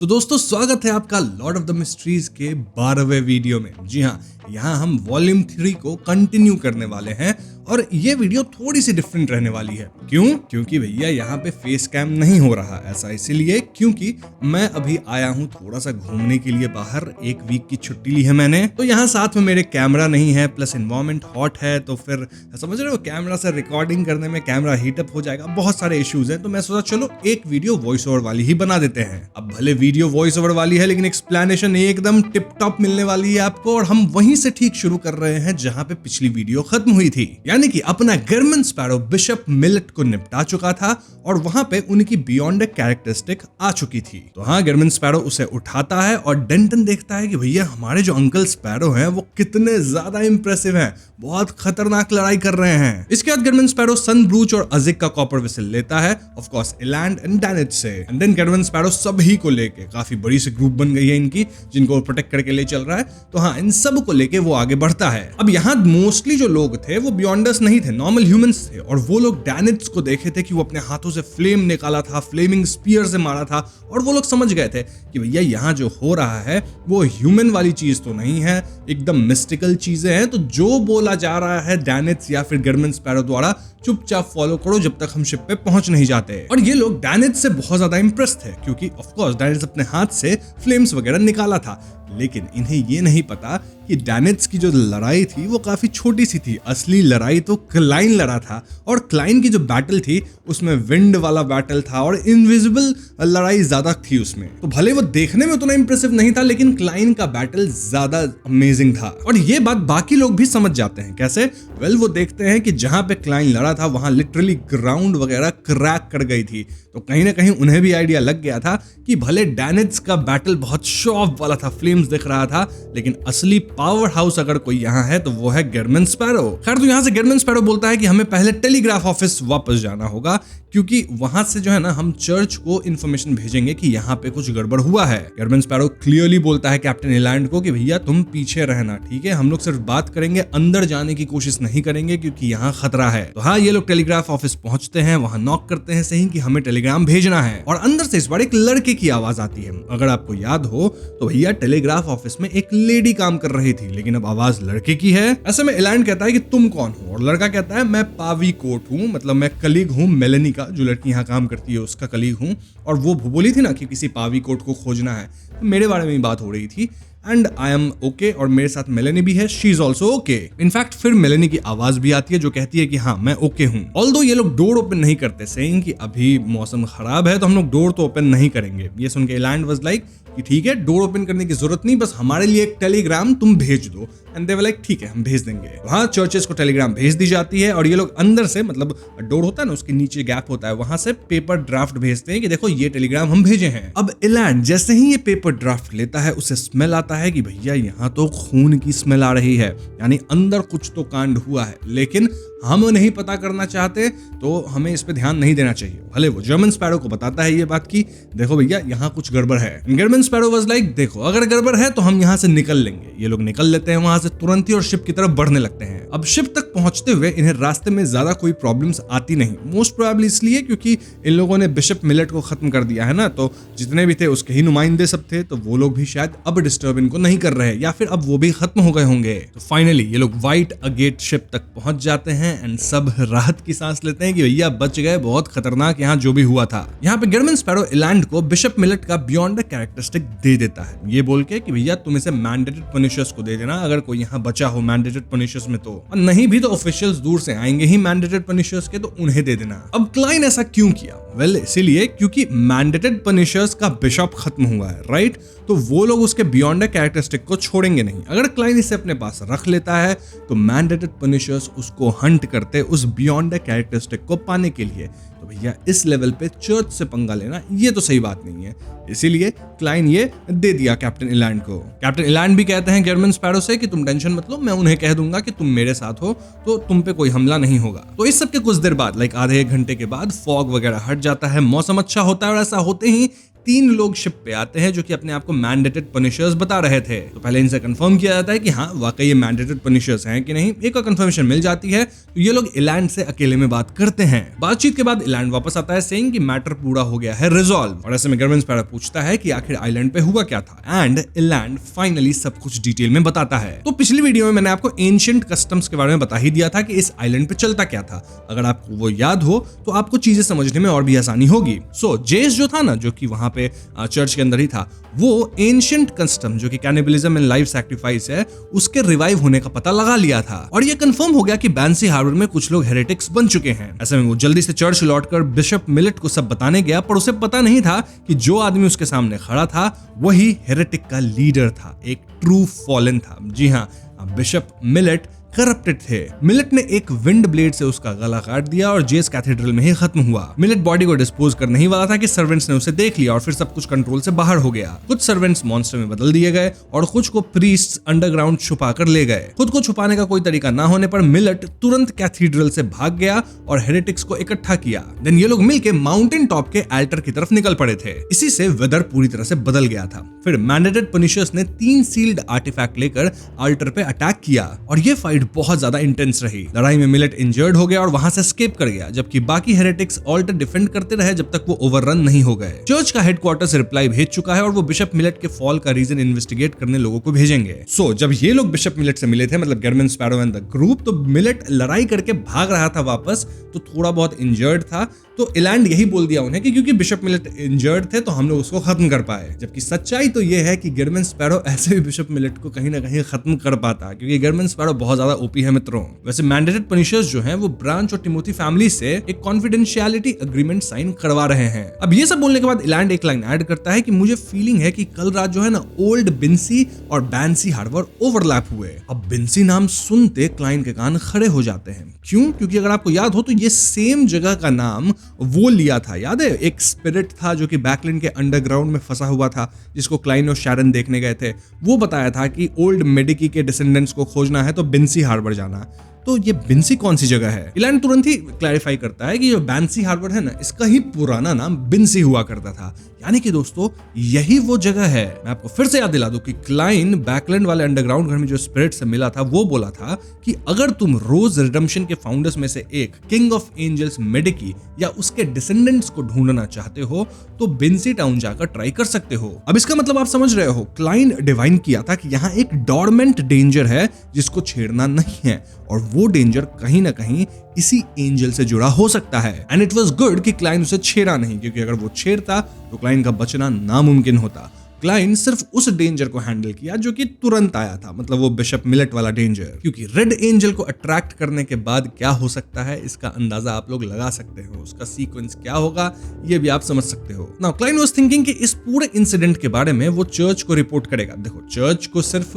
तो दोस्तों स्वागत है आपका लॉर्ड ऑफ द मिस्ट्रीज के 12वें वीडियो में। जी हाँ, यहाँ हम वॉल्यूम 3 को कंटिन्यू करने वाले हैं और ये वीडियो थोड़ी सी डिफरेंट रहने वाली है। क्यों? क्योंकि भैया यहाँ पे फेस कैम नहीं हो रहा। ऐसा इसीलिए क्योंकि मैं अभी आया हूँ थोड़ा सा घूमने के लिए बाहर। एक वीक की छुट्टी ली है मैंने, तो यहाँ साथ में मेरे कैमरा नहीं है, प्लस एनवायरनमेंट हॉट है, तो फिर समझ रहे हो कैमरा से रिकॉर्डिंग करने में कैमरा हीटअप हो जाएगा, बहुत सारे इश्यूज हैं। तो मैं सोचा चलो एक वीडियो वॉइस ओवर वाली ही बना देते हैं। अब भले वीडियो वॉइस ओवर वाली है लेकिन एक्सप्लेनेशन एकदम टिप टॉप मिलने वाली है आपको, और हम वहीं से ठीक शुरू कर रहे हैं जहां पे पिछली वीडियो खत्म हुई थी। यानी कि अपना गर्मन स्पैरो बिशप मिलेट को निपटा चुका था और वहां पे उनकी बियॉन्ड कैरेक्टरिस्टिक आ चुकी थी। तो हाँ, गर्मन स्पैरो उसे उठाता है और डेंटन देखता है कि भैया हमारे जो अंकल स्पैरो हैं वो कितने ज्यादा इंप्रेसिव हैं, बहुत खतरनाक लड़ाई कर रहे हैं। इसके बाद गर्मन स्पैरो सन ब्रूच और अजिक का कॉपर विसल लेता है, of course Elland and Danitz से। एंड देन गर्मन स्पैरो सभी को लेके, काफी बड़ी सी ग्रुप बन गई है इनकी जिनको वो प्रोटेक्ट करके ले चल रहा है, तो हाँ इन सब को लेके वो आगे बढ़ता है। अब यहाँ मोस्टली जो लोग थे वो बियॉन्डर्स नहीं थे, नॉर्मल ह्यूमंस थे, और वो लोग डैनिथ्स को देखे थे कि वो अपने हाथों से फ्लेम निकाला था, फ्लेमिंग स्पीयर से मारा था, और वो लोग समझ गए थे कि भैया यहाँ जो हो रहा है वो ह्यूमन वाली चीज तो नहीं है, एकदम मिस्टिकल चीजें हैं। तो जो बोला जा रहा है डैनिथ्स या फिर गर्मन स्पैरो द्वारा चुपचाप फॉलो करो जब तक हम शिप पे पहुंच नहीं जाते। और ये लोग डैनिथ्स से बहुत ज्यादा इंप्रेस थे क्योंकि ऑफ कोर्स डैनिथ्स अपने हाथ से फ्लेम्स वगैरह निकाला था, लेकिन इन्हें ये नहीं पता कि डैनिथ्स की जो लड़ाई थी वो काफी छोटी सी थी। असली लड़ाई तो क्लाइन लड़ा था, और क्लाइन की जो बैटल थी उसमें विंड वाला बैटल था और इनविजिबल लड़ाई ज्यादा थी उसमें। तो भले वो देखने में उतना इंप्रेसिव नहीं था लेकिन क्लाइन का बैटल ज्यादा अमेजिंग था। और ये बात बाकी लोग भी समझ जाते हैं। कैसे? वेल, वो देखते हैं कि जहां पे क्लाइन लड़ा था वहां लिटरली ग्राउंड वगैरह क्रैक कर गई थी, तो कहीं ना कहीं उन्हें भी आइडिया लग गया था कि भले डैनिथ्स का बैटल बहुत शो ऑफ वाला था, फ्लेम्स दिख रहा था, लेकिन असली पावर हाउस अगर कोई यहाँ है तो वो है गर्मन स्पैरो। खैर, तो यहाँ से गर्मन स्पैरो बोलता है कि हमें पहले टेलीग्राफ ऑफिस वापस जाना होगा क्योंकि वहां से जो है ना हम चर्च को इन्फॉर्मेशन भेजेंगे कि यहाँ पे कुछ गड़बड़ हुआ है। गर्मन स्पैरो क्लियरली बोलता है कैप्टन इलैंड को कि भैया तुम पीछे रहना, ठीक है, हम लोग सिर्फ बात करेंगे, अंदर जाने की कोशिश नहीं करेंगे क्योंकि यहाँ खतरा है। तो हाँ, ये लोग टेलीग्राफ ऑफिस पहुंचते हैं, वहां नॉक करते हैं सही कि हमें टेलीग्राम भेजना है, और अंदर से इस बार एक लड़के की आवाज आती है। अगर आपको याद हो तो भैया टेलीग्राफ ऑफिस में एक लेडी काम कर रही थी लेकिन अब आवाज लड़के की है। ऐसे में इलैंड कहता है कि तुम कौन हो, और लड़का कहता है मैं पावी कोट हूँ, मतलब मैं कलीग हूँ मेलेनी का, जो लड़की यहाँ काम करती है उसका कलीग हूँ, और वो बोली थी ना कि किसी पावी कोट को खोजना है, तो मेरे बारे में ही बात हो रही थी। एंड आई एम ओके, और मेरे साथ मेलेनी भी है, she is also okay. In fact फिर मेलेनी की आवाज भी आती है जो कहती है कि हाँ मैं ओके हूँ। ऑल्दो ये लोग डोर ओपन नहीं करते, सेइंग कि अभी मौसम खराब है तो हम लोग डोर तो ओपन नहीं करेंगे। ये सुन के इलैंड वाज लाइक कि ठीक है, डोर ओपन करने की जरूरत नहीं, बस हमारे लिए एक टेलीग्राम तुम भेज दो। एंड दे वर लाइक ठीक है हम भेज देंगे। वहां चर्चेस को टेलीग्राम भेज दी जाती है और ये लोग अंदर से, मतलब डोर होता है ना उसके नीचे गैप होता है, वहां से पेपर ड्राफ्ट भेजते हैं कि देखो ये टेलीग्राम हम भेजे हैं। अब इलैंड जैसे ही ये पेपर ड्राफ्ट लेता है उसे स्मेल आता है कि भैया यहाँ तो खून की स्मेल आ रही है, यानी अंदर कुछ तो कांड हुआ है, लेकिन हम नहीं पता करना चाहते तो हमें इस पे ध्यान नहीं देना चाहिए। भले वो जर्मन स्पैरो को बताता है ये बात की देखो भैया यहाँ कुछ गड़बड़ है। गर्मन स्पैरो वाज लाइक देखो अगर गड़बड़ है तो हम यहाँ से निकल लेंगे। ये लोग निकल लेते हैं वहां से तुरंत ही और शिप की तरफ बढ़ने लगते हैं। अब शिप तक पहुंचते हुए इन्हें रास्ते में ज्यादा कोई प्रॉब्लम्स आती नहीं, मोस्ट प्रोबेबली इसलिए क्योंकि इन लोगों ने बिशप मिलेट को खत्म कर दिया है ना, तो जितने भी थे उसके ही नुमाइंदे सब थे, तो वो लोग भी शायद अब डिस्टर्ब इनको नहीं कर रहे, या फिर अब वो भी खत्म हो गए होंगे। तो फाइनली ये लोग व्हाइट अगेट शिप तक पहुंच जाते हैं एंड सब राहत की सांस लेते हैं कि भैया बच गए, बहुत खतरनाक यहाँ जो भी हुआ था। यहाँ पे गर्मन स्पैरो इलैंड को बिशप मिलेट का बियॉन्ड द कैरेक्टरिस्टिक दे देता है, ये बोल के कि भैया तुम इसे मैंडेटेड पनिशर्स को दे देना अगर कोई यहाँ बचा हो मैंडेटेड पनिशर्स में, तो और नहीं भी तो ऑफिशियल्स दूर से आएंगे ही मैंडेटेड पनिशर्स के, तो उन्हें दे देना। अब क्लाइन ऐसा क्यों किया? वेल, इसीलिए क्योंकि मैंडेटेड पनिशर्स का बिशप खत्म हुआ है, राइट? तो वो लोग उसके बियॉन्ड द कैरेक्टरिस्टिक को छोड़ेंगे नहीं। अगर क्लाइन इसे अपने पास रख लेता है तो मैंडेटेड पनिशर्स उसको हंट करते उस बियॉन्ड द कैरेक्टरिस्टिक को पाने के लिए। तो भैया इस लेवल पे चर्च से पंगा लेना ये तो सही बात नहीं है, इसीलिए क्लाइन ये दे दिया कैप्टन इलैंड को। कैप्टन इलैंड भी कहते हैं गर्मन स्पैरो से कि तुम टेंशन मत लो, मैं उन्हें कह दूंगा कि तुम मेरे साथ हो तो तुम पे कोई हमला नहीं होगा। तो इस सब के कुछ देर बाद, लाइक आधे एक घंटे के बाद, फॉग वगैरह हट जाता है, मौसम अच्छा होता है, और ऐसा होते ही 3 लोग शिप पे आते हैं जो कि अपने आप को मैंडेटेड पनिशर्स बता रहे थे। तो पहले इनसे कंफर्म किया जाता है कि हाँ वाकई ये मैंडेटेड पनिशर्स हैं कि नहीं। एक और कंफर्मेशन मिल जाती है तो ये लोग इलैंड से अकेले में बात करते हैं। बातचीत के बाद इलैंड वापस आता है सेइंग कि मैटर पूरा हो गया है रिजॉल्व। और ऐसे में गर्विन स्पैरो पूछता है कि आखिर आइलैंड पे हुआ क्या था एंड इलैंड फाइनली सब कुछ डिटेल में बताता है। तो पिछली वीडियो में मैंने आपको एंशिएंट कस्टम्स के बारे में बता ही दिया था कि इस आइलैंड पे चलता क्या था। अगर आपको वो याद हो तो आपको चीजें समझने में और भी आसानी होगी। सो जेस जो था ना, जो कि वहां पे चर्च के अंदर ही था, वो एंशिएंट कस्टम जो कि कैनिबलिज्म एंड लाइफ सैक्रिफाइस है उसके रिवाइव होने का पता लगा लिया था। और ये कंफर्म हो गया कि बैंसी हार्बर में कुछ लोग हेरेटिक्स बन चुके हैं। ऐसे में वो जल्दी से चर्च लौटकर बिशप मिलेट को सब बताने गया, पर उसे पता नहीं था कि जो आदमी उसके सामने खड़ा था वही हेरेटिक का लीडर था, एक ट्रू फॉलन था। जी हाँ, बिशप मिलेट करप्टेड थे। मिलेट ने एक विंड ब्लेड से उसका गला काट दिया और जेस कैथेड्रल में ही खत्म हुआ। मिलेट बॉडी को डिस्पोज करने ही वाला था कि सर्वेंट्स ने उसे देख लिया और फिर सब कुछ कंट्रोल से बाहर हो गया। कुछ सर्वेंट्स मॉन्स्टर में बदल दिए गए और कुछ को प्रीस्ट्स अंडरग्राउंड छुपा कर ले गए। खुद को छुपाने का कोई तरीका ना होने पर मिलेट तुरंत कैथेड्रल से भाग गया और हेरेटिक्स को इकट्ठा किया। देन ये लोग मिलके माउंटेन टॉप के अल्टर की तरफ निकल पड़े थे। इसी से वेदर पूरी तरह से बदल गया था। फिर मैंडेटेड पनिशर्स ने 3 सील्ड आर्टिफैक्ट लेकर अल्टर पे अटैक किया और ये फाइट बहुत ज्यादा इंटेंस रही। लड़ाई में मिलेट इंजर्ड हो गया और वहां से एस्केप कर गया, जबकि बाकी हेरेटिक्स अल्टर डिफेंड करते रहे जब तक वो ओवररन नहीं हो गए। चर्च का हेडक्वार्टर से रिप्लाई भेज चुका है और वो बिशप मिलेट के फॉल का रीजन इन्वेस्टिगेट करने लोगों को भेजेंगे। सो जब ये लोग बिशप मिलेट से मिले थे, मतलब गर्विन स्पैरो एंड द ग्रुप, तो मिलेट लड़ाई करके भाग रहा था वापस, तो थोड़ा बहुत इंजर्ड था। तो इलैंड यही बोल दिया उन्हें कि क्योंकि बिशप मिलेट इंजर्ड थे तो हम लोग उसको खत्म कर पाए। जबकि सच्चाई तो ये है कि गर्विन स्पैरो ऐसे भी बिशप मिलेट को कहीं ना कहीं खत्म कर पाता, क्योंकि गर्विन स्पैरो बहुत ज्यादा ओपी है मित्रों। वैसे मैंडेटेड पनिशर्स जो हैं वो ब्रांच और टिमोथी फैमिली से एक कॉन्फिडेंशियलिटी एग्रीमेंट साइन करवा रहे हैं। अब ये सब बोलने के बाद इलैंड एक लाइन ऐड करता है कि मुझे फीलिंग है कि कल रात जो है ना ओल्ड बिन्सी और बैंसी हार्बर ओवरलैप हुए। अब बिन्सी नाम सुनते क्लाइन के कान खड़े हो जाते हैं। क्यों? क्योंकि अगर आपको याद हो तो ये सेम जगह का नाम वो लिया था। याद है, एक स्पिरिट था जो कि बैकलैंड के अंडरग्राउंड में फंसा हुआ था, जिसको क्लाइन और शैरन देखने गए थे। वो बताया था कि ओल्ड मेडिकी के डिसेंडेंट्स को खोजना है तो बिन्सी हार्बर जाना। तो ये बिन्सी कौन सी जगह है? इलैंड तुरंत ही क्लैरिफाई करता है कि जो बैंसी हार्बर है ना, इसका ही पुराना नाम बिन्सी हुआ करता था। यानी कि दोस्तों यही वो जगह है। मैं आपको फिर से याद दिला दूं कि क्लाइन बैकलैंड वाले अंडरग्राउंड घर में जो स्पिरिट से मिला था वो बोला था कि अगर तुम रोज रिडेम्पशन के फाउंडर्स में से एक किंग ऑफ एंजल्स मेडिकी या उसके डिसेंडेंट्स को ढूंढना चाहते हो तो बिन्सी टाउन जाकर ट्राई कर सकते हो। अब इसका मतलब आप समझ रहे हो, क्लाइन डिवाइन किया था कि यहाँ एक डॉर्मेंट डेंजर है जिसको छेड़ना नहीं है, और वो डेंजर कहीं ना कहीं इसी एंजल से जुड़ा हो सकता है। एंड इट वाज गुड कि क्लाइन उसे छेड़ा नहीं, क्योंकि अगर वो छेड़ता तो क्लाइन का बचना नामुमकिन होता। क्लाइन सिर्फ उस डेंजर को हैंडल किया जो कि तुरंत आया था, मतलब वो बिशप मिलेट वाला डेंजर। क्योंकि रेड एंजल को अट्रैक्ट करने के बाद क्या हो सकता है इसका अंदाजा आप लोग लगा सकते हो। उसका सीक्वेंस क्या होगा ये भी आप समझ सकते हो। नाउ क्लाइन वाज थिंकिंग कि इस पूरे इंसिडेंट के बारे में वो चर्च को रिपोर्ट करेगा। देखो, चर्च को सिर्फ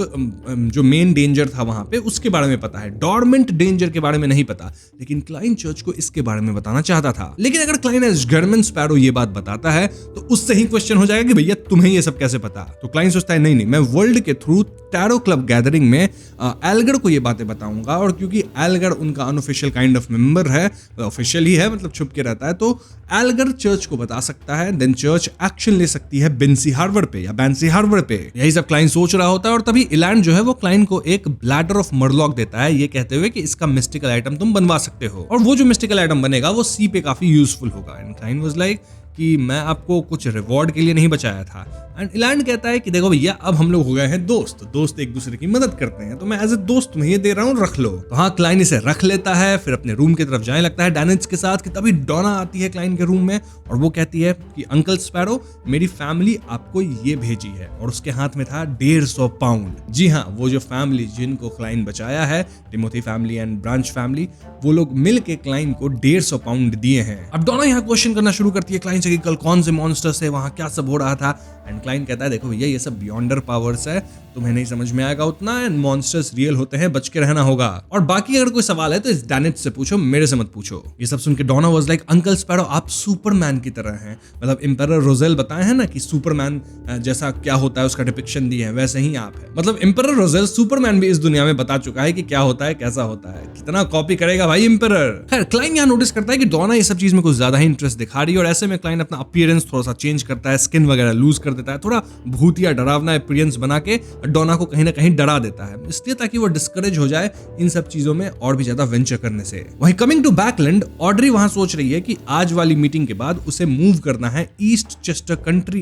जो मेन डेंजर था वहां पे उसके बारे में पता है, डॉर्मेंट डेंजर के बारे में नहीं पता। लेकिन क्लाइन चर्च को इसके बारे में बताना चाहता था। लेकिन अगर क्लाइन एज गर्विन स्पैरो ये बात बताता है तो उससे ही क्वेश्चन हो जाएगा कि भैया तुम्हें ये सब कैसे पता। तो क्लाइन सोचता है नहीं, मैं वर्ल्ड के थ्रू टैरो क्लब गैदरिंग में एल्गर को ये बातें बताऊंगा, और क्योंकि एल्गर उनका अनऑफिशियल काइंड ऑफ मेंबर है, ऑफिशियल ही है मतलब छुप के रहता है, तो एल्गर चर्च को बता सकता है। देन चर्च एक्शन ले सकती है बिन्सी हार्बर पे या बैंसी हार्बर पे। यही सब क्लाइन सोच रहा होता है और तभी इलैंड जो है वो क्लाइन को एक ब्लैडर ऑफ मरलॉक देता है, ये कहते हुए कि इसका मिस्टिकल आइटम तुम बनवा सकते हो, और वो जो मिस्टिकल आइटम बनेगा वो सी पे काफी यूजफुल होगा। एंड क्लाइन वाज लाइक कि मैं आपको कुछ रिवॉर्ड के लिए नहीं बचाया था। एंड इलैंड कहता है कि देखो भैया, अब हम लोग हो गए हैं दोस्त एक दूसरे की मदद करते हैं, तो मैं एज ए दोस्त तुम्हें ये दे रहा हूँ, रख लो। तो हाँ, क्लाइन इसे रख लेता है, फिर अपने रूम की तरफ जाने लगता है डैनिज के साथ। कि तभी डोना आती है क्लाइन के रूम में और वो कहती है कि अंकल स्पैरो, मेरी फैमिली आपको ये भेजी है, और उसके हाथ में था 150 पाउंड। जी हाँ, वो जो फैमिली जिनको क्लाइन बचाया है, Timothy family and branch family, वो लोग मिल के क्लाइन को 150 पाउंड दिए हैं। अब डोना यहाँ क्वेश्चन करना शुरू करती है क्लाइन से कि कल कौन से मॉन्स्टर्स है, वहां क्या सब हो रहा था। एंड क्लाइन कहता है देखो भैया, ये सब बियॉन्डर पावर्स है, तुम्हें नहीं समझ में आएगा उतना, एंड मॉन्स्टर्स रियल होते हैं, बच के रहना होगा। और बाकी अगर कोई सवाल है तो इस डैनिज से पूछो, मेरे से मत पूछो। ये सब सुन के डोना वाज लाइक, अंकल स्पैरो आप सुपरमैन की तरह हैं, मतलब एम्परर रोजेल बताए हैं ना कि सुपरमैन जैसा क्या होता है उसका डिपिक्शन दिए हैं, वैसे ही आप है। मतलब एम्परर रोजेल सुपरमैन भी इस दुनिया में बता चुका है कि क्या होता है, कैसा होता है, कितना कॉपी करेगा भाई एम्परर। खैर, क्लाइन यहाँ नोटिस करता है कि डोना ये सब चीज में कुछ ज्यादा ही इंटरेस्ट दिखा रही है, और ऐसे में क्लाइन साइन अपना अपीयरेंस थोड़ा सा चेंज करता है, स्किन वगैरह लूज कर देता है, थोड़ा भूतिया डरावना अपीयरेंस बना के डोना को कहीं ना कहीं डरा देता है, इसलिए ताकि वो डिस्करेज हो जाए इन सब चीजों में और भी ज्यादा वेंचर करने से। वहीं कमिंग टू बैकलैंड, ऑड्री वहां सोच रही है कि आज वाली मीटिंग के बाद उसे मूव करना है ईस्ट चेस्टर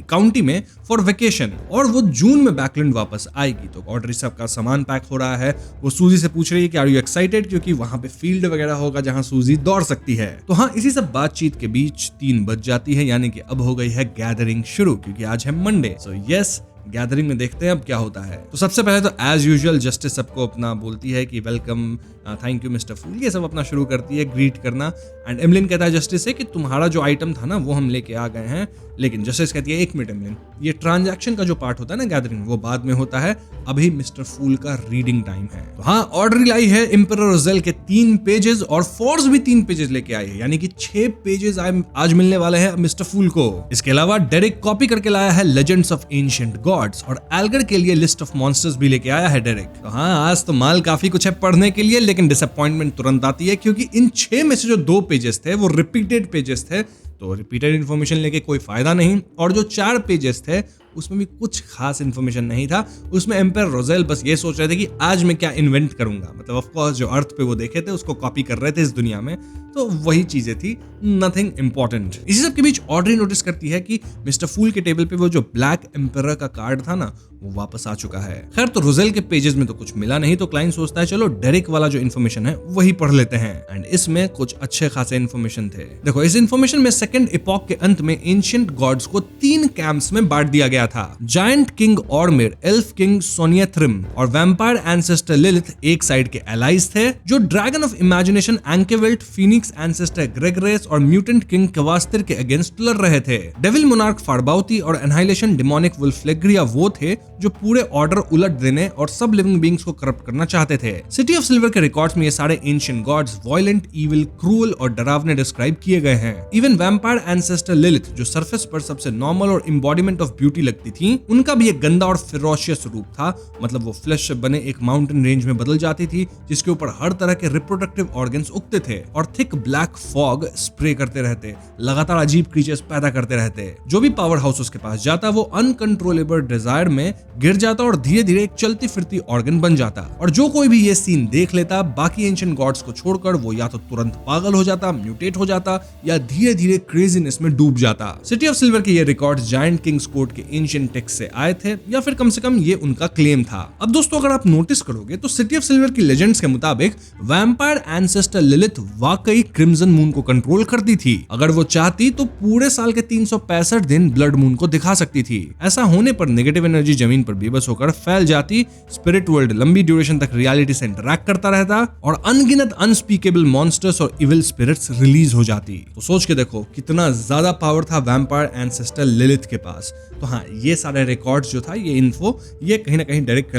काउंटी में फॉर वेकेशन, और वो जून में बैकलैंड वापस आएगी। तो ऑड्री सबका सामान पैक हो रहा है, वो सूजी से पूछ रही है कि आर यू एक्साइटेड, क्योंकि वहां पे फील्ड वगैरह होगा जहां सूजी दौड़ सकती है। तो हाँ, इसी सब बातचीत के बीच 3 बज जाती है, यानी कि अब हो गई है गैदरिंग शुरू, क्योंकि आज है मंडे। सो यस, गैदरिंग में देखते हैं अब क्या होता है। तो सबसे पहले तो एज यूजुअल जस्टिस सबको अपना बोलती है कि वेलकम, थैंक यू मिस्टर फूल, ये सब अपना शुरू करती है ग्रीट करना। एंड एमलिन कहता है जस्टिस से कि तुम्हारा जो आइटम था ना वो हम लेके आ गए हैं, लेकिन जस्टिस कहती है 1 मिनट एमलिन, ये ट्रांजैक्शन का जो पार्ट होता है ना गैदरिंग, वो बाद में होता है, अभी मिस्टर फूल का रीडिंग टाइम है। तो हाँ, ऑर्डर लाई है एम्परर रोजेल के 3 पेजेस, और फोर्स भी 3 पेजेस लेके आए हैं, यानी कि 6 पेजेस आज मिलने वाले हैं मिस्टर फूल को। इसके अलावा डेरिक कॉपी करके लाया है लेजेंड्स ऑफ एंशिएंट गॉड्स, और एल्गर के लिए लिस्ट ऑफ मॉन्स्टर्स भी लेके आया है डेरिक। तो हाँ, आज तो माल काफी कुछ है पढ़ने के लिए, लेकिन डिसअपॉइंटमेंट तुरंत आती है, क्योंकि इन 6 में से जो 2 पेजेस थे वो रिपीटेड पेजेस थे, तो रिपीटेड इन्फॉर्मेशन लेके कोई फायदा नहीं। और जो 4 पेजेस थे उसमें भी कुछ खास इन्फॉर्मेशन नहीं था। उसमें एम्पायर रोजेल बस ये सोच रहे थे कि आज मैं क्या इन्वेंट करूंगा, मतलब ऑफ कोर्स जो अर्थ पे वो देखे थे उसको कॉपी कर रहे थे इस दुनिया में, तो वही चीजें थी, नथिंग इंपॉर्टेंट। इसी सब के बीच ऑड्री नोटिस करती है कि मिस्टर फूल के टेबल पे वो जो ब्लैक एम्पायर का कार्ड था ना वो वापस आ चुका है। खैर, तो रोजेल के पेजेस में तो कुछ मिला नहीं, तो क्लाइंट सोचता है चलो डेरिक वाला जो इन्फॉर्मेशन है वही पढ़ लेते हैं। एंड इसमें कुछ अच्छे खासे इन्फॉर्मेशन थे। देखो, इस इन्फॉर्मेशन में सेकंड इपॉक के अंत में एंशिएंट गॉड्स को 3 कैंप्स में बांट दिया गया था। Giant king Aurmir, elf king Soniathrym और वैम्पायर एंसेस्टर लिलिथ एक साइड के एलाइज थे, जो dragon of imagination Ankewelt, phoenix ancestor Gregrace और म्यूटेंट किंग कवास्तिर के अगेंस्ट लड़ रहे थे। डेविल मोनार्क फारबाउती और एनहाइलेशन डिमोनिक वुल्फ लेग्रिया वो थे जो पूरे ऑर्डर उलट देने और सब लिविंग बीइंग्स को करप्ट करना चाहते थे। सिटी ऑफ सिल्वर के रिकॉर्ड्स में ये सारे ancient gods violent, evil, cruel और डरावने डिस्क्राइब किए गए हैं। इवन वैम्पायर एंसेस्टर लिलिथ, जो सरफेस पर सबसे नॉर्मल और एम्बॉडीमेंट ऑफ ब्यूटी लगती थी, उनका भी एक गंदा और फिरोशियस रूप था, मतलब वो फ्लैश से बने एक माउंटेन रेंज में बदल जाती थी, जिसके ऊपर हर तरह के रिप्रोडक्टिव ऑर्गन्स उगते थे और थिक ब्लैक फॉग स्प्रे करते रहते, लगातार अजीब क्रीचर्स पैदा करते रहते। जो भी पावर हाउस उसके पास जाता वो अनकंट्रोलेबल डिजायर में गिर जाता और धीरे धीरे एक चलती फिरती ऑर्गन बन जाता। और जो कोई भी ये सीन देख लेता, बाकी एंशिएंट गॉड्स को छोड़कर वो या तो तुरंत पागल हो जाता, म्यूटेट हो जाता, या धीरे धीरे क्रेजीनेस में डूब जाता। सिटी ऑफ सिल्वर के ये रिकॉर्ड्स जायंट किंग्स कोर्ट के एंशिएंट टेक्स्ट से आए थे, या फिर कम से कम ये उनका क्लेम था। अब दोस्तों, अगर आप नोटिस करोगे तो सिटी ऑफ सिल्वर की लेजेंड्स के मुताबिक वैम्पायर एंसेस्टर लिलिथ वाकई क्रिम्सन मून को कंट्रोल करती थी। अगर वो चाहती तो पूरे साल के 365 दिन ब्लड मून को दिखा सकती थी। ऐसा होने पर नेगेटिव एनर्जी जमीन पर बेबस होकर फैल जाती, स्पिरिट वर्ल्ड लंबी ड्यूरेशन तक रियलिटी से इंटरैक्ट करता रहता और अनगिनत अनस्पीकेबल मॉन्स्टर्स और इविल स्पिरिट्स रिलीज हो जाती। तो सोच के देखो कितना ज्यादा पावर था वैम्पायर एंसेस्टर लिलिथ के पास। तो हाँ, ये सारे रिकॉर्ड्स जो था, ये इन्फो, ये कहीं ना कहीं डायरेक्ट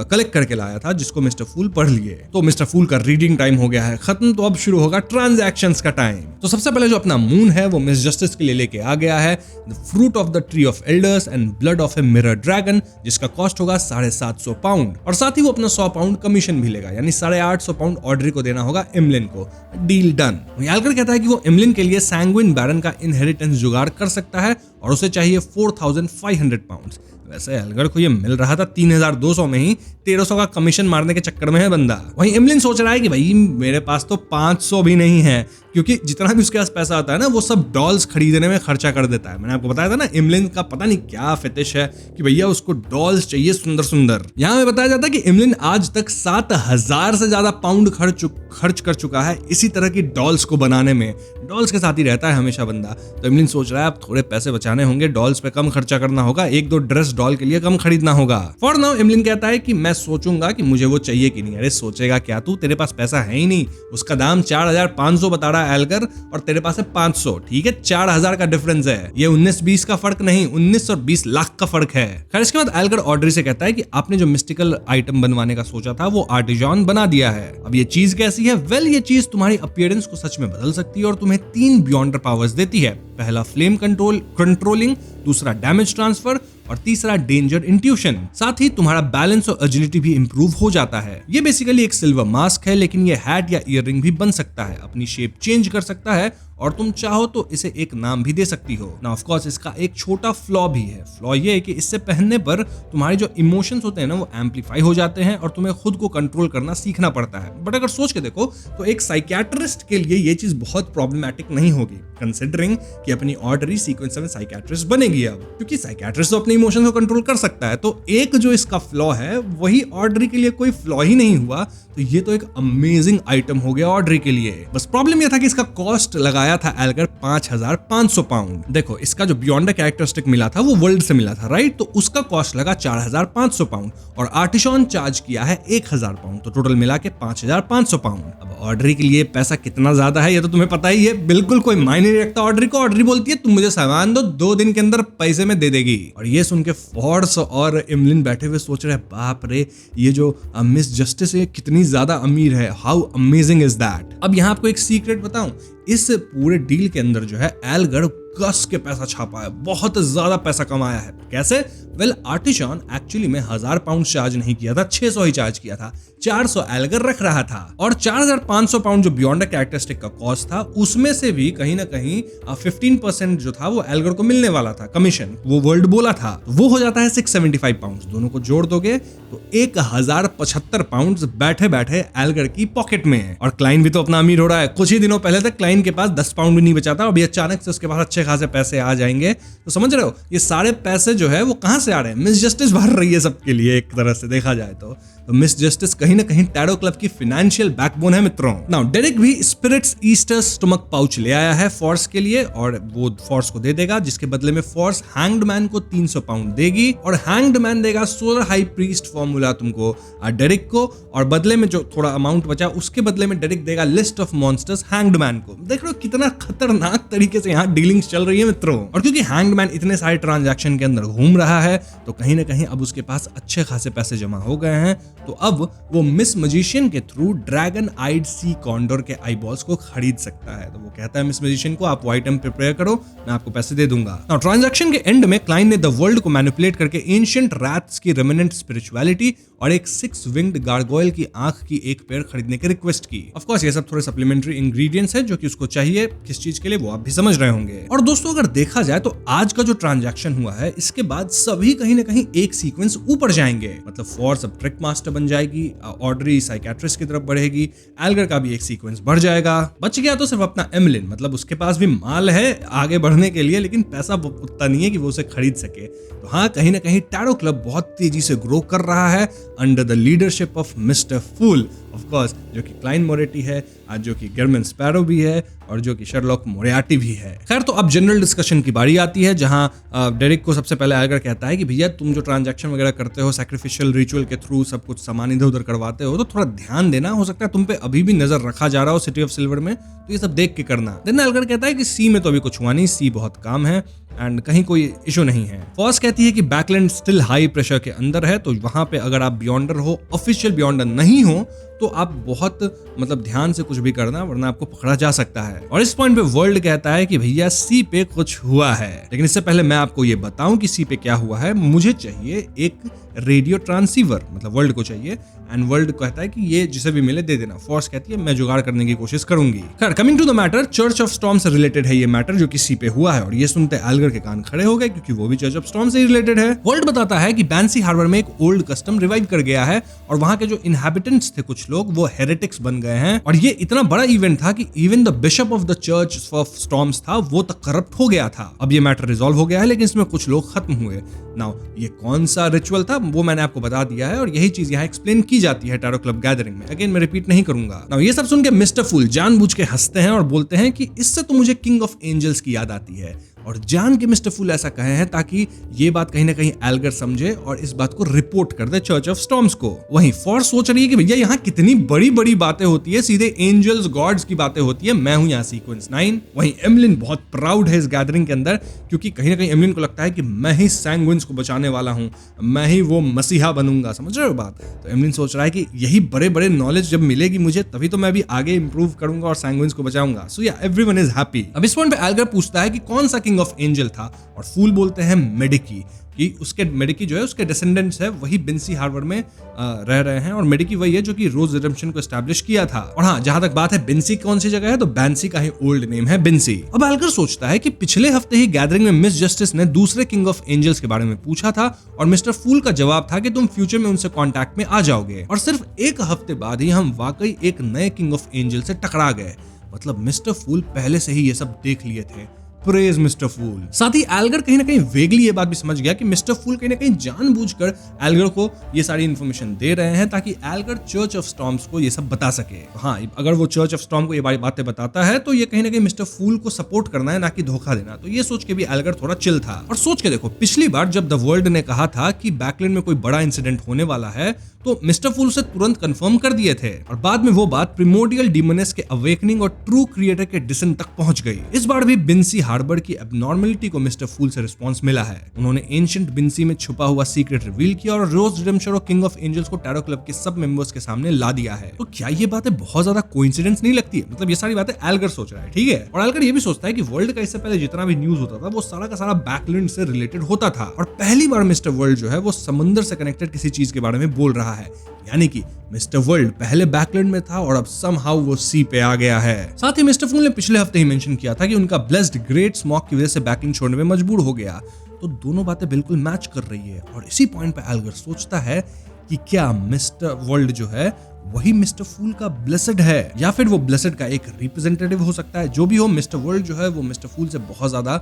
कलेक्ट करके लाया था, जिसको मिस्टर फूल पढ़ लिए। तो मिस्टर फूल का रीडिंग टाइम हो गया है खत्म, तो अब शुरू होगा ट्रांजैक्शंस का टाइम। तो सबसे पहले जो अपना मून है वो मिस जस्टिस के लिए लेके आ गया है the fruit of the tree of elders and blood of a mirror dragon, जिसका कॉस्ट होगा 750 पाउंड, और साथ ही वो अपना 100 पाउंड कमीशन भी लेगा, यानी 850 पाउंड ऑड्री को देना होगा एमलिन को। Deal done. यालकर कहता है कि वो एमलिन के लिए सैंग्विन बैरन का इनहेरिटेंस जुगाड़ कर सकता है और उसे चाहिए 4500 पाउंड। वैसे एल्गर को ये मिल रहा था 3200 में ही, 1300 का कमीशन मारने के चक्कर में है बंदा। वहीं एमलिन सोच रहा है कि भाई मेरे पास तो 500 भी नहीं है, क्योंकि जितना भी उसके पास पैसा आता है ना वो सब डॉल्स खरीदने में खर्चा कर देता है। मैंने आपको बताया था ना, एमलिन का पता नहीं क्या फेटिश है कि भैया उसको डॉल्स चाहिए सुंदर सुंदर। यहाँ में बताया जाता है कि एमलिन आज तक 7000 से ज्यादा पाउंड खर्च कर चुका है इसी तरह की डॉल्स को बनाने में। डॉल्स के साथ ही रहता है हमेशा बंदा। तो एमलिन सोच रहा है अब थोड़े पैसे बचाने होंगे, डॉल्स पे कम खर्चा करना होगा, 1-2 ड्रेस डॉल के लिए कम खरीदना होगा। फॉर नाउ एमलिन कहता है कि मैं सोचूंगा कि मुझे वो चाहिए कि नहीं। अरे सोचेगा क्या तू, तेरे पास पैसा है ही नहीं। उसका दाम 4500 बता रहा है एल्गर और तेरे पास है 500। ठीक है, 4000 का डिफरेंस है। ये 19-20 का फर्क नहीं, 19 और 20 लाख का फर्क है। खैर, इसके बाद एल्गर ऑड्री से कहता है कि आपने जो मिस्टिकल आइटम बनवाने का सोचा था वो आर्टिजन बना दिया है। अब ये चीज कैसी है? वेल, ये चीज तुम्हारी अपीयरेंस को सच में बदल सकती है और तुम्हें 3 बियॉन्डर पावर्स देती है। पहला फ्लेम कंट्रोलिंग, दूसरा डैमेज ट्रांसफर और तीसरा डेंजर इंट्यूशन। साथ ही तुम्हारा बैलेंस और एजिलिटी भी इंप्रूव हो जाता है। ये बेसिकली एक सिल्वर मास्क है, लेकिन ये हैट या ईयररिंग भी बन सकता है, अपनी शेप चेंज कर सकता है और तुम चाहो तो इसे एक नाम भी दे सकती हो ना। ऑफ कोर्स इसका एक छोटा फ्लॉ भी है। फ्लॉ ये है कि इससे पहनने पर तुम्हारे जो इमोशंस होते हैं ना वो एम्पलीफाई हो जाते हैं और तुम्हें खुद को कंट्रोल करना सीखना पड़ता है। बट अगर सोच के देखो तो एक साइकियाट्रिस्ट के लिए ये चीज बहुत प्रॉब्लमैटिक नहीं होगी, कंसिडरिंग कि अपनी ऑर्डरी सीक्वेंस में साइकियाट्रिस्ट बनेगी अब, क्योंकि साइकियाट्रिस्ट तो अपने इमोशन को कंट्रोल कर सकता है। तो एक जो इसका फ्लॉ है वही ऑर्डरी के लिए कोई फ्लॉ ही नहीं हुआ, तो ये तो एक अमेजिंग आइटम हो गया ऑर्डरी के लिए। बस प्रॉब्लम ये था कि इसका कॉस्ट लगाया था एल्गर 5500 पाउंड। देखो इसका जो बियॉन्ड द कैरेक्टरिस्टिक मिला था वो वर्ल्ड से मिला था, राइट? तो उसका कॉस्ट लगा 4500 पाउंड और आर्टिशॉन चार्ज किया है 1000 पाउंड, तो टोटल मिला के 5500 पाउंड। अब ऑर्डरी के लिए पैसा कितना ज्यादा है ये तो तुम्हें पता ही है, बिल्कुल कोई मायने नहीं रखता ऑर्डरी को। ऑर्डरी बोलती है तुम मुझे सामान दो, 2 दिन के अंदर पैसे में दे देगी। और ये सुन के फॉर्ड्स और एमलिन बैठे हुए सोच रहे हैं बाप रे, ये जो मिस जस्टिस है कितनी ज्यादा अमीर है, हाउ अमेजिंग इज दैट। अब यहाँ आपको एक सीक्रेट बताऊं, इस पूरे डील के अंदर जो है एल्गर कस के पैसा छापा है, बहुत ज्यादा पैसा कमाया है। कैसे? वेल आर्टिशॉन एक्चुअली में 1000 पाउंड चार्ज नहीं किया था, 600 ही चार्ज किया था, 400 एल्गर रख रहा था और 4500 पाउंड जो बियॉन्ड द कैरेक्टरिस्टिक का कॉस्ट था उसमें से भी कहीं ना कहीं 15% जो था वो एल्गर को मिलने वाला था कमीशन, वो वर्ल्ड बोला था, वो हो जाता है 675 पाउंड। दोनों को जोड़ दोगे तो 1075 पाउंड बैठे बैठे एल्गर की पॉकेट में है। और क्लाइन भी तो अपना अमीर हो रहा है। कुछ ही दिनों पहले तक क्लाइन के पास 10 पाउंड भी नहीं बचा था, अभी अचानक से उसके पास अच्छे खासे पैसे आ जाएंगे। तो समझ रहे हो ये सारे पैसे जो है वो कहां से आ रहे हैं? मिस जस्टिस भर रही है सबके लिए, एक तरह से देखा जाए तो मिस जस्टिस कहीं ना कहीं टैरो क्लब की फाइनेंशियल बैकबोन है मित्रों। नाउ डेरिक भी स्पिरिट्स ईस्टर स्टमक पाउच ले आया है फोर्स के लिए और वो फोर्स को दे देगा, जिसके बदले में फोर्स हैंग्ड मैन को 300 पाउंड देगी और हैंग्ड मैन देगा सोलर हाई प्रीस्ट फॉर्मूला तुमको डेरिक को, और बदले में जो थोड़ा अमाउंट बचा उसके बदले में डेरिक देगा list of monsters hanged man को। देख रहे हो कितना खतरनाक तरीके से यहाँ डीलिंग्स चल रही है मित्रों। और क्योंकि हैंग्ड मैन इतने सारे ट्रांजैक्शन के अंदर घूम रहा है तो कहीं ना कहीं अब उसके पास अच्छे खासे पैसे जमा हो गए हैं, तो अब वो मिस मजिशियन के थ्रू ड्रैगन आइड सी कॉन्डोर के आईबॉल्स को खरीद सकता है। तो वो कहता है मिस मजिशियन को आप वो आइटम प्रिपेयर करो, मैं आपको पैसे दे दूंगा। नाउ ट्रांजैक्शन के एंड में क्लाइन ने द वर्ल्ड को मैनिपुलेट करके एंशिएंट रैट्स की रेमिनेंट स्पिरिचुअलिटी और एक 6 विंग्ड गार्गोइल की आंख की एक पेड़ खरीदने की रिक्वेस्ट की। ऑफ कोर्स ये सब थोड़े सप्लीमेंट्री इंग्रेडिएंट्स है जो कि उसको चाहिए, किस चीज के लिए वो आप भी समझ रहे होंगे। और दोस्तों अगर देखा जाए तो आज का जो ट्रांजैक्शन हुआ है इसके बाद सभी कहीं ना कहीं एक सीक्वेंस ऊपर जाएंगे। मतलब फोर्स अब ट्रिक मास्टर बन जाएगी, ऑर्डरी साइकियाट्रिस्ट की तरफ बढ़ेगी, एल्गर का भी एक सीक्वेंस बढ़ जाएगा। बच गया तो सिर्फ अपना एमलिन, मतलब उसके पास भी माल है आगे बढ़ने के लिए लेकिन पैसा उतना नहीं है कि वो उसे खरीद सके। तो हाँ कहीं ना कहीं टैरो क्लब बहुत तेजी से ग्रो कर रहा है under the leadership of mister Fool, of course, जो कि क्लाइन मोरेटी है, आज जो कि गर्मिन स्पैरो भी है और जो कि शर्लॉक मोरियार्टी भी है। खैर तो अब जनरल डिस्कशन की बारी आती है जहां डेरिक को सबसे पहले एल्गर कहता है कि भैया तुम जो ट्रांजैक्शन वगैरह करते हो सैक्रिफिशियल रिचुअल के थ्रू सब कुछ सामान इधर उधर करवाते हो तो थोड़ा ध्यान देना, हो सकता है तुम पे अभी भी नजर रखा जा रहा हो सिटी ऑफ सिल्वर में, तो ये सब देख के करना। देन एल्गर कहता है कि सी में तो अभी कुछ हुआ नहीं, सी बहुत काम है एंड कहीं कोई इशू नहीं है। फॉर्स कहती है कि बैकलैंड स्टिल हाई प्रेशर के अंदर है, तो वहां पे अगर आप बियॉन्डर हो, ऑफिशियल बियॉन्डर नहीं हो तो आप बहुत मतलब ध्यान से कुछ भी करना वरना आपको पकड़ा जा सकता है। और इस पॉइंट पे वर्ल्ड कहता है कि भैया सी पे कुछ हुआ है, लेकिन इससे पहले मैं आपको ये बताऊं कि सी पे क्या हुआ है। मुझे चाहिए एक रेडियो ट्रांसीवर, मतलब वर्ल्ड को चाहिए, एंड वर्ल्ड कहता है कि ये जिसे भी मिले दे देना। फोर्स कहती है मैं जुगाड़ करने की कोशिश करूंगी। खैर coming to the matter, church of storm से रिलेटेड है ये मैटर जो कि सी पे हुआ है, और ये सुनते एल्गर के कान खड़े हो गए क्योंकि वो भी चर्च ऑफ स्टॉर्म से ही रिलेटेड है। वर्ल्ड बताता है कि बैंसी हार्बर में एक ओल्ड कस्टम रिवाइव कर गया है और वहां के जो इनहैबिटेंट्स थे कुछ लोग वो हेरेटिक्स बन गए हैं, और ये इतना बड़ा इवेंट था कि even the bishop of the church of storms था वो तक करप्ट हो गया था। अब ये मैटर रिजॉल्व हो गया है लेकिन इसमें कुछ लोग खत्म हुए। नाउ ये कौन सा रिचुअल था वो मैंने आपको बता दिया है और यही चीज यहाँ एक्सप्लेन की जाती है टैरो क्लब गैदरिंग में। अगेन मैं रिपीट नहीं करूंगा। नाउ ये सब सुन के मिस्टर फूल जानबूझ के हंसते हैं और बोलते हैं कि इससे तो मुझे किंग ऑफ एंजल्स की याद आती है, और जान के मिस्टर फूल ऐसा कहे हैं ताकि ये बात कहीं ना कहीं एल्गर समझे और इस बात को रिपोर्ट कर दे चर्च ऑफ स्टॉर्म्स को। वहीं फोर्स सोच रही है कि भैया यहाँ कितनी बड़ी बड़ी बातें होती है, सीधे एंजल्स गॉड्स की बातें होती है, मैं हूं यहाँ सीक्वेंस 9। वहीं एमलिन बहुत प्राउड है इस गैदरिंग के अंदर क्योंकि कहीं ना कहीं एमलिन को लगता है कि मैं ही सैंग्विन्स को बचाने वाला हूं, मैं ही वो मसीहा बनूंगा। समझ रहे हो बात? तो एमलिन सोच रहा है कि यही बड़े बड़े नॉलेज जब मिलेगी मुझे तभी तो मैं भी आगे इंप्रूव करूंगा और सैंग्विन्स को बचाऊंगा। सो या एवरीवन इज हैप्पी। अब इस पॉइंट पे एल्गर पूछता है कि कौन सा किंग ऑफ एंजल था और फूल बोलते हैं मेडिकी। कि उसके मेडिकी जो है उसके डिसेंडेंट्स है वही बिन्सी हार्बर में रह रहे हैं और मेडिकी वही है जो कि रोज रिडेम्पशन को एस्टैब्लिश किया था। और हाँ, जहां तक बात है बिन्सी कौन सी जगह है, तो बैंसी का ही ओल्ड नेम है बिन्सी। अब एल्गर सोचता है कि पिछले हफ्ते ही गैदरिंग में मिस जस्टिस ने दूसरे किंग ऑफ एंजल्स के बारे में पूछा था और मिस्टर फूल का जवाब था कि तुम फ्यूचर में उनसे कांटेक्ट में आ जाओगे, और सिर्फ एक हफ्ते बाद ही हम वाकई एक नए किंग ऑफ एंजल से टकरा गए। मतलब मिस्टर फूल पहले से ही ये सब देख लिए थे। प्रेज मिस्टर फूल। साथ ही एल्गर कहीं ना कहीं वेगली ये बात भी समझ गया कि मिस्टर फूल कहीं ना कहीं जानबूझकर एल्गर को ये सारी इन्फॉर्मेशन दे रहे हैं ताकि एल्गर चर्च ऑफ स्टॉर्म्स को ये सब बता सके। हाँ, अगर वो चर्च ऑफ स्टॉर्म को ये बातें बताता है तो ये कहीं ना कहीं मिस्टर फूल को सपोर्ट करना है, ना कि धोखा देना। तो ये सोच के भी एल्गर थोड़ा चिल था। और सोच के देखो, पिछली बार जब द वर्ल्ड ने कहा था कि बैकलैंड में कोई बड़ा इंसिडेंट होने वाला है तो मिस्टर फूल उसे तुरंत कंफर्म कर दिए थे, और बाद में वो बात प्रिमोडियल डीमनेस के अवेकनिंग और ट्रू क्रिएटर के डिसन तक पहुंच गई। इस बार भी बिन्सी हार्बर की एबनॉर्मलिटी को मिस्टर फूल से रिस्पांस मिला है। उन्होंने एंशिएंट बिन्सी में छुपा हुआ सीक्रेट रिवील किया और रोज रिडेम्पशन और किंग ऑफ एंजल्स को टैरो क्लब के सब मेंबर्स के सामने ला दिया है। तो क्या ये बातें बहुत ज्यादा कोइंसिडेंस नहीं लगती है? मतलब ये सारी बातें एल्गर सोच रहा है, ठीक है। और एल्गर ये भी सोचता है कि वर्ल्ड का इससे पहले जितना भी न्यूज होता था वो सारा का सारा बैकलैंड से रिलेटेड होता था, और पहली बार मिस्टर वर्ल्ड जो है वो समुद्र से कनेक्टेड किसी चीज के बारे में बोल रहा है। यानी कि मिस्टर वर्ल्ड पहले बैकलैंड में था और अब समहाउ वो सी पे आ गया है। साथ ही मिस्टर फूल ने पिछले हफ्ते ही मेंशन किया था कि उनका ब्लेस्ड ग्रेट स्मॉक की वजह से बैकलैंड छोड़ने में मजबूर हो गया। तो दोनों बातें बिल्कुल मैच कर रही है, और इसी पॉइंट पे एल्गर सोचता है कि क्या मिस्टर वर्ल्ड जो है वही मिस्टर फूल का ब्लेसेड है, या फिर वो ब्लेसेड का एक रिप्रेजेंटेटिव हो सकता है। जो भी हो, मिस्टर वर्ल्ड जो है वो मिस्टर फूल से बहुत ज्यादा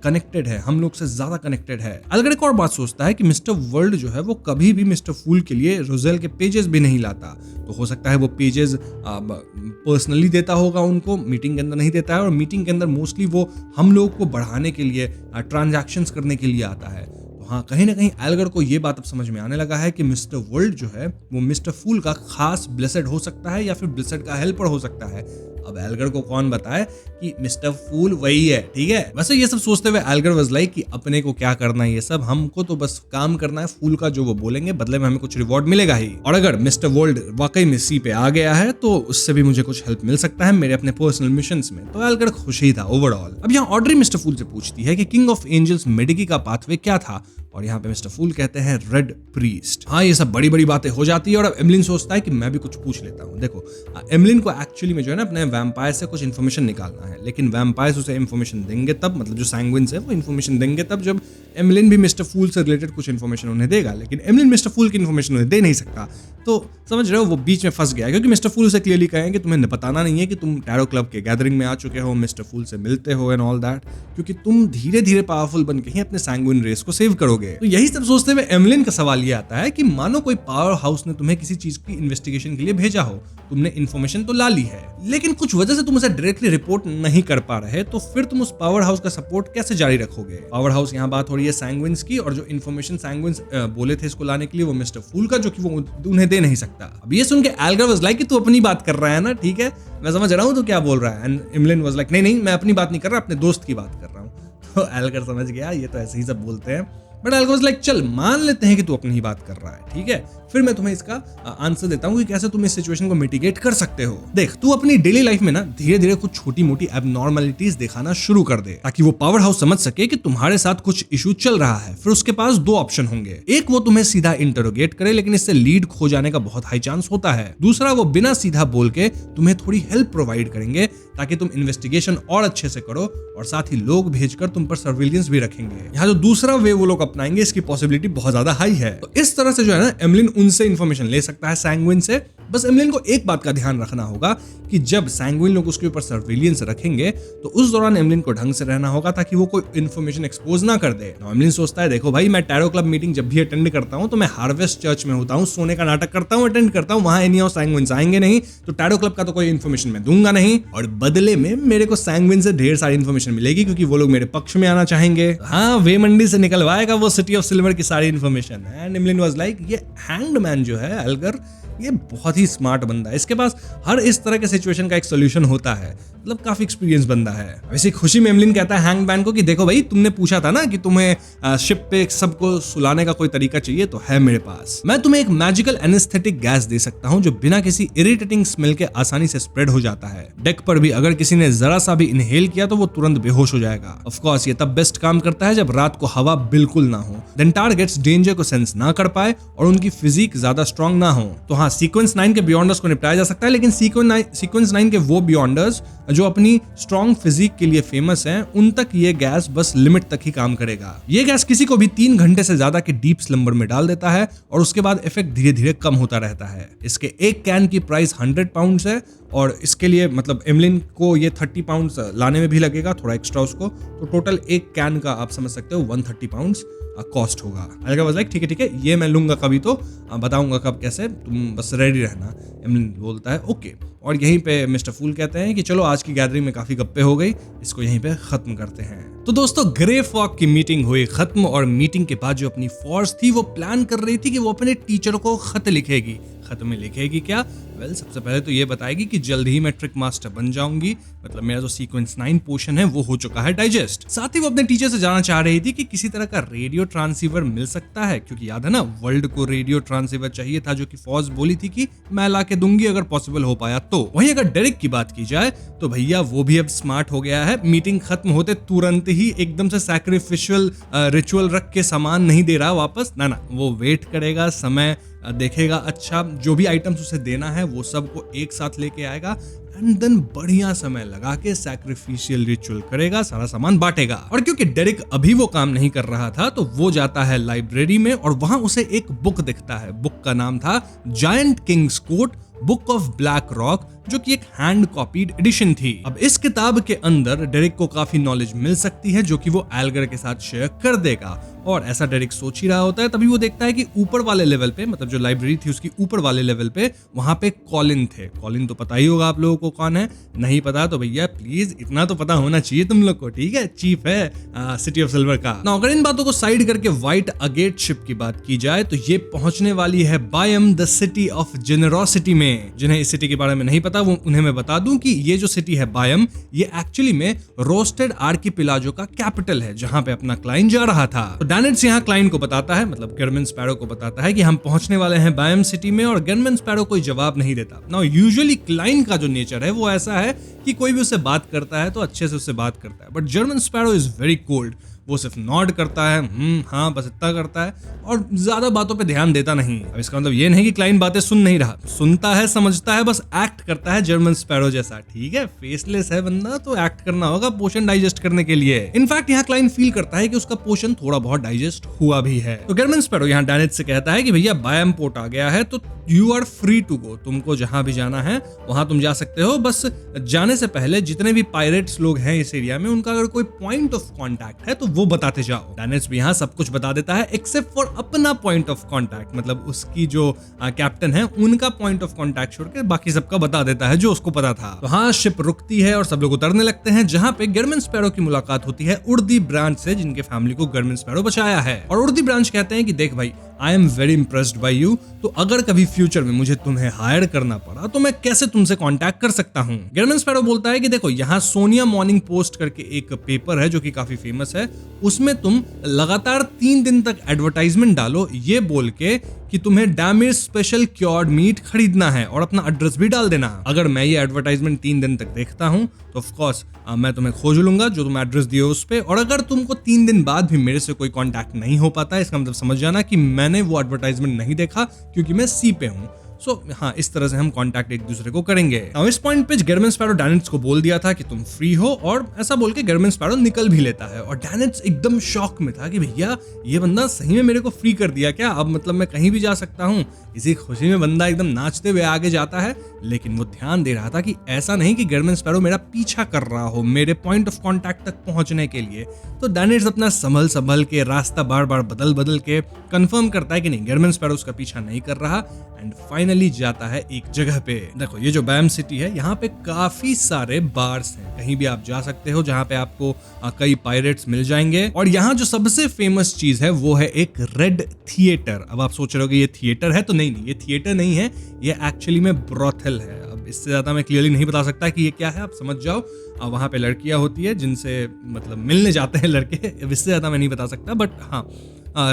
कनेक्टेड है, हम लोग से ज्यादा कनेक्टेड है। एल्गर एक और बात सोचता है कि मिस्टर वर्ल्ड जो है वो कभी भी मिस्टर फूल के लिए रोजेल के पेजेस भी नहीं लाता। तो हो सकता है वो पेजेस पर्सनली देता होगा उनको, मीटिंग के अंदर नहीं देता है, और मीटिंग के अंदर मोस्टली वो हम लोग को बढ़ाने के लिए, ट्रांजैक्शंस करने के लिए आता है। हाँ, कहीं ना कहीं एल्गर को ये बात अब समझ में आने लगा है कि मिस्टर वर्ल्ड जो है वो मिस्टर फूल का खास ब्लेसेड हो सकता है या फिर ब्लेसेड का हेल्पर हो सकता है। अब एल्गर को कौन बताए कि मिस्टर फूल वही है, ठीक है। वैसे ये सब सोचते हुए एल्गर वाज लाइक कि अपने को क्या करना है ये सब, हमको तो बस काम करना है, फूल का जो वो बोलेंगे बदले में हमें कुछ रिवॉर्ड मिलेगा ही। और अगर मिस्टर वर्ल्ड वाकई में सी पे आ गया है तो उससे भी मुझे कुछ हेल्प मिल सकता है मेरे अपने पर्सनल मिशंस में। तो एल्गर खुश ही था ओवरऑल। अब यहाँ ऑड्री मिस्टर फूल से पूछती है कि किंग ऑफ एंजल्स मेडिकी का पाथवे क्या था, और यहाँ पे मिस्टर फूल कहते हैं रेड प्रीस्ट। हाँ, ये सब बड़ी बड़ी बातें हो जाती है, और अब एमलिन सोचता है कि मैं भी कुछ पूछ लेता हूँ। देखो, एमलिन को एक्चुअली में जो है ना अपने वैम्पायर से कुछ इन्फॉर्मेशन निकालना है, लेकिन वैम्पायर्स उसे इन्फॉर्मेशन देंगे तब, मतलब जो सैंग्विन्स है वो इन्फॉर्मेशन देंगे तब जब एमलिन भी मिस्टर फूल से रिलेटेड कुछ इन्फॉर्मेशन उन्हें देगा, लेकिन एमलिन मिस्टर फूल की इन्फॉर्मेशन उन्हें दे नहीं सकता। तो समझ रहे हो, वो बीच में फंस गया, क्योंकि मिस्टर फूल उसे क्लियरली कहेंगे कि तुम्हें बताना नहीं है कि तुम टैरो क्लब के गैदरिंग में आ चुके हो, मिस्टर फूल से मिलते हो एंड ऑल दैट, क्योंकि तुम धीरे धीरे पावरफुल बन के ही अपने सैंग्विन रेस को सेव करोगे। तो यही सब सोचते हुए एमलिन का सवाल ये आता है कि मानो कोई पावर हाउस ने तुम्हें किसी चीज की इन्वेस्टिगेशन के लिए भेजा हो, तुमने इन्फॉर्मेशन तो ला ली है, लेकिन कुछ वजह से तुम उसे डायरेक्टली रिपोर्ट नहीं कर पा रहे, तो फिर तुम उस पावर हाउस का सपोर्ट कैसे जारी रखोगे? पावर हाउस यहाँ बात हो रही है सैंग्विन्स की, और जो इन्फॉर्मेशन सैंग्विन्स बोले थे इसको लाने के लिए वो मिस्टर फूल का, जो कि वो उन्हें दे नहीं सकता। अब ये सुन के एल्गर वाज लाइक कि तू अपनी बात कर रहा है ना, ठीक है, मैं समझ रहा हूँ तो क्या बोल रहा है। एंड एमलिन वाज लाइक नहीं, मैं अपनी बात नहीं कर रहा, अपने दोस्त की बात कर रहा हूँ। तो एल्गर समझ गया ये तो ऐसे ही सब बोलते हैं, बट एल्गर वाज लाइक चल मान लेते हैं कि तू अपनी ही बात कर रहा है, ठीक है, फिर मैं तुम्हें इसका आंसर देता हूँ कि कैसे तुम इस सिचुएशन को मिटिगेट कर सकते हो। देख, तू अपनी डेली लाइफ में ना धीरे धीरे कुछ छोटी मोटी एबनॉर्मलिटीज दिखाना शुरू कर दे, ताकि वो पावर हाउस समझ सके कि तुम्हारे साथ कुछ इशू चल रहा है। फिर उसके पास दो ऑप्शन होंगे, एक वो तुम्हें सीधा इंटरोगेट करे, लेकिन इससे लीड खो जाने का बहुत हाई चांस होता है। दूसरा, वो बिना सीधा बोल के तुम्हें थोड़ी हेल्प प्रोवाइड करेंगे ताकि तुम इन्वेस्टिगेशन और अच्छे से करो, और साथ ही लोग भेजकर तुम पर सर्विलियंस भी रखेंगे। यहाँ जो दूसरा वे वो लोग अपनाएंगे, इसकी पॉसिबिलिटी बहुत ज्यादा हाई है। तो इस तरह से जो है ना एमलिन उनसे इन्फॉर्मेशन ले सकता है सैंग्विन से। बस एमलिन को एक बात का ध्यान रखना होगा कि जब सैंग्विन लोग उसके ऊपर सर्विलियंस रखेंगे तो उस दौरान एमलिन को ढंग से रहना होगा ताकि वो कोई इन्फॉर्मेशन एक्सपोज ना कर दे। एमलिन सोचता है देखो भाई, मैं टैरो क्लब मीटिंग जब भी अटेंड करता हूं तो मैं हार्वेस्ट चर्च में होता हूं, सोने का नाटक करता हूं, अटेंड करता हूं, वहां एनी ऑफ सैंग्विन्स आएंगे नहीं, तो टैरो क्लब का तो कोई इन्फॉर्मेशन मैं दूंगा नहीं, और बदले में मेरे को सैंग्विन से ढेर सारी इन्फॉर्मेशन मिलेगी क्योंकि वो लोग मेरे पक्ष में आना चाहेंगे। हाँ, वे मंडी से निकलवाएगा वो सिटी ऑफ सिल्वर की सारी information. And Emlyn was like ये हैंग्ड मैन जो है एल्गर, ये बहुत ही स्मार्ट बंदा है, इसके पास हर इस तरह के सिचुएशन का एक सोल्यूशन होता है, मतलब काफी एक्सपीरियंस बंदा है। वैसे खुशी में एमलिन कहता है हैंगमैन को कि देखो भाई, तुमने पूछा था ना कि तुम्हें शिप पे सबको सुलाने का कोई तरीका चाहिए, तो है मेरे पास। मैं तुम्हें एक मैजिकल एनेस्थेटिक गैस दे सकता हूं जो बिना किसी इरिटेटिंग स्मेल के आसानी से स्प्रेड हो जाता है। डेक पर भी अगर किसी ने जरा सा भी इनहेल किया तो वो तुरंत बेहोश हो जाएगा। ऑफ कोर्स ये तब बेस्ट काम करता है जब रात को हवा बिल्कुल ना हो, देन टारगेट्स डेंजर को सेंस ना कर पाए और उनकी फिजिक ज्यादा स्ट्रांग ना हो। तो हाँ, सीक्वेंस 9 के बियॉन्डर्स को निपटाया जा सकता है, लेकिन सीक्वेंस 9 के वो बियॉन्डर्स जो अपनी स्ट्रॉन्ग फिजिक के लिए फेमस हैं, उन तक ये गैस बस लिमिट तक ही काम करेगा। ये गैस किसी को भी 3 घंटे से ज्यादा के डीप स्लंबर में डाल देता है और उसके बाद इफेक्ट धीरे धीरे कम होता रहता है। इसके एक कैन की प्राइस 100 पाउंड्स है और इसके लिए मतलब एमलिन को ये 30 पाउंड्स लाने में भी लगेगा, थोड़ा एक्स्ट्रा उसको, तो टोटल एक कैन का आप समझ सकते हो 130 पाउंड्स कॉस्ट होगा। अलगा वाज लाइक ठीक है ये मैं लूंगा कभी, तो बताऊंगा कब कैसे, तुम बस रेडी रहना। एमलिन बोलता है ओके, और यहीं पे मिस्टर फूल कहते हैं कि चलो आज की गैदरिंग में काफी गप्पे हो गई, इसको यहीं पे खत्म करते हैं। तो दोस्तों, ग्रे फॉग की मीटिंग हुई खत्म और मीटिंग के बाद जो अपनी फोर्स थी वो प्लान कर रही थी कि वो अपने टीचर को खत लिखेगी। खत में लिखेगी क्या? वेल, सबसे पहले तो ये बताएगी कि जल्द ही मैं ट्रिक मास्टर बन जाऊंगी, मतलब मेरा जो सीक्वेंस 9 पोर्शन है वो हो चुका है डाइजेस्ट। साथ ही वो अपने टीचर से जानना चाह रही थी कि किसी तरह का रेडियो ट्रांसीवर मिल सकता है, क्योंकि याद है ना, वर्ल्ड को रेडियो ट्रांसीवर चाहिए था जो कि फौज बोली थी कि मैं ला के दूंगी अगर पॉसिबल हो पाया तो। वहीं अगर डेरिक की बात की जाए तो भैया वो भी अब स्मार्ट हो गया है। मीटिंग खत्म होते तुरंत ही एकदम से सैक्रिफिशियल रिचुअल रख के सामान नहीं दे रहा वापस, ना वो वेट करेगा, समय देखेगा, अच्छा जो भी आइटम्स उसे देना है वो सबको एक साथ लेके आएगा एंड देन बढ़िया समय लगा के सैक्रिफिशियल रिचुअल करेगा, सारा सामान बांटेगा। और क्योंकि डेरिक अभी वो काम नहीं कर रहा था तो वो जाता है लाइब्रेरी में और वहां उसे एक बुक दिखता है। बुक का नाम था giant kings court book of black rock, जो कि एक हैंड कॉपीड एडिशन थी। अब इस किताब के अंदर डेरिक को काफी नॉलेज मिल सकती है जो कि वो एल्गर के साथ शेयर कर देगा। और ऐसा डेरिक सोच ही रहा होता है, तभी वो देखता है कि ऊपर वाले लेवल पे, मतलब जो लाइब्रेरी थी उसकी ऊपर वाले लेवल पे, वहां पे कॉलिन थे। कॉलिन तो पता ही होगा आप लोगों को कौन है, नहीं पता तो भैया प्लीज इतना तो पता होना चाहिए तुम लोग को, ठीक है? चीफ है सिटी ऑफ सिल्वर का। ना अगर इन बातों को साइड करके व्हाइट अगेट शिप की बात की जाए तो ये पहुंचने वाली है बायम द सिटी ऑफ जेनरोसिटी में। जिन्हें इस सिटी के बारे में नहीं पता वो उन्हें मैं बता दूं कि ये जो सिटी है बायम, ये एक्चुअली में रोस्टेड आर्किपिलाजो का कैपिटल है, जहां पे अपना क्लाइंट जा रहा था। तो डैनिट्स यहाँ क्लाइंट को बताता है, मतलब गरमिन स्पैरो को बताता है कि हम पहुंचने वाले हैं बायम सिटी में, और गरमिन स्पैरो कोई जवाब नहीं देता। नाउ यूजुअली क्लाइंट का जो नेचर है वो ऐसा है कि कोई भी उससे बात करता है तो अच्छे से उससे बात करता है, but German sparrow is very cold. वो सिर्फ नॉड करता है, हाँ बस इतना करता है और ज्यादा बातों पे ध्यान देता नहीं। अब इसका मतलब ये नहीं कि क्लाइंट बातें सुन नहीं रहा, सुनता है, समझता है, बस एक्ट करता है जर्मन स्पैरो जैसा, ठीक है? फेसलेस है बंदा तो एक्ट करना होगा पोशन डाइजेस्ट करने के लिए। इनफैक्ट यहाँ क्लाइंट फील करता है कि उसका पोशन थोड़ा बहुत डाइजेस्ट हुआ भी है। तो जर्मन स्पैरो यहाँ डैनिट से कहता है कि भैया बायम पोर्ट आ गया है तो you are free to go, तुमको जहां भी जाना है वहां तुम जा सकते हो। बस जाने से पहले जितने भी पायरेट्स लोग हैं इस एरिया में, उनका अगर कोई पॉइंट ऑफ कांटेक्ट है तो वो बताते जाओ। डैनिट्स भी यहाँ सब कुछ बता देता है एक्सेप्ट फॉर अपना पॉइंट ऑफ कांटेक्ट, मतलब उसकी जो कैप्टन है उनका पॉइंट ऑफ कांटेक्ट छोड़कर बाकी सबका बता देता है जो उसको पता था। तो हाँ, शिप रुकती है और सब लोग उतरने लगते हैं, जहां पे गर्मिन स्पैरो की मुलाकात होती है उर्दी ब्रांच से, जिनके फैमिली को गर्मिन स्पैरो बचाया है। और उर्दी ब्रांच कहते हैं कि देख भाई, I am very impressed by you, तो अगर कभी फ्यूचर में मुझे तुम्हें हायर करना पड़ा तो मैं कैसे तुमसे कांटेक्ट कर सकता हूं? गर्मिन स्पैरो बोलता है कि देखो, यहाँ सोनिया मॉर्निंग पोस्ट करके एक पेपर है जो कि काफी फेमस है, उसमें तुम लगातार 3 दिन तक एडवर्टाइजमेंट डालो ये बोल के कि तुम्हें डैमेज स्पेशल क्योर्ड मीट खरीदना है, और अपना एड्रेस भी डाल देना। अगर मैं ये एडवर्टाइजमेंट 3 दिन तक देखता हूं तो ऑफ कोर्स मैं तुम्हें खोज लूंगा जो तुम एड्रेस दिए उस पे, और अगर तुमको 3 दिन बाद भी मेरे से कोई कांटेक्ट नहीं हो पाता, इसका मतलब समझ जाना कि मैंने वो एडवर्टाइजमेंट नहीं देखा क्योंकि मैं सी पे हूं। सो हाँ, इस तरह से हम कांटेक्ट एक दूसरे को करेंगे। अब इस पॉइंट पे गर्मिन स्पैरो डैनिट्स को बोल दिया था कि तुम फ्री हो, और ऐसा बोल के गर्मिन स्पैरो निकल भी लेता है। और डैनिट्स एकदम शॉक में था कि भैया ये बंदा सही में मेरे को फ्री कर दिया क्या? अब मतलब मैं कहीं भी जा सकता हूँ। इसी खुशी में बंदा एकदम नाचते हुए आगे जाता है, लेकिन वो ध्यान दे रहा था कि ऐसा नहीं कि गर्मिन स्पैरो मेरा पीछा कर रहा हो मेरे पॉइंट ऑफ कांटेक्ट तक पहुंचने के लिए। तो डैनिट्स अपना संभल के रास्ता बार बार बदल के कंफर्म करता है कि नहीं, गर्मिन स्पैरो उसका पीछा नहीं कर रहा। एंड फाइनली जाता है एक जगह पे। देखो ये जो बैम सिटी है, यहाँ पे काफी सारे बार्स हैं, कहीं भी आप जा सकते हो जहाँ पे आपको कई पायरेट्स मिल जाएंगे। और यहाँ जो सबसे फेमस चीज है वो है एक रेड थिएटर। अब आप सोच रहे हो कि ये थिएटर है, तो नहीं, ये थिएटर नहीं है, ये एक्चुअली में ब्रोथल है। अब इससे ज्यादा मैं क्लियरली नहीं बता सकता कि ये क्या है, आप समझ जाओ। वहाँ पे लड़कियां होती है जिनसे मतलब मिलने जाते हैं लड़के, इससे ज्यादा मैं नहीं बता सकता। बट हाँ,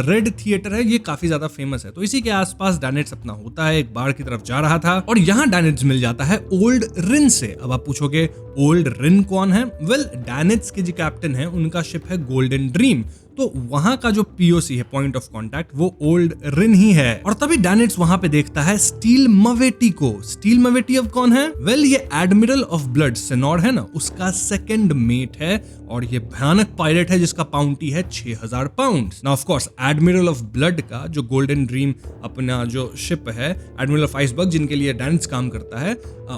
रेड थिएटर है, ये काफी ज्यादा फेमस है। तो इसी के आसपास डैनिट्स अपना होता है, एक बार की तरफ जा रहा था और यहाँ डैनिट्स मिल जाता है ओल्ड रिन से। अब आप पूछोगे ओल्ड रिन कौन है? वेल, डैनिट्स के जो कैप्टन है उनका शिप है गोल्डन ड्रीम, तो वहां का जो पीओसी है, पॉइंट ऑफ कांटेक्ट, वो ओल्ड रिन ही है। और तभी डैनिट्स वहां पे देखता है स्टील मवेटी को। स्टील मवेटी अब कौन है? वेल, ये एडमिरल ऑफ ब्लड सेनोर है ना, उसका सेकंड मेट है और ये भयानक पायरेट है जिसका पाउंटी है 6000 पाउंड। ना of course admiral of blood का जो गोल्डन ड्रीम अपना जो शिप है, एडमिरल ऑफ आइसबर्ग जिनके लिए डैनिट्स काम करता है,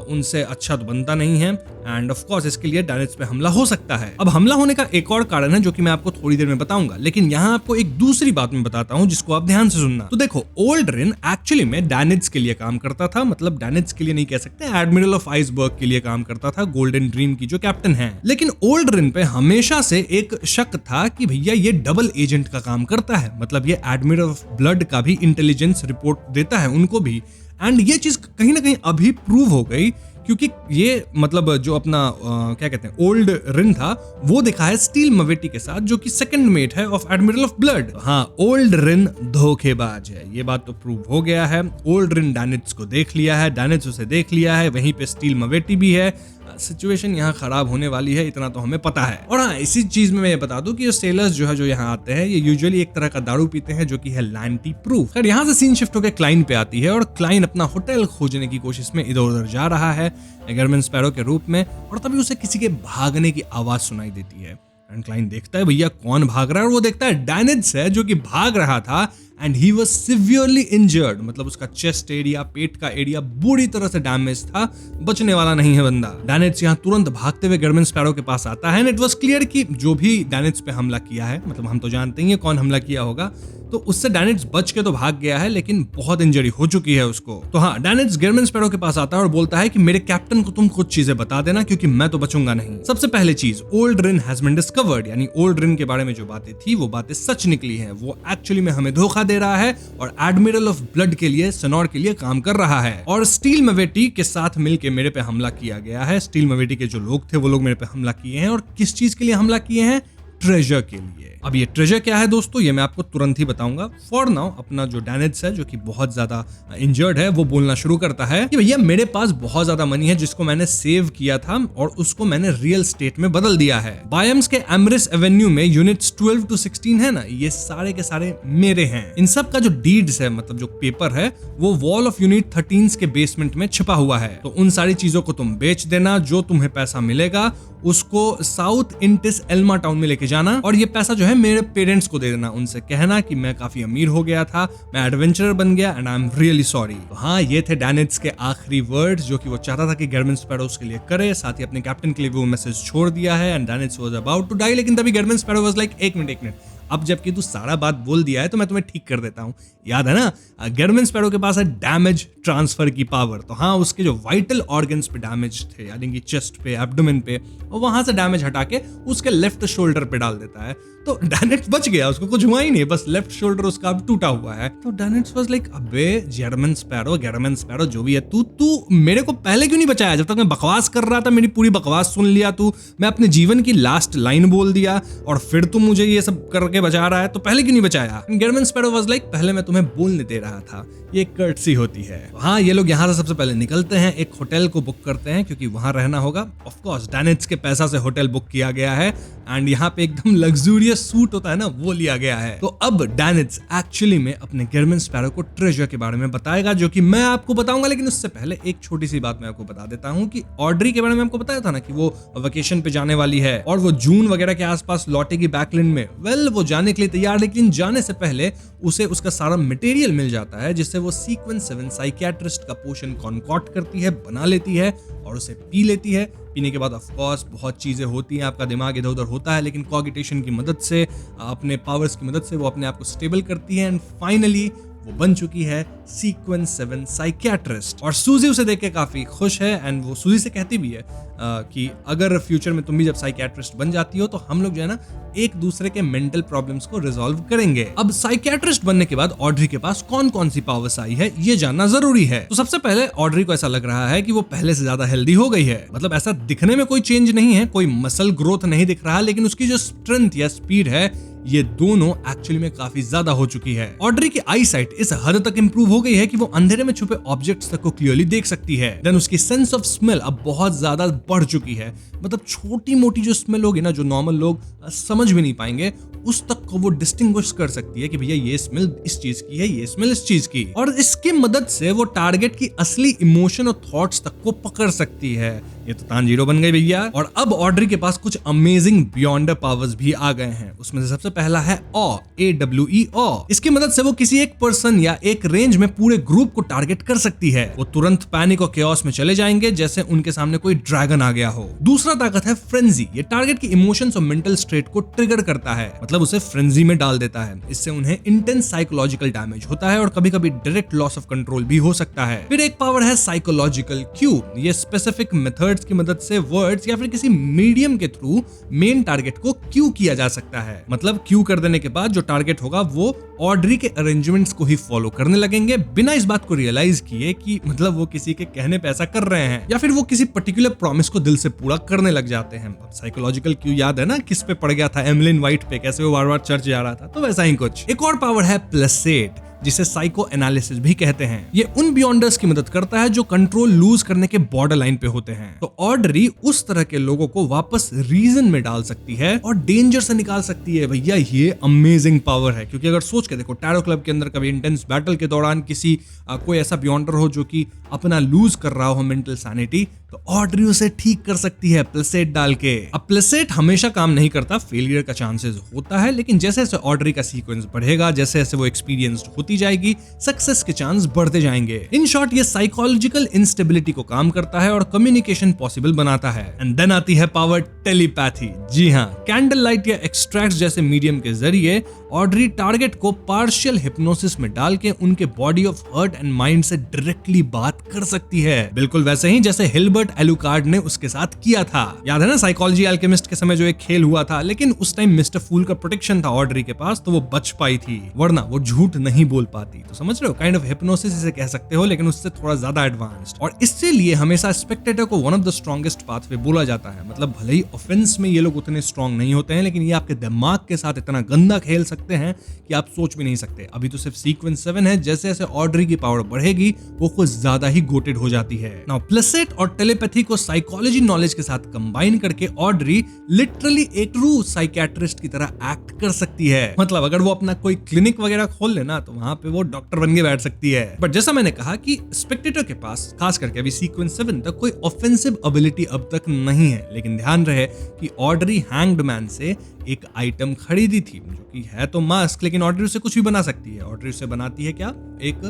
उनसे अच्छा तो बनता नहीं है। एंड ऑफ कोर्स इसके लिए डैनिट्स पे हमला हो सकता है। अब हमला होने का एक और कारण है जो कि मैं आपको थोड़ी देर में बताऊंगा, लेकिन यहाँ आपको एक दूसरी बात मैं बताता हूँ जिसको आप ध्यान से सुनना। तो देखो, ओल्ड रिन एक्चुअली में डैनिट्स के लिए काम करता था, मतलब डैनिट्स के लिए नहीं कह सकते, एडमिरल ऑफ आइसबर्ग के लिए काम करता था, गोल्डन ड्रीम की जो कैप्टन है। लेकिन ओल्ड रिन पे हमेशा से एक शक था कि भैया ये डबल एजेंट का काम करता है, मतलब ये एडमिरल ऑफ ब्लड का भी इंटेलिजेंस रिपोर्ट देता है उनको भी। एंड ये चीज कहीं ना कहीं अभी प्रूव हो गई, क्योंकि ये मतलब जो अपना क्या कहते हैं ओल्ड रिन था, वो दिखा है स्टील मवेटी के साथ जो कि सेकंड मेट है ऑफ एडमिरल ऑफ ब्लड। हाँ, ओल्ड रिन धोखेबाज है, ये बात तो प्रूव हो गया है। ओल्ड रिन डैनिट्स को देख लिया है, डैनिट्स उसे देख लिया है, वहीं पे स्टील मवेटी भी है। सिचुएशन यहाँ खराब होने वाली है, इतना तो हमें पता है। और हाँ, इसी चीज में मैं ये बता दूं कि ये सेलर्स जो यहाँ आते हैं, ये यूजुअली एक तरह का दारू पीते हैं जो कि है लैंटी प्रूफ। खैर, यहाँ से सीन शिफ्ट होकर क्लाइन पे आती है और क्लाइन अपना होटल खोजने की कोशिश में इधर उधर जा रहा है एगरमैन स्पैरो के रूप में, और तभी उसे किसी के भागने की आवाज सुनाई देती है। एंड क्लाइन देखता है भैया कौन भाग रहा है, और वो देखता है डैनिट्स है जो कि भाग रहा था। And he was severely injured, मतलब उसका चेस्ट एरिया, पेट का एरिया बुरी तरह से डैमेज था, बचने वाला नहीं है बंदा। डैनिट्स यहाँ तुरंत भागते हुए एगरमैन स्पैरो के पास आता है। एंड इट वॉज क्लियर कि जो भी डैनिट्स पे हमला किया है, मतलब हम तो जानते ही कौन हमला किया होगा, तो उससे डैनिट्स बच के तो भाग गया है, लेकिन बहुत इंजरी हो चुकी है उसको। तो हाँ, डैनिट्स एगरमैन स्पैरो के पास आता है और बोलता है कि मेरे कैप्टन को तुम कुछ चीजें बता देना, क्योंकि मैं तो बचूंगा नहीं। सबसे पहले चीज, old Rin has been discovered, यानी ओल्ड रिन के बारे में जो बातें थी वो बातें सच निकली हैं। वो एक्चुअली में हमें धोखा दे रहा है और एडमिरल ऑफ ब्लड के लिए, सेनोर के लिए काम कर रहा है। और स्टील मवेटी के साथ मिलकर मेरे पे हमला किया गया है। स्टील मवेटी के जो लोग थे वो लोग मेरे पे हमला किए हैं, और किस चीज के लिए हमला किए हैं? ट्रेजर के लिए। अब ये ट्रेजर क्या है दोस्तों, ये मैं आपको तुरंत ही बताऊंगा। फॉर नाउ अपना जो डैनिट्स है, जो कि बहुत ज्यादा इंजर्ड है, वो बोलना शुरू करता है कि भैया मेरे पास बहुत ज्यादा मनी है जिसको मैंने सेव किया था और उसको मैंने रियल स्टेट में बदल दिया है। बायम्स के एमरिस एवेन्यू में यूनिट्स 12 to 16 है ना, ये सारे के सारे मेरे हैं। इन सब का जो डीड्स है, मतलब जो पेपर है, वो वॉल ऑफ यूनिट 13 के बेसमेंट में छिपा हुआ है। तो उन सारी चीजों को तुम बेच देना, जो तुम्हें पैसा मिलेगा उसको साउथ इंटिस एल्मा टाउन में लेके जाना, और ये पैसा जो है मेरे पेरेंट्स को दे देना। उनसे कहना कि मैं काफी अमीर हो गया था, मैं एडवेंचरर बन गया, and I am really sorry. तो हाँ, ये थे डैनिट्स के आखिरी वर्ड्स जो कि वो चाहता था कि एगरमैन स्पैरो उसके लिए करे। साथ ही अपने कैप्टन के लिए वो मैसेज छोड़ दिया है, and Danitz was about to die. लेकिन तभी एगरमैन स्पैरो वाज लाइक, एक मिनट, अब जबकि तू सारा बात बोल दिया है तो मैं तुम्हें ठीक कर देता हूँ। याद है ना, एगरमैन स्पैरो के पास है डैमेज ट्रांसफर की पावर। तो हाँ, उसके जो वाइटल ऑर्गन्स पे डैमेज थे, यानी कि चेस्ट पे, एब्डोमेन पे, और वहां से डैमेज हटा के उसके लेफ्ट शोल्डर पे डाल देता है। तो डैनिट्स बच गया, उसको कुछ हुआ ही नहीं, बस लेफ्ट शोल्डर उसका अब टूटा हुआ है। तो डैनिट्स वाज लाइक, अबे एगरमैन स्पैरो जो भी है, तू मेरे को पहले क्यों नहीं बचाया? जब तक मैं बकवास कर रहा था, मेरी पूरी बकवास सुन लिया तू, मैं अपने जीवन की लास्ट लाइन बोल दिया, और फिर तू मुझे ये सब करके बचा रहा है, तो पहले क्यों नहीं बचाया? एगरमैन स्पैरो वाज लाइक, पहले मैं तुम्हें बोलने दे रहा था, ये कर्टसी होती है। हाँ, ये लोग यहाँ से सबसे पहले निकलते हैं, एक होटल को बुक करते हैं क्योंकि वहां रहना होगा। ऑफ कोर्स डैनिट्स के पैसा से होटल बुक किया गया है, एंड यहाँ पे एकदम लग्जूरियस सूट होता है ना, वो लिया गया है। तो अब डैनिट्स एक्चुअली में अपने एगरमैन स्पैरो को ट्रेजर के बारे में बताएगा, जो कि मैं आपको बताऊंगा। लेकिन उससे पहले एक छोटी सी बात मैं आपको बता देता हूँ कि ऑड्री के बारे में आपको बताया था ना कि वो वेकेशन पे जाने वाली है और वो जून वगैरह के आसपास लौटेगी बैकलैंड में। वेल, वो जाने के लिए तैयार, लेकिन जाने से पहले उसे उसका सारा मटेरियल मिल जाता है, जिससे वो सीक्वेंस 7 साइकियाट्रिस्ट का पोशन कॉन्कॉट करती है, बना लेती है और उसे पी लेती है। पीने के बाद ऑफ कोर्स बहुत चीजें होती हैं, आपका दिमाग इधर उधर होता है, लेकिन कॉगिटेशन की मदद से, अपने पावर्स की मदद से वो अपने आप को स्टेबल करती है, एंड फाइनली वो बन चुकी है सीक्वेंस 7 साइकियाट्रिस्ट। और सूजी उसे देख के काफी खुश है एंड वो सूजी से कहती भी है कि अगर फ्यूचर में तुम भी जब साइकियाट्रिस्ट बन जाती हो तो हम लोग जो है ना एक दूसरे के मेंटल प्रॉब्लम्स को रिजॉल्व करेंगे। अब साइकियाट्रिस्ट बनने के बाद ऑड्री के पास कौन कौन सी पावर्स आई है ये जानना जरूरी है। तो सबसे पहले ऑड्री को ऐसा लग रहा है कि वो पहले से ज्यादा हेल्दी हो गई है। मतलब ऐसा दिखने में कोई चेंज नहीं है, कोई मसल ग्रोथ नहीं दिख रहा, लेकिन उसकी जो स्ट्रेंथ या स्पीड है ये दोनों एक्चुअली में काफी ज्यादा हो चुकी है। ऑड्री की आई साइट इस हद तक इंप्रूव हो गई है कि वो अंधेरे में छुपे ऑब्जेक्ट्स तक को क्लियरली देख सकती है। देन उसकी सेंस ऑफ स्मेल अब बहुत ज्यादा बढ़ चुकी है। मतलब छोटी मोटी जो स्मेल होगी ना, जो नॉर्मल लोग समझ भी नहीं पाएंगे, उस तक को वो डिस्टिंग्विश कर सकती है कि भैया ये स्मेल इस चीज की है, ये स्मेल इस चीज की। और इसकी मदद से वो टारगेट की असली इमोशन और थॉट्स तक को पकड़ सकती है। ये तो तानजीरो बन गई भैया। और अब ऑड्री के पास कुछ अमेजिंग बियॉन्डर पावर्स भी आ गए हैं। उसमें से सबसे पहला है AWE ऑ। इसकी मदद से वो किसी एक पर्सन या एक रेंज में पूरे ग्रुप को टारगेट कर सकती है। वो तुरंत पैनिक और केओस में चले जाएंगे जैसे उनके सामने कोई ड्रैगन आ गया हो। दूसरा ताकत है फ्रेंजी। ये टारगेट की इमोशंस और मेंटल स्टेट को ट्रिगर करता है, मतलब उसे फ्रेंजी में डाल देता है। इससे उन्हें इंटेंस साइकोलॉजिकल डैमेज होता है और कभी कभी डायरेक्ट लॉस ऑफ कंट्रोल भी हो सकता है। फिर एक पावर है साइकोलॉजिकल क्यू। ये स्पेसिफिक मेथड्स की मदद से वर्ड्स या फिर किसी मीडियम के थ्रू मेन टारगेट को क्यू किया जा सकता है। मतलब क्यू कर देने के बाद जो टारगेट होगा वो ऑड्री के अरेंजमेंट्स को ही फॉलो करने लगेंगे बिना इस बात को रियलाइज किए कि मतलब वो किसी के कहने पे ऐसा कर रहे हैं, या फिर वो किसी पर्टिकुलर प्रॉमिस को दिल से पूरा करने लग जाते हैं। साइकोलॉजिकल क्यू याद है ना किस पे पड़ गया था, एमलिन वाइट पे, कैसे वो बार बार चर्च जा रहा था, तो वैसा ही कुछ। एक और पावर है प्लेसेट, जिसे साइको एनालिसिस भी कहते हैं। ये उन बियॉन्डर्स की मदद करता है जो कंट्रोल लूज करने के बॉर्डर लाइन पे होते हैं। तो ऑड्री उस तरह के लोगों को वापस रीजन में डाल सकती है और डेंजर से निकाल सकती है। भैया ये अमेजिंग पावर है, क्योंकि अगर सोच के देखो टैरो क्लब के अंदर कभी इंटेंस बैटल के दौरान किसी कोई ऐसा बियॉन्डर हो जो कि अपना लूज कर रहा हो मेंटल सैनिटी, तो ऑड्री उसे ठीक कर सकती है प्लेसेट डाल के। अब प्लेसेट हमेशा काम नहीं करता, फेलियर का चांसेस होता है, लेकिन जैसे जैसे ऑड्री का सीक्वेंस बढ़ेगा, जैसे जैसे वो एक्सपीरियंस्ड होती जाएगी, सक्सेस के चांस बढ़ते जाएंगे। इन शॉर्ट ये साइकोलॉजिकल इंस्टेबिलिटी को काम करता है और कम्युनिकेशन पॉसिबल बनाता है। एंड देन आती है पावर टेलीपैथी। जी हाँ, कैंडल लाइट या एक्सट्रैक्ट्स जैसे मीडियम के जरिए ऑड्री टारगेट को पार्शियल हिप्नोसिस में डाल के उनके body of heart and mind से डायरेक्टली बात कर सकती है। बिल्कुल वैसे ही जैसे हिल्बर्ट एलुकार्ड ने उसके साथ किया था। याद है ना साइकोलॉजी अल्केमिस्ट के समय जो एक खेल हुआ था, लेकिन उस टाइम मिस्टर फूल का प्रोटेक्शन था ऑड्री के पास, तो वो बच पाई थी, वरना वो झूठ नहीं बोल पाती। तो समझ रहे हो, काइंड ऑफ हिप्नोसिस इसे कह सकते हो, लेकिन उससे थोड़ा ज्यादा एडवांस्ड। और इससे लिए हमेशा स्पेक्टेटर को one of the strongest pathway बोला जाता है। मतलब भले ही ऑफेंस में ये लोग उतने स्ट्रॉन्ग नहीं होते हैं, लेकिन ये आपके दिमाग के साथ इतना गंदा खेल सकते हैं कि आप सोच भी नहीं सकते। अभी तो सिर्फ सीक्वेंस 7 है, जैसे जैसे ऑड्री की पावर बढ़ेगी वो कुछ ज्यादा ही गोटेड हो जाती है। नाउ प्लेसेट और टेलीपैथी को साइकोलॉजी नॉलेज के साथ कंबाइन करके ऑड्री लिटरली एक ट्रू साइकियाट्रिस्ट की तरह एक्ट कर सकती है। मतलब अगर वो अपना कोई क्लिनिक वगैरह खोल लेना तो वहां पे वो डॉक्टर बन के बैठ सकती है। बट जैसा मैंने कहा कि स्पेक्टेटर के पास खास करके अभी सीक्वेंस 7 तक कोई ऑफेंसिव एबिलिटी अब तक नहीं है, लेकिन ध्यान रहे कि ऑड्री हैंग्ड मैन से एक आइटम खरीदी थी जो कि है तो मास्क, लेकिन ऑड्री उसे कुछ भी बना सकती है। ऑड्री उसे बनाती है क्या, एक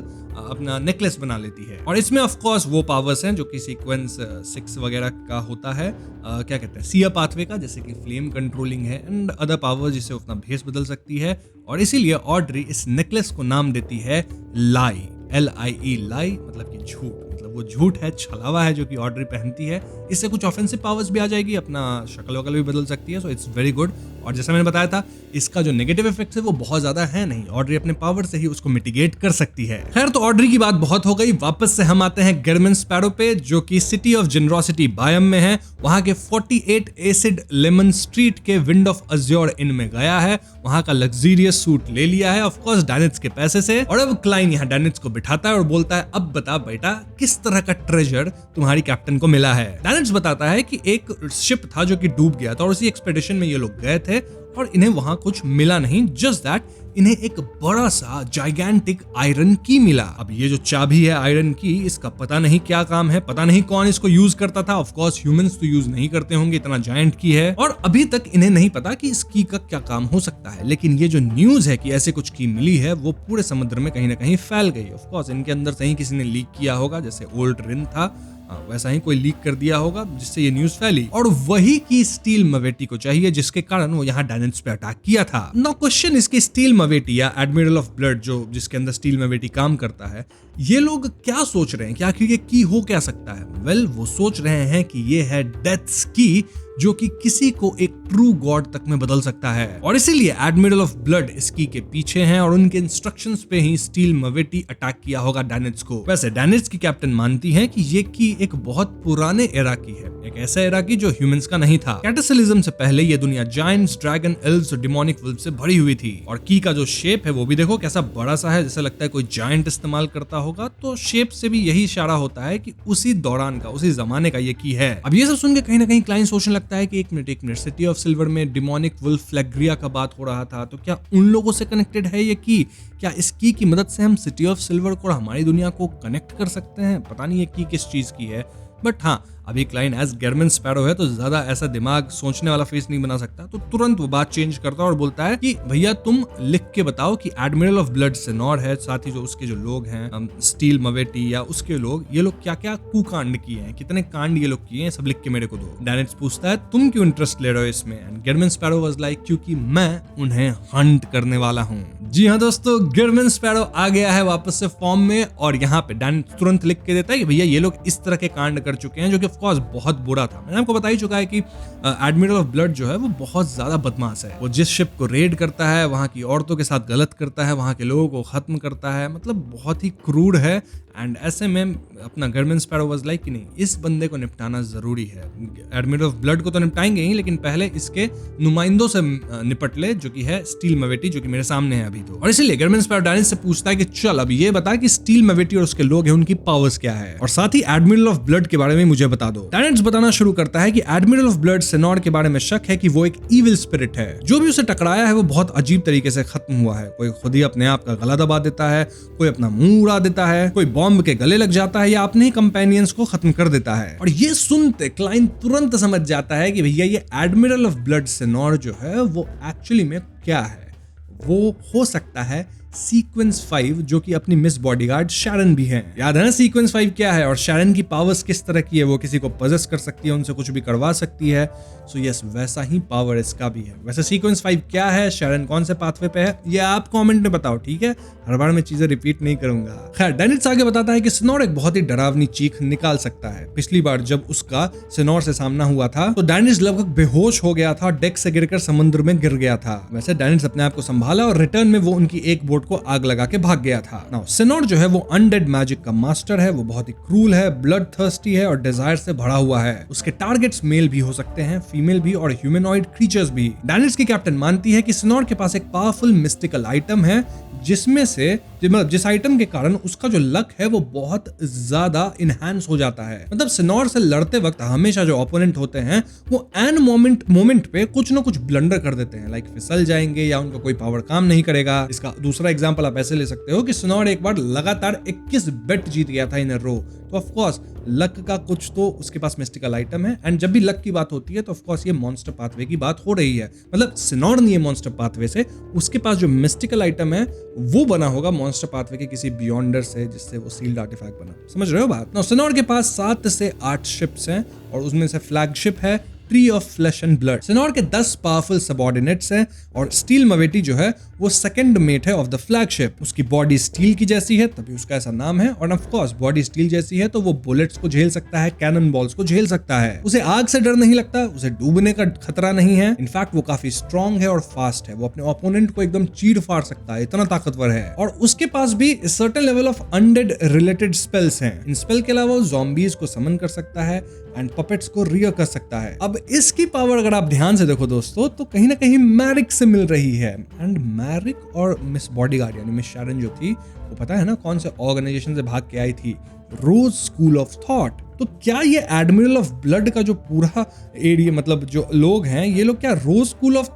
अपना नेकलेस बना लेती है। और इसमें ऑफ कोर्स वो पावर्स हैं जो कि सीक्वेंस 6 वगैरह का होता है, क्या कहते हैं, सिया पाथवे का, जैसे कि फ्लेम कंट्रोलिंग है एंड अदर पावर्स जिससे अपना भेस बदल सकती है। और इसीलिए ऑड्री इस नेकलेस को नाम देती है लाई, LIE, लाई मतलब कि झूठ। मतलब वो झूठ है, छलावा है जो कि ऑड्री पहनती है। इससे कुछ ऑफेंसिव पावर्स भी आ जाएगी, अपना शक्ल वकल भी बदल सकती है, सो इट्स वेरी गुड। और जैसा मैंने बताया था, इसका जो नेगेटिव इफेक्ट है वो बहुत ज्यादा है नहीं, ऑड्री अपने पावर से ही उसको मिटिगेट कर सकती है। खैर, तो ऑड्री की बात बहुत हो गई, वापस से हम आते हैं गेरमिन स्पैरो पे, जो कि सिटी ऑफ जेनरोसिटी बायम में है। वहां के 48 एसिड लेमन स्ट्रीट के विंड ऑफ अज्योर इन में गया है, वहां का लग्जरियस सूट ले लिया है, ऑफ कोर्स डैनिट्स के पैसे से। और अब क्लाइन यहाँ डैनिट्स को बिठाता है और बोलता है, अब बता बेटा किस तरह का ट्रेजर तुम्हारी कैप्टन को मिला है। डैनिट्स बताता है कि एक शिप था जो कि डूब गया था और उसी एक्सपेडिशन में ये लोग गए थे और इन्हें वहां कुछ मिला नहीं, जस्ट दैट इन्हें एक बड़ा सा जाइगेंटिक आयरन की मिला। अब ये जो चाबी है आयरन की, इसका पता नहीं क्या काम है, पता नहीं कौन इसको यूज करता था। ऑफ कोर्स ह्यूमंस तो यूज नहीं करते होंगे, इतना जायंट की है, और अभी तक इन्हें नहीं पता कि इस की का क्या काम हो सकता है। लेकिन ये जो न्यूज है कि ऐसे कुछ की मिली है, वो पूरे समुद्र में कहीं ना कहीं फैल गई। ऑफ कोर्स इनके अंदर से ही किसी ने लीक किया होगा, जैसे ओल्ड रिन था, वैसा ही कोई लीक कर दिया होगा जिससे ये न्यूज फैली, और वही की स्टील मवेटी को चाहिए जिसके कारण वो यहाँ डैनिट्स पे अटैक किया था। नाउ क्वेश्चन इसके स्टील मवेटी या एडमिरल ऑफ ब्लड जो जिसके अंदर स्टील मवेटी काम करता है, ये लोग क्या सोच रहे हैं कि आखिर ये की हो क्या सकता है? वेल, वो सोच रहे हैं कि ये है डेथ्स की, जो कि किसी को एक ट्रू गॉड तक में बदल सकता है, और इसीलिए एडमिरल ऑफ ब्लड इस की के पीछे हैं और उनके इंस्ट्रक्शंस पे ही स्टील मवेटी अटैक किया होगा डैनिट्स को। वैसे डैनिट्स की कैप्टन मानती है कि ये की एक बहुत पुराने एरा की है, एक ऐसा एरा की जो ह्यूमंस का नहीं था। कैटासिलिज्म से पहले ये दुनिया जायंट्स, ड्रैगन, एल्व्स और डिमोनिक वुल्फ से भरी हुई थी, और की का जो शेप है वो भी देखो कैसा बड़ा सा है, जैसे लगता है कोई जायंट इस्तेमाल करता होगा। तो शेप से भी यही इशारा होता है कि उसी दौरान का, उसी जमाने का ये की है। अब ये सब सुन के कहीं ना कहीं क्लाइंट सोचने लगता है कि एक मिनट, सिटी ऑफ सिल्वर में डिमोनिक वुल्फ फ्लैग्रिया का बात हो रहा था, तो क्या उन लोगों से कनेक्टेड है ये की? क्या इस की मदद से हम सिटी ऑफ सिल्वर को और हमारी दुनिया को कनेक्ट कर सकते हैं? पता नहीं ये की किस चीज की है, बट हाँ, अभी क्लाइंट एज गेरमन स्पैरो है तो ज्यादा ऐसा दिमाग सोचने वाला फेस नहीं बना सकता, तो तुरंत वो बात चेंज करता है और बोलता है कि भैया तुम लिख के बताओ कि एडमिरल ऑफ ब्लड सिनोर है, साथ ही जो उसके जो लोग हैं स्टील मवेटी या उसके लोग, ये लोग क्या क्या कुकांड किए हैं, कितने कांड ये लोग किए हैं, सब लिख के मेरे को दो। डैनिट्स पूछता है तुम क्यों इंटरेस्ट ले रहे हो इसमें? एंड गेरमन स्पैरो वाज लाइक क्योंकि मैं उन्हें हंट करने वाला हूँ। जी हाँ दोस्तों, गेरमन स्पैरो आ गया है वापस से फॉर्म में, और यहाँ पे डैनिट्स तुरंत लिख के देता है कि भैया ये लोग इस तरह के कांड कर चुके हैं जो कि ऑफकोर्स बहुत बुरा था। मैंने आपको बता ही चुका है कि एडमिरल ऑफ ब्लड जो है वो बहुत ज्यादा बदमाश है। वो जिस शिप को रेड करता है वहां की औरतों के साथ गलत करता है, वहां के लोगों को खत्म करता है, मतलब बहुत ही क्रूर है। एंड ऐसे में अपना गेरमन स्पैरो वाज लाइक कि नहीं, इस बंदे को निपटाना जरूरी है। एडमिरल ऑफ ब्लड को तो निपटाएंगे ही, लेकिन पहले इसके नुमाइंदों से निपट ले, जो कि है स्टील मवेटी, जो कि मेरे सामने है अभी तो। और इसीलिए गेरमन स्पैरो डैनिट्स से पूछता है कि चल अब ये बता कि स्टील मवेटी और उसके लोग हैं उनकी पावर्स क्या है, और साथ ही एडमिरल ऑफ ब्लड के बारे में मुझे बता दो। डैनिट्स बताना शुरू करता है कि एडमिरल ऑफ ब्लड सिनोर के बारे में शक है कि वो एक इविल स्पिरिट है। जो भी उसे टकराया है वो बहुत अजीब तरीके से खत्म हुआ है। कोई खुद ही अपने आप का गला दबा देता है, कोई अपना मुंह उड़ा देता है, कोई बॉम्ब के गले लग जाता है या अपने ही कंपेनियंस को खत्म कर देता है। और ये सुनते क्लाइंट तुरंत समझ जाता है कि भैया ये एडमिरल ऑफ ब्लड सिनोर जो है वो एक्चुअली में क्या है। वो हो सकता है सीक्वेंस 5, जो कि अपनी मिस बॉडीगार्ड शैरन भी है। याद है ना सीक्वेंस 5 क्या है और शैरन की पावर्स किस तरह की है? वो किसी को पजेस कर सकती है, उनसे कुछ भी करवा सकती है। सो यस, वैसा ही पावर इसका भी है। वैसे सीक्वेंस 5 क्या है, शैरन कौन से पाथवे पे है, ये आप कमेंट में बताओ, ठीक है? हर बार मैं चीजें रिपीट नहीं करूंगा। खैर, डैनिट्स आगे बताता है कि सिनोर एक बहुत ही डरावनी चीख निकाल सकता है। पिछली बार जब उसका सिनोर से सामना हुआ था तो डैनिट्स लगभग बेहोश हो गया था, डेक से गिरकर समुद्र में गिर गया था। वैसे डैनिट्स अपने आप को संभाला और रिटर्न में वो उनकी एक बोट को आग लगा के भाग गया था। नाउ सिनोर जो है वो अनडेड मैजिक का मास्टर है। वो बहुत ही क्रूल है, ब्लड थर्स्टी है और डिजायर से भरा हुआ है। उसके टारगेट्स मेल भी हो सकते हैं, फीमेल भी और ह्यूमनॉइड क्रीचर्स भी। डैनिट्स की कैप्टन मानती है कि सिनोर के पास एक पावरफुल मिस्टिकल आइटम है, जिसमें से जिस आइटम के कारण उसका जो लक है वो बहुत ज्यादा इनहैंस हो जाता है। मतलब सिनोर से लड़ते वक्त हमेशा जो ओपोनेंट होते हैं वो एन मोमेंट पे कुछ ना कुछ ब्लंडर कर देते हैं, लाइक फिसल जाएंगे या उनका कोई पावर काम नहीं करेगा। इसका दूसरा एग्जांपल आप ऐसे ले सकते हो कि सिनोर एक बार लगातार 21 बेट जीत गया था इन अ रो, तो ऑफ कोर्स लक का कुछ तो उसके पास मिस्टिकल आइटम है। एंड जब भी लक की बात होती है तो ऑफ कोर्स ये मॉन्स्टर पाथवे की बात हो रही है। मतलब सिनोर नहीं है मॉन्स्टर पाथवे से, उसके पास जो मिस्टिकल आइटम है वो बना होगा मॉन्स्टर पाथवे के किसी बियॉन्डर से, जिससे वो सील्ड आर्टिफैक्ट बना। समझ रहे हो बात? नाउ सिनोर के पास 7 से 8 शिप्स हैं और उसमें से फ्लैगशिप है tree of flash and blood. Sinor के 10 पावरफुल सबऑर्डिनेट्स हैं और स्टील मवेटी जो है वो सेकंड मेट है ऑफ द फ्लैगशिप। उसकी बॉडी स्टील की जैसी है, तभी उसका ऐसा नाम है। और ऑफ कोर्स बॉडी स्टील जैसी है तो वो बुलेट्स को झेल सकता है, कैनन बॉल्स को झेल सकता है। उसे आग से डर नहीं लगता, उसे डूबने का खतरा नहीं है। इनफैक्ट वो काफी स्ट्रॉन्ग है और फास्ट है। वो अपने ओपोनेंट को एकदम चीर फाड़ सकता है, इतना ताकतवर है। और उसके पास भी certain level of undead related spells हैं। इन स्पेल के अलावा वो ज़ॉम्बीज को समन कर सकता है एंड पपेट्स को रियर कर सकता है। अब इसकी पावर अगर आप ध्यान से देखो दोस्तों तो कहीं ना कहीं मैरिक से मिल रही है। एंड मैरिक और मिस बॉडीगार्ड यानी मिस शैरन जो थी वो पता है ना कौन से ऑर्गेनाइजेशन से भाग के आई थी? रोज स्कूल ऑफ थॉट। तो क्या ये एडमिरल ऑफ ब्लड का जो पूरा एरिया, मतलब जो लोग हैं ये लोग क्या रोज स्कूल ऑफ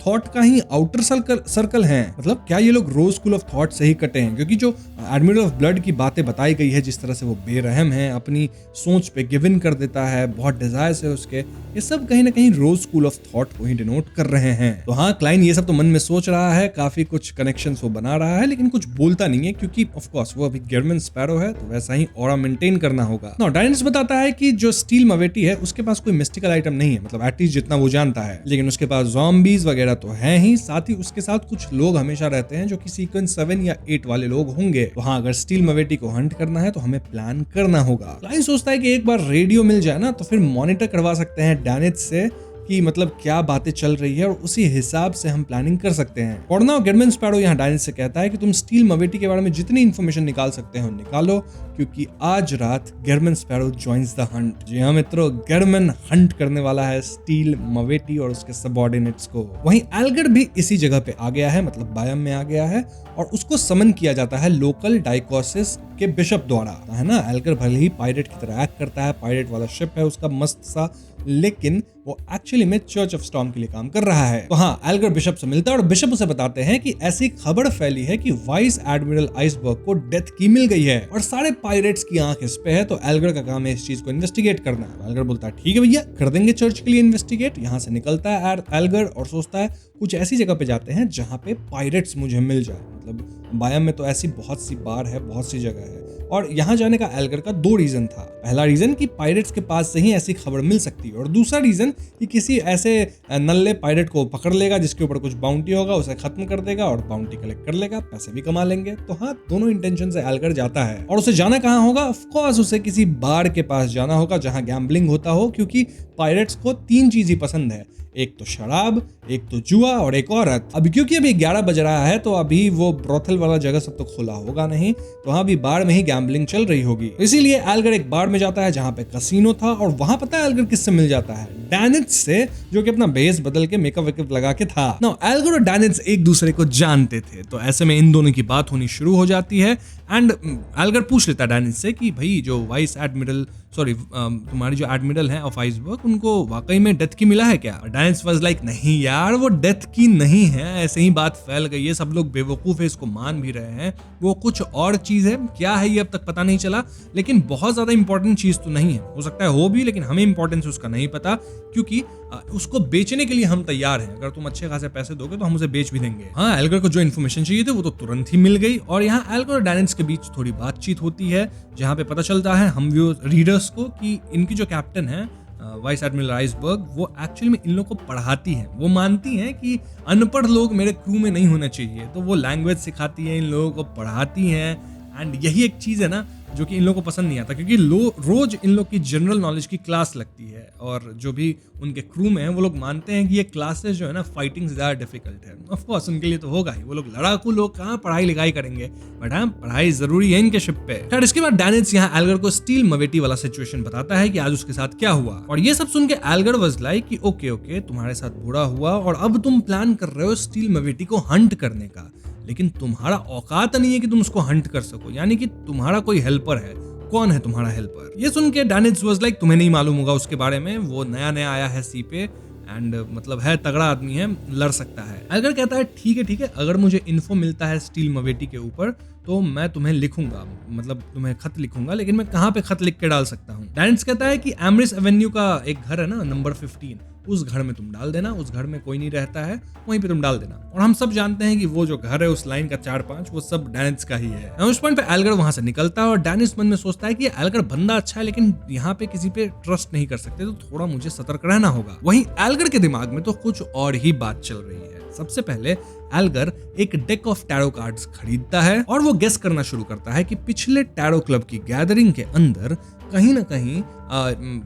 थॉट का ही आउटर सर्कल हैं? मतलब क्या ये लोग रोज स्कूल ऑफ थॉट से ही कटे हैं? क्योंकि जो एडमिरल ऑफ ब्लड की बातें बताई गई है, जिस तरह से वो बेरहम है, अपनी सोच पे गिव इन कर देता है, बहुत डिजायर्स है उसके, ये सब कहीं ना कहीं रोज स्कूल ऑफ थॉट को ही डिनोट कर रहे हैं। तो हाँ, क्लाइंट ये सब तो मन में सोच रहा है, काफी कुछ कनेक्शंस वो बना रहा है, लेकिन कुछ बोलता नहीं है है, क्योंकि ऑफ कोर्स वो अभी गेरमन स्पैरो है, तो वैसा ही ऑरा मेंटेन करना होगा। नाउ डायनेट्स बताता है कि जो स्टील मवेटी है उसके पास कोई मिस्टिकल आइटम नहीं है, मतलब एटलीस्ट जितना वो जानता है, लेकिन उसके पास ज़ॉम्बीज वगैरह तो है ही, साथ ही उसके साथ कुछ लोग हमेशा रहते हैं जो कि सीक्वेंस 7 या 8 वाले लोग होंगे। तो हाँ, अगर स्टील मवेटी को हंट करना है तो हमें प्लान करना होगा। क्लाइन सोचता है कि एक बार रेडियो मिल जाए ना तो फिर मॉनिटर करवा सकते हैं डैनिट्स से कि मतलब क्या बातें चल रही है और उसी हिसाब से हम प्लानिंग कर सकते हैं। और ना गेरमन स्पैरो यहाँ डैनिट्स से कहता है कि तुम स्टील मवेटी के बारे में जितनी इन्फॉर्मेशन निकाल सकते हो निकालो, क्योंकि आज रात गेरमन स्पैरो जॉइन्स द हंट। जी हाँ मित्रों, गेरमन हंट करने वाला है स्टील मवेटी और उसके सबऑर्डिनेट्स को। वहीं एल्गर भी इसी जगह पे आ गया है, मतलब बायम में आ गया है, और उसको समन किया जाता है लोकल डाइकोसिस के बिशप द्वारा, है ना। एल्गर भले ही पायरेट की तरह एक्ट करता है, पायरेट वाला शिप है उसका मस्त सा, लेकिन वो एक्चुअली में चर्च ऑफ स्टॉर्म के लिए काम कर रहा है। तो हाँ, एल्गर बिशप से मिलता है और बिशप उसे बताते हैं कि ऐसी खबर फैली है कि वाइस एडमिरल आइसबर्ग को डेथ की मिल गई है और सारे पायरेट्स की आंख इस पे है, तो एल्गर का काम है इस चीज को इन्वेस्टिगेट करना है। एल्गर बोलता है ठीक है भैया, कर देंगे चर्च के लिए इन्वेस्टिगेट। यहाँ से निकलता है एल्गर और सोचता है कुछ ऐसी जगह पे जाते हैं जहाँ पे पायरेट्स मुझे मिल जाए। मतलब बायम में तो ऐसी बहुत सी बार है, बहुत सी जगह है, और यहाँ जाने का एल्गर का 2 रीजन था। पहला रीजन कि पायरेट्स के पास से ही ऐसी खबर मिल सकती है, और दूसरा रीजन कि किसी ऐसे नल्ले पायरेट को पकड़ लेगा जिसके ऊपर कुछ बाउंटी होगा, उसे खत्म कर देगा और बाउंटी कलेक्ट कर लेगा, पैसे भी कमा लेंगे। तो हाँ, दोनों इंटेंशन से एल्गर जाता है। और उसे जाना कहाँ होगा? ऑफ कोर्स उसे किसी बार के पास जाना होगा जहाँ गैम्बलिंग होता हो, क्योंकि पायरेट्स को 3 चीज ही पसंद है, एक तो शराब, एक तो जुआ और एक औरत। अभी क्योंकि अभी 11 बज रहा है तो अभी वो ब्रोथल वाला जगह सब तो खुला होगा नहीं, तो हाँ अभी बार में ही गैम्बलिंग चल रही होगी। इसीलिए एल्गर एक बार में जाता है जहाँ पे कसिनो था, और वहां पता है एल्गर किससे मिल जाता है? डैनिट्स से, जो कि अपना बेस बदल के मेकअप वेकअप लगा के था। नाउ एल्गर और डैनिट्स एक दूसरे को जानते थे, तो ऐसे में इन दोनों की बात होनी शुरू हो जाती है। एंड एल्गर पूछ लेता है डैनिट्स से कि भाई जो वाइस एडमिरल तुम्हारी जो एडमिरल है ऑफ आइसबर्ग, उनको वाकई में डेथ की मिला है क्या? डैनिट्स वाज लाइक नहीं यार, वो डेथ की नहीं है, ऐसे ही बात फैल गई है, सब लोग बेवकूफ है, इसको मान भी रहे हैं, वो कुछ और चीज है। क्या है ये अब तक पता नहीं चला, लेकिन बहुत ज्यादा इंपॉर्टेंट चीज तो नहीं है, हो सकता है हो भी, लेकिन हमें इंपॉर्टेंस उसका नहीं पता, क्योंकि उसको बेचने के लिए हम तैयार हैं। अगर तुम अच्छे खासे पैसे दोगे तो हम उसे बेच भी देंगे। हाँ, एल्गर को जो इन्फॉर्मेशन चाहिए थे वो तो तुरंत ही मिल गई, और यहाँ एल्गर और डैनिट्स के बीच थोड़ी बातचीत होती है, जहाँ पे पता चलता है हम रीडर्स को कि इनकी जो कैप्टन है वाइस एडमिरल आइसबर्ग, वो एक्चुअली में इन लोगों को पढ़ाती हैं। वो मानती हैं कि अनपढ़ लोग मेरे क्रू में नहीं होने चाहिए, तो वो लैंग्वेज सिखाती हैं, इन लोगों को पढ़ाती हैं। एंड यही एक चीज़ है ना जो कि इन लोगों को पसंद नहीं आता, क्योंकि रोज इन लोग की जनरल नॉलेज की क्लास लगती है, और जो भी उनके क्रू में है वो लोग मानते हैं कि ये क्लासेस जो है ना फाइटिंग से ज़्यादा डिफिकल्ट है। ऑफ कोर्स उनके लिए तो होगा ही, वो लोग लड़ाकू लोग कहाँ पढ़ाई लिखाई करेंगे, बट हाँ पढ़ाई जरूरी है इनके शिप पे। खैर इसके बाद डैनिट्स यहाँ एल्गर को स्टील मवेटी वाला सिचुएशन बताता है कि आज उसके साथ क्या हुआ, और ये सब सुन के एल्गर वाज लाइक कि ओके तुम्हारे साथ बुरा हुआ और अब तुम प्लान कर रहे हो स्टील मवेटी को हंट करने का, लेकिन तुम्हारा औकात नहीं है कि तुम उसको हंट कर सको, यानी कि तुम्हारा कोई हेल्पर है। कौन है तुम्हारा हेल्पर? ये सुन के डैनिट्स वाज लाइक तुम्हें नहीं मालूम होगा उसके बारे में, वो नया आया है सी पे, एंड मतलब है तगड़ा आदमी है, लड़ सकता है। एल्गर कहता है ठीक है, अगर मुझे इन्फो मिलता है स्टील मवेटी के ऊपर तो मैं तुम्हें लिखूंगा, मतलब तुम्हें खत लिखूंगा, लेकिन मैं कहाँ पे खत लिख के डाल सकता हूँ? डैनिट्स कहता है कि एमरिस एवेन्यू का एक घर है ना, नंबर 15, उस घर में तुम डाल देना, उस घर में कोई नहीं रहता है, वहीं पे तुम डाल देना। और हम सब जानते हैं कि वो जो घर है उस लाइन का 4-5 वो सब डैनिट्स का ही है। उस पॉइंट पे एल्गर वहां से निकलता है और डैनिट्स मन में सोचता है कि एल्गर बंदा अच्छा है, लेकिन यहाँ पे किसी पे ट्रस्ट नहीं कर सकते, तो थोड़ा मुझे सतर्क रहना होगा। वहीं एल्गर के दिमाग में तो कुछ और ही बात चल रही है। सबसे पहले एल्गर एक डेक ऑफ टैरो कार्ड्स खरीदता है और वो गेस करना शुरू करता है कि पिछले टैरो क्लब की गैदरिंग के अंदर कहीं ना कहीं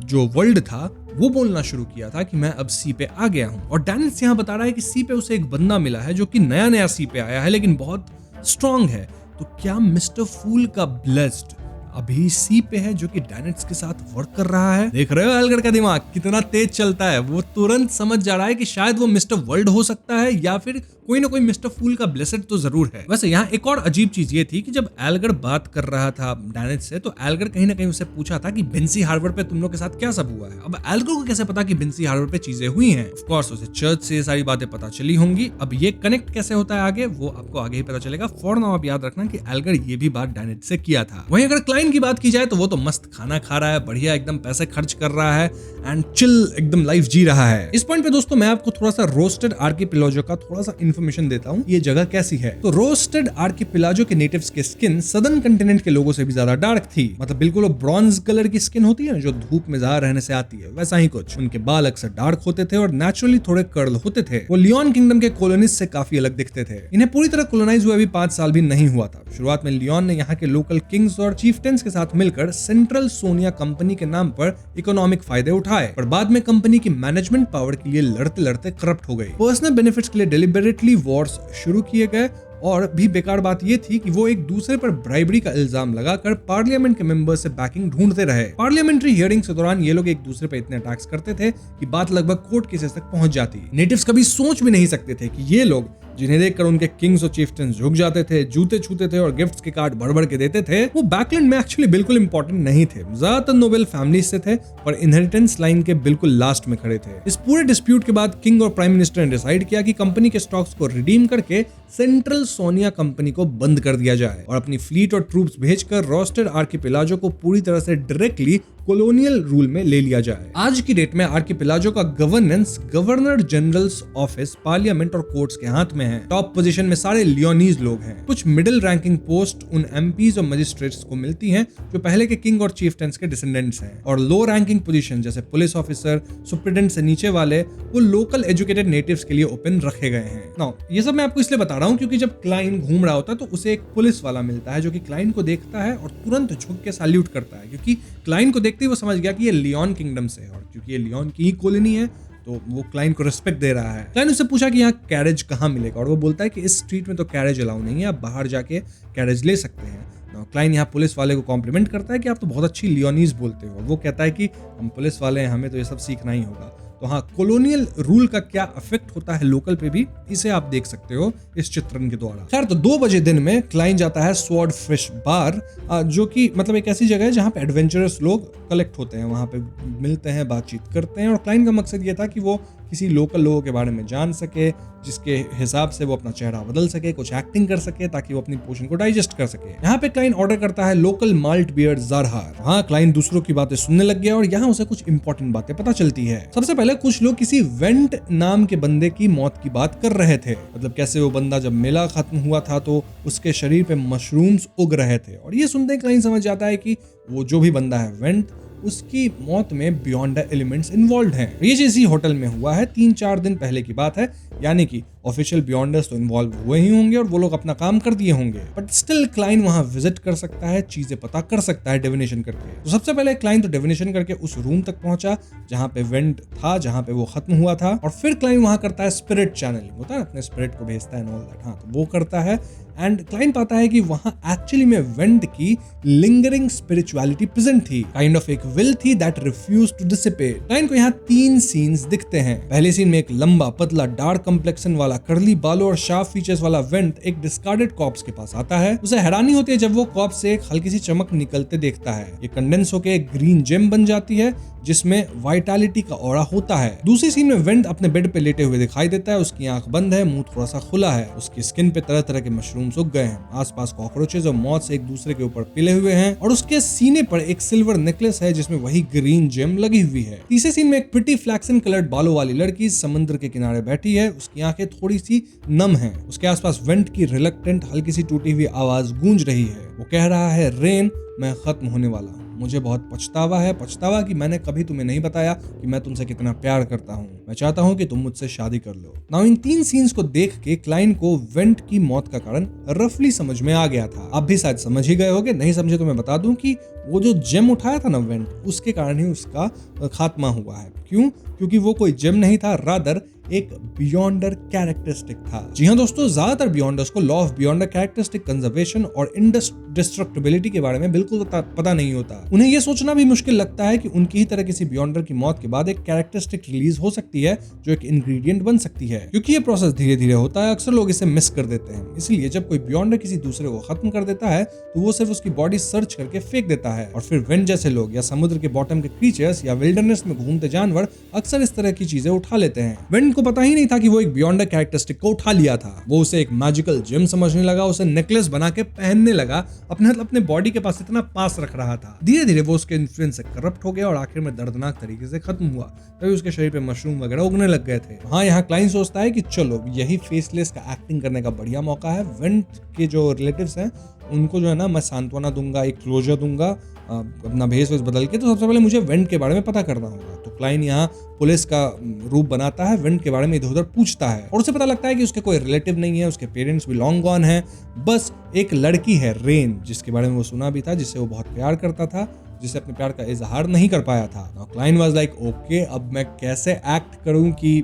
जो वर्ल्ड था वो बोलना शुरू किया था कि मैं अब सी पे आ गया हूं। और डैनिट्स यहाँ बता रहा है कि सी पे उसे एक बंदा मिला है जो कि नया सी पे आया है, लेकिन बहुत स्ट्रांग है। तो क्या मिस्टर फूल का ब्लेस्ड अभी सी पे है जो कि डैनिट्स के साथ वर्क कर रहा है? देख रहे हो एल्गर का दिमाग कितना तेज चलता है, वो तुरंत समझ जा रहा है कि शायद वो मिस्टर वर्ल्ड हो सकता है, या फिर कोई ना कोई मिस्टर फूल का ब्लेसेड तो जरूर है। वैसे यहाँ एक और अजीब चीज ये थी कि जब एल्गर बात कर रहा था डैनिट्स से, तो एल्गर कहीं ना कहीं उससे पूछा था कि बिन्सी हार्बर पे तुम लोग के साथ क्या सब हुआ है। अब एल्गर को कैसे पता कि बिन्सी हार्बर पे चीजें हुई हैं? ऑफ कोर्स उसे चर्च से सारी बातें पता चली होंगी। अब ये कनेक्ट कैसे होता है आगे, वो आपको आगे ही पता चलेगा। फॉर नाउ आप याद रखना कि एल्गर ये भी बात डैनिट्स से किया था। वहीं अगर क्लाइन की बात की जाए तो वो तो मस्त खाना खा रहा है, बढ़िया एकदम पैसे खर्च कर रहा है एंड चिल एकदम लाइफ जी रहा है। इस पॉइंट पे दोस्तों मैं आपको थोड़ा सा रोस्टेड आर्किपेलागो का थोड़ा सा इन्फॉर्मेशन देता हूँ ये जगह कैसी है। तो रोस्टेड आर्किपेलागो के नेटिव्स के स्किन सदर्न कंटिनेंट के लोगों से भी ज्यादा डार्क थी। मतलब बिल्कुल वो ब्रॉन्ज कलर की स्किन होती है जो धूप में ज्यादा रहने से आती है, वैसा ही कुछ। उनके बाल अक्सर डार्क होते थे और नेचुरली थोड़े कर्ल होते थे। वो लियोन किंगडम के कॉलोनीज से काफी अलग दिखते थे। इन्हें पूरी तरह कॉलोनाइज हुए अभी 5 साल भी नहीं हुआ था। शुरुआत में लियोन ने यहाँ के लोकल किंग्स और चीफटेंस के साथ मिलकर सेंट्रल सोनिया कंपनी के नाम पर इकोनॉमिक फायदे उठाए, पर बाद में कंपनी की मैनेजमेंट पावर के लिए लड़ते लड़ते करप्ट हो गई। पर्सनल बेनिफिट्स के लिए डेलिबरेटली वॉर्स शुरू किए गए और भी बेकार बात यह थी कि वो एक दूसरे पर ब्राइबरी का इल्जाम लगाकर पार्लियामेंट के मेंबर्स से बैकिंग ढूंढते रहे। पार्लियामेंट्री हियरिंग्स के दौरान ये लोग एक दूसरे पर इतने अटैक्स करते थे कि बात लगभग कोर्ट केसेस तक पहुंच जाती। नेटिव्स कभी सोच भी नहीं सकते थे कि ये लोग जिन्हें देखकर उनके किंग्स और चीफटेंस झुक जाते थे, जूते छूते थे और गिफ्ट्स के कार्ड भर भर के देते थे, वो बैकलैंड में एक्चुअली बिल्कुल इंपॉर्टेंट नहीं थे। ज्यादातर नोबेल फैमिलीज से थे और इनहेरिटेंस लाइन के बिल्कुल लास्ट में खड़े थे। इस पूरे डिस्प्यूट के बाद किंग और प्राइम मिनिस्टर ने डिसाइड किया कि कंपनी के स्टॉक्स को रिडीम करके सेंट्रल सोनिया कंपनी को बंद कर दिया जाए और अपनी फ्लीट और ट्रूप्स भेजकर रोस्टेड आर्किपेलागो को पूरी तरह से डायरेक्टली कॉलोनियल रूल में ले लिया जाए। आज की डेट में आर्किपेलागो का governance governor generals office, parliament और कोर्ट्स के हाथ में है। टॉप पोजीशन में सारे लियोनीज लोग हैं। कुछ मिडिल रैंकिंग पोस्ट उन एमपीज और मजिस्ट्रेट्स को मिलती हैं जो पहले के किंग और चीफटेंस के डिसेंडेंट्स हैं, और लो रैंकिंग पोजीशन जैसे पुलिस ऑफिसर, सुप्रिटेंडेंट से नीचे वाले वो लोकल एजुकेटेड नेटिव्स के लिए ओपन रखे गए हैं। नाउ ये सब मैं आपको इसलिए बता रहा हूँ क्योंकि जब क्लाइन घूम रहा होता है तो उसे एक पुलिस वाला मिलता है जो कि क्लाइन को देखता है और तुरंत झुक के सैल्यूट करता है, क्योंकि क्लाइन को देखते ही वो समझ गया कि ये लियोन किंगडम से है और क्योंकि ये लियोन की ही कॉलोनी है तो वो क्लाइन को रिस्पेक्ट दे रहा है। क्लाइन उससे पूछा कि यहाँ कैरेज कहाँ मिलेगा और वो बोलता है कि इस स्ट्रीट में तो कैरेज अलाउ नहीं है, आप बाहर जाके कैरेज ले सकते हैं। क्लाइन यहाँ पुलिस वाले को कॉम्प्लीमेंट करता है कि आप तो बहुत अच्छी लियोनीज बोलते हो। वो कहता है कि हम पुलिस वाले हैं, हमें तो ये सब सीखना ही होगा। तो हाँ, कॉलोनियल रूल का क्या इफेक्ट होता है लोकल पे भी, इसे आप देख सकते हो इस चित्रण के द्वारा। खैर, तो 2 बजे दिन में क्लाइन जाता है स्वॉर्ड फिश बार, जो कि मतलब एक ऐसी जगह है जहाँ पे एडवेंचरस लोग कलेक्ट होते हैं, वहां पे मिलते हैं, बातचीत करते हैं। और क्लाइन का मकसद ये था कि वो किसी लोकल लोगों के बारे में जान सके, जिसके हिसाब से वो अपना चेहरा बदल सके, कुछ एक्टिंग कर सके ताकि वो अपनी पोषण को डाइजेस्ट कर सके। यहाँ पे क्लाइन ऑर्डर करता है लोकल माल्ट बियर ज़ारहार। हाँ, क्लाइन दूसरों की बातें सुनने लग गया और यहाँ उसे कुछ इंपॉर्टेंट बातें पता चलती है। सबसे पहले कुछ लोग किसी वेंट नाम के बंदे की मौत की बात कर रहे थे, मतलब कैसे वो बंदा जब मेला खत्म हुआ था तो उसके शरीर पे मशरूम्स उग रहे थे। और ये सुनते ही क्लाइन समझ जाता है कि वो जो भी बंदा है वेंट, उसकी मौत में बियॉन्ड एलिमेंट्स इन्वॉल्व हैं। ये चीज होटल में हुआ है, 3-4 दिन पहले की बात है, यानी कि ऑफिशियल बियॉन्डर्स तो इन्वॉल्व हुए ही होंगे और वो लोग अपना काम कर दिए होंगे, बट स्टिल क्लाइन वहां विजिट कर सकता है, चीजें पता कर सकता है डिविनेशन करके। तो सबसे पहले क्लाइन तो डिविनेशन करके उस रूम तक पहुंचा जहां पे वेंट था, जहां पे वो खत्म हुआ था, और फिर क्लाइन वहां करता है स्पिरिट चैनलिंग, होता है अपने स्पिरिट को भेजता है एंड ऑल दैट। हाँ, तो वो करता है एंड क्लाइन पाता है कि वहां एक्चुअली में वेंट की लिंगरिंग स्पिरिचुअलिटी प्रेजेंट थी, काइंड ऑफ एक विल थी that refused to dissipate. Klein को यहाँ 3 सीन्स दिखते हैं। पहले सीन में एक लंबा पतला डार्क कंप्लेक्शन वाला कर्ली बालों और शार्प फीचर्स वाला वेंट एक डिस्कार्डेड कॉर्प्स के पास आता है। उसे हैरानी होती है जब वो कॉर्प्स से एक हल्की सी चमक निकलते देखता है। ये कंडेंस होकर एक ग्रीन जेम बन जाती है जिसमें वाइटैलिटी का ऑरा होता है। दूसरी सीन में वेंट अपने बेड पे लेटे हुए दिखाई देता है, उसकी आंख बंद है, मुंह थोड़ा सा खुला है, उसकी स्किन पे तरह तरह के मशरूम्स उग गए हैं, आसपास कॉकरोचेस और मॉथ्स एक दूसरे के ऊपर पिले हुए हैं, और उसके सीने पर एक सिल्वर नेकलेस है जिसमें वही ग्रीन जेम लगी हुई है। तीसरे सीन में एक प्रिटी फ्लैक्सन कलर्ड बालों वाली लड़की समुद्र के किनारे बैठी है, उसकी आंखें थोड़ी सी नम है, उसके आसपास वेंट की रिलक्टेंट हल्की सी टूटी हुई आवाज गूंज रही है। वो कह रहा है, रेन, मैं खत्म होने वाला हूँ, मुझे बहुत पछतावा है, पछतावा कि मैंने कभी तुम्हें नहीं बताया कि मैं तुमसे कितना प्यार करता हूँ, मैं चाहता हूँ कि तुम मुझसे शादी कर लो। नाउ इन 3 सीन्स को देख के क्लाइन को वेंट की मौत का कारण रफली समझ में आ गया था। आप भी शायद समझ ही गए होगे, नहीं समझे तो मैं बता दूं कि वो जो जेम उठाया था ना वेंट, उसके कारण ही उसका खात्मा हुआ है। क्यों? क्योंकि वो कोई जेम नहीं था, रादर एक बियॉन्डर कैरेक्टरिस्टिक था। जी हाँ दोस्तों, ज्यादातर बियॉन्डर्स को लॉ ऑफ बियॉन्डर कैरेक्टरिस्टिक कंजर्वेशन और इंडिस्ट्रक्टिबिलिटी के बारे में बिल्कुल पता नहीं होता। उन्हें यह सोचना भी मुश्किल लगता है कि उनकी ही तरह किसी बियॉन्डर की मौत के बाद एक कैरेक्टरिस्टिक रिलीज हो सकती है जो एक इंग्रेडिएंट बन सकती है। क्योंकि ये प्रोसेस धीरे धीरे होता है, अक्सर लोग इसे मिस कर देते हैं। इसलिए जब कोई बियॉन्डर किसी दूसरे को खत्म कर देता है तो वो सिर्फ उसकी बॉडी सर्च करके फेंक देता है, और फिर वेंट जैसे लोग या समुद्र के बॉटम के क्रीचर्स या विल्डरनेस में घूमते जानवर अक्सर इस तरह की चीजें उठा लेते हैं। वेंट को पता ही नहीं था कि वो एक बियॉन्ड अ कैरेक्टरिस्टिक को उठा लिया था। वो उसे एक मैजिकल जेम समझने लगा, उसे नेकलेस बना के पहनने लगा, अपने बॉडी के पास इतना पास रख रहा था। धीरे धीरे वो उसके इन्फ्लुएंस से करप्ट हो गया और आखिर में दर्दनाक तरीके से खत्म हुआ। तभी उसके शरीर पे मशरूम वगैरह उगने लग गए थे। हाँ, यहाँ क्लाइन सोचता है कि चलो यही फेसलेस का एक्टिंग करने का बढ़िया मौका है। वेंट के जो रिलेटिव्स हैं उनको जो है ना मैं सांत्वना दूंगा, एक क्लोजर दूंगा अपना भेष बदल के। तो सबसे पहले मुझे वेंट के बारे में पता करना होगा। तो क्लाइन यहाँ पुलिस का रूप बनाता है, वेंट के बारे में इधर उधर पूछता है और उसे पता लगता है कि उसके कोई रिलेटिव नहीं है, उसके पेरेंट्स भी लॉन्ग गॉन हैं। बस एक लड़की है रेन, जिसके बारे में वो सुना भी था, जिससे वो बहुत प्यार करता था, जिससे अपने प्यार का इजहार नहीं कर पाया था। Now, Klein was like okay, अब मैं कैसे एक्ट करूं कि